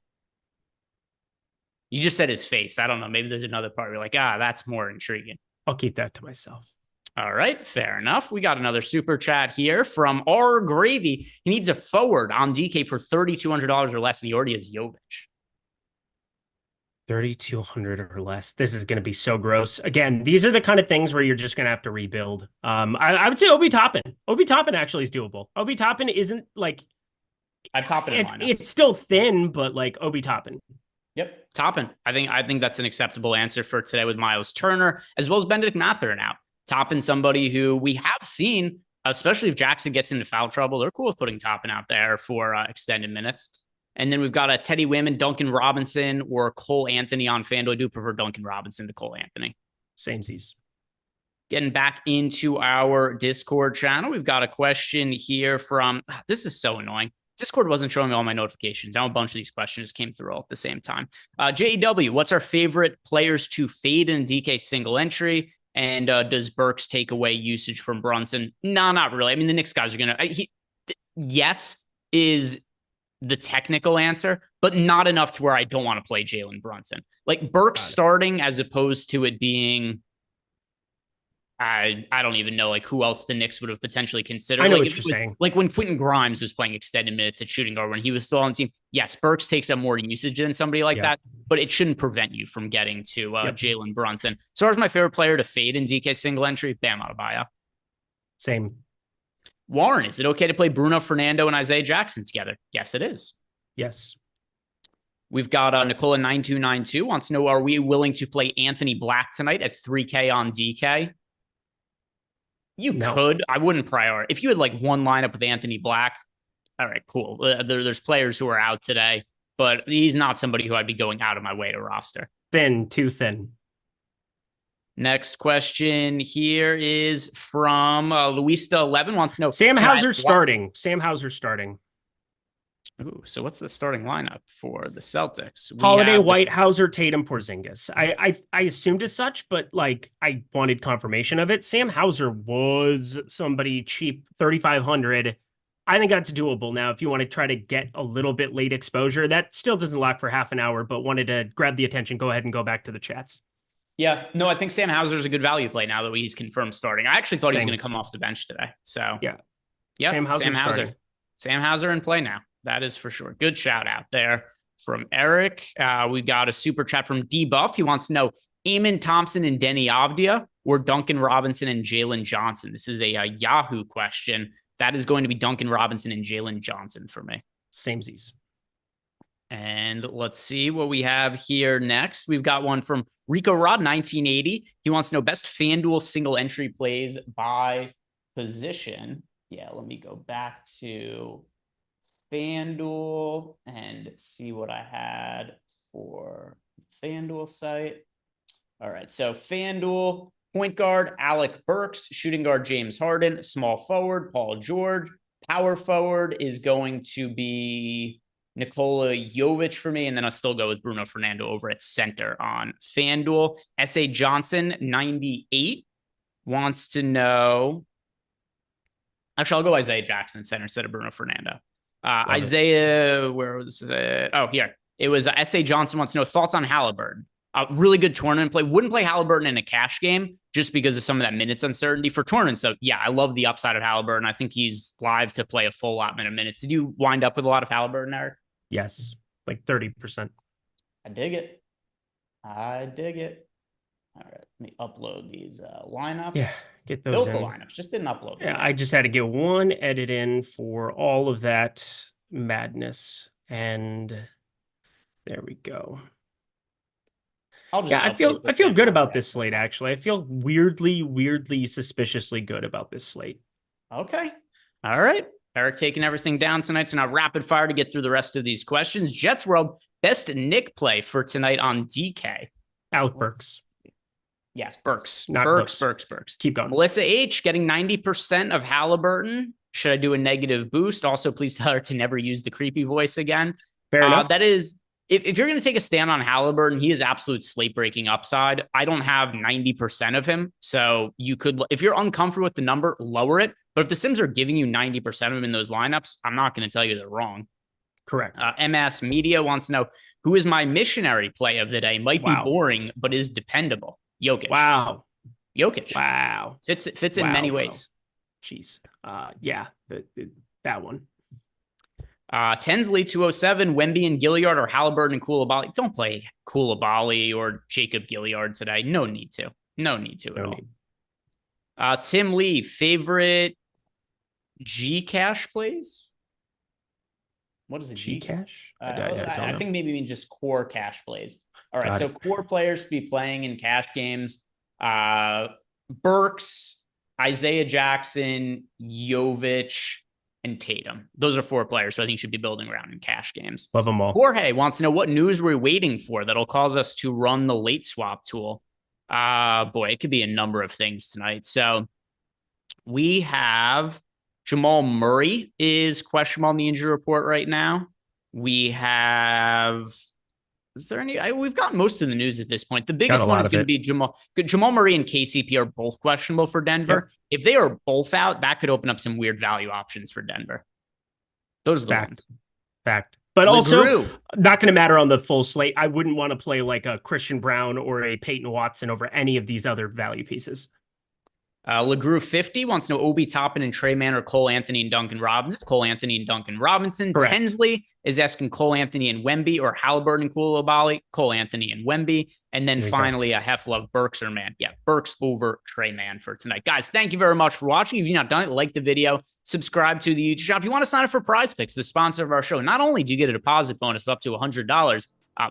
You just said his face. I don't know. Maybe there's another part where you're like, that's more intriguing. I'll keep that to myself. All right, fair enough. We got another super chat here from R Gravy. He needs a forward on DK for $3,200 or less, and he already has Jovic. 3,200 or less. This is going to be so gross. Again, these are the kind of things where you're just going to have to rebuild. I would say Obi Toppin. Obi Toppin actually is doable. Obi Toppin isn't like I've Toppin in lineups. It's still thin, but like Obi Toppin. Yep, Toppin. I think that's an acceptable answer for today with Miles Turner as well as Benedict Mathurin out. Toppin, somebody who we have seen, especially if Jackson gets into foul trouble, they're cool with putting Toppin out there for extended minutes. And then we've got a Teddy Wimman, Duncan Robinson, or Cole Anthony on FanDuel. I do prefer Duncan Robinson to Cole Anthony. Samesies. Getting back into our Discord channel, we've got a question here from, this is so annoying. Discord wasn't showing me all my notifications. Now a bunch of these questions came through all at the same time. JEW, what's our favorite players to fade in DK single entry? And does Burks take away usage from Brunson? No, not really. I mean, the Knicks guys are going to, yes, is the technical answer, but not enough to where I don't want to play Jalen Brunson. Like Burks starting as opposed to it being, I don't even know like who else the Knicks would have potentially considered. I know like what you're saying. Like when Quentin Grimes was playing extended minutes at shooting guard when he was still on the team. Yes, Burks takes up more usage than somebody like that, but it shouldn't prevent you from getting to Jalen Brunson. As far as my favorite player to fade in DK single entry, Bam Adebayo. Same. Warren, is it okay to play Bruno Fernando and Isaiah Jackson together? Yes, it is. Yes. We've got Nicola 9292 wants to know, are we willing to play Anthony Black tonight at 3K on DK? You could. I wouldn't prioritize. If you had like one lineup with Anthony Black, all right, cool. There's players who are out today, but he's not somebody who I'd be going out of my way to roster. Too thin. Next question here is from Luista11 wants to know. Sam Hauser starting. Sam Hauser starting. Ooh, so what's the starting lineup for the Celtics? Holiday, White, Hauser, Tatum, Porzingis. I assumed as such, but like I wanted confirmation of it. Sam Hauser was somebody cheap, 3,500. I think that's doable now. If you want to try to get a little bit late exposure, that still doesn't lock for half an hour, but wanted to grab the attention. Go ahead and go back to the chats. Yeah, no, I think Sam Hauser is a good value play now that he's confirmed starting. I actually thought he was going to come off the bench today. So yeah, Sam Hauser in play now. That is for sure. Good shout out there from Eric. We got a super chat from D-Buff. He wants to know Eamon Thompson and Denny Avdia or Duncan Robinson and Jalen Johnson. This is a Yahoo question. That is going to be Duncan Robinson and Jalen Johnson for me. Samesies. And let's see what we have here next. We've got one from Rico Rod 1980. He wants to know best FanDuel single entry plays by position. Yeah, let me go back to FanDuel and see what I had for FanDuel site. All right, so FanDuel, point guard, Alec Burks, shooting guard, James Harden, small forward, Paul George, power forward is going to be Nikola Jovic for me, and then I'll still go with Bruno Fernando over at center on FanDuel. S.A. Johnson, 98, wants to know... Actually, I'll go Isaiah Jackson center instead of Bruno Fernando. Isaiah, where was it? Oh, here. It was S.A. Johnson wants to know thoughts on Halliburton. Really good tournament play. Wouldn't play Halliburton in a cash game just because of some of that minutes uncertainty for tournaments. So, yeah, I love the upside of Halliburton. I think he's live to play a full allotment of minutes. Did you wind up with a lot of Halliburton, Eric? Yes, like 30%. I dig it. All right, let me upload these lineups. Yeah, get those Built in. the lineups, just didn't upload them. Yeah, I just had to get one edit in for all of that madness. And there we go. I feel good about this slate, actually. I feel weirdly, suspiciously good about this slate. Okay. All right. Eric taking everything down tonight. So now rapid fire to get through the rest of these questions. Jets World, best Nick play for tonight on DK. Alec Burks. Yes, Burks. Not Burks. Keep going. Melissa H getting 90% of Halliburton. Should I do a negative boost? Also, please tell her to never use the creepy voice again. Fair enough. That is, if you're going to take a stand on Halliburton, he is absolute slate breaking upside. I don't have 90% of him. So you could, if you're uncomfortable with the number, lower it. But if the Sims are giving you 90% of them in those lineups, I'm not going to tell you they're wrong. Correct. MS Media wants to know, who is my missionary play of the day? Might be boring, but is dependable. Jokic. Wow. Jokic. Wow. Fits in many ways. Jeez. Yeah, that one. Tensley 207, Wemby and Gilliard or Halliburton and Koulibaly. Don't play Koulibaly or Jacob Gilliard today. No need to at all. Tim Lee, favorite G-Cash plays? What is it? G-Cash? I think maybe means just core cash plays. All right, so core players to be playing in cash games. Burks, Isaiah Jackson, Jovic, and Tatum. Those are 4 players, so I think should be building around in cash games. Love them all. Jorge wants to know what news we're waiting for that'll cause us to run the late swap tool. Boy, it could be a number of things tonight. So we have Jamal Murray is questionable on the injury report right now. We have Is there any? We've got most of the news at this point. The biggest Got a one lot is of going to it. be Jamal Murray and KCP are both questionable for Denver. If they are both out, that could open up some weird value options for Denver. Those are the ones. Fact. But also, LeGrue. not going to matter on the full slate. I wouldn't want to play like a Christian Brown or a Peyton Watson over any of these other value pieces. LeGrue 50 wants to know Obi Toppin and Trey Mann or Cole Anthony and Duncan Robinson. Cole Anthony and Duncan Robinson. Correct. Tinsley is asking Cole Anthony and Wemby or Halliburton and Koulibaly. Cole Anthony and Wemby. And then finally, a Heflove Burks or Mann. Yeah, Burks over Trey Mann for tonight. Guys, thank you very much for watching. If you've not done it, like the video, subscribe to the YouTube shop. If you want to sign up for Prize Picks, the sponsor of our show, not only do you get a deposit bonus of up to $100,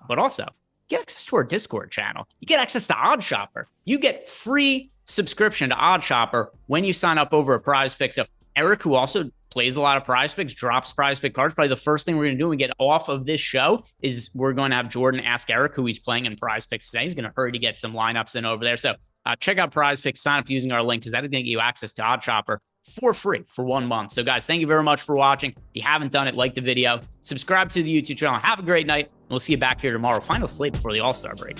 but also get access to our Discord channel. You get access to Odd Shopper. You get free subscription to Odd Shopper when you sign up over a Prize Pick. So Eric, who also plays a lot of Prize Picks, drops Prize Pick cards. Probably the first thing we're going to do when we get off of this show is we're going to have Jordan ask Eric who he's playing in Prize Picks today. He's going to hurry to get some lineups in over there. So check out Prize Picks, sign up using our link because that is going to get you access to Odd Shopper for free for 1 month. So guys, thank you very much for watching. If you haven't done it, like the video, subscribe to the YouTube channel. Have a great night. We'll see you back here tomorrow. Final slate before the All-Star break.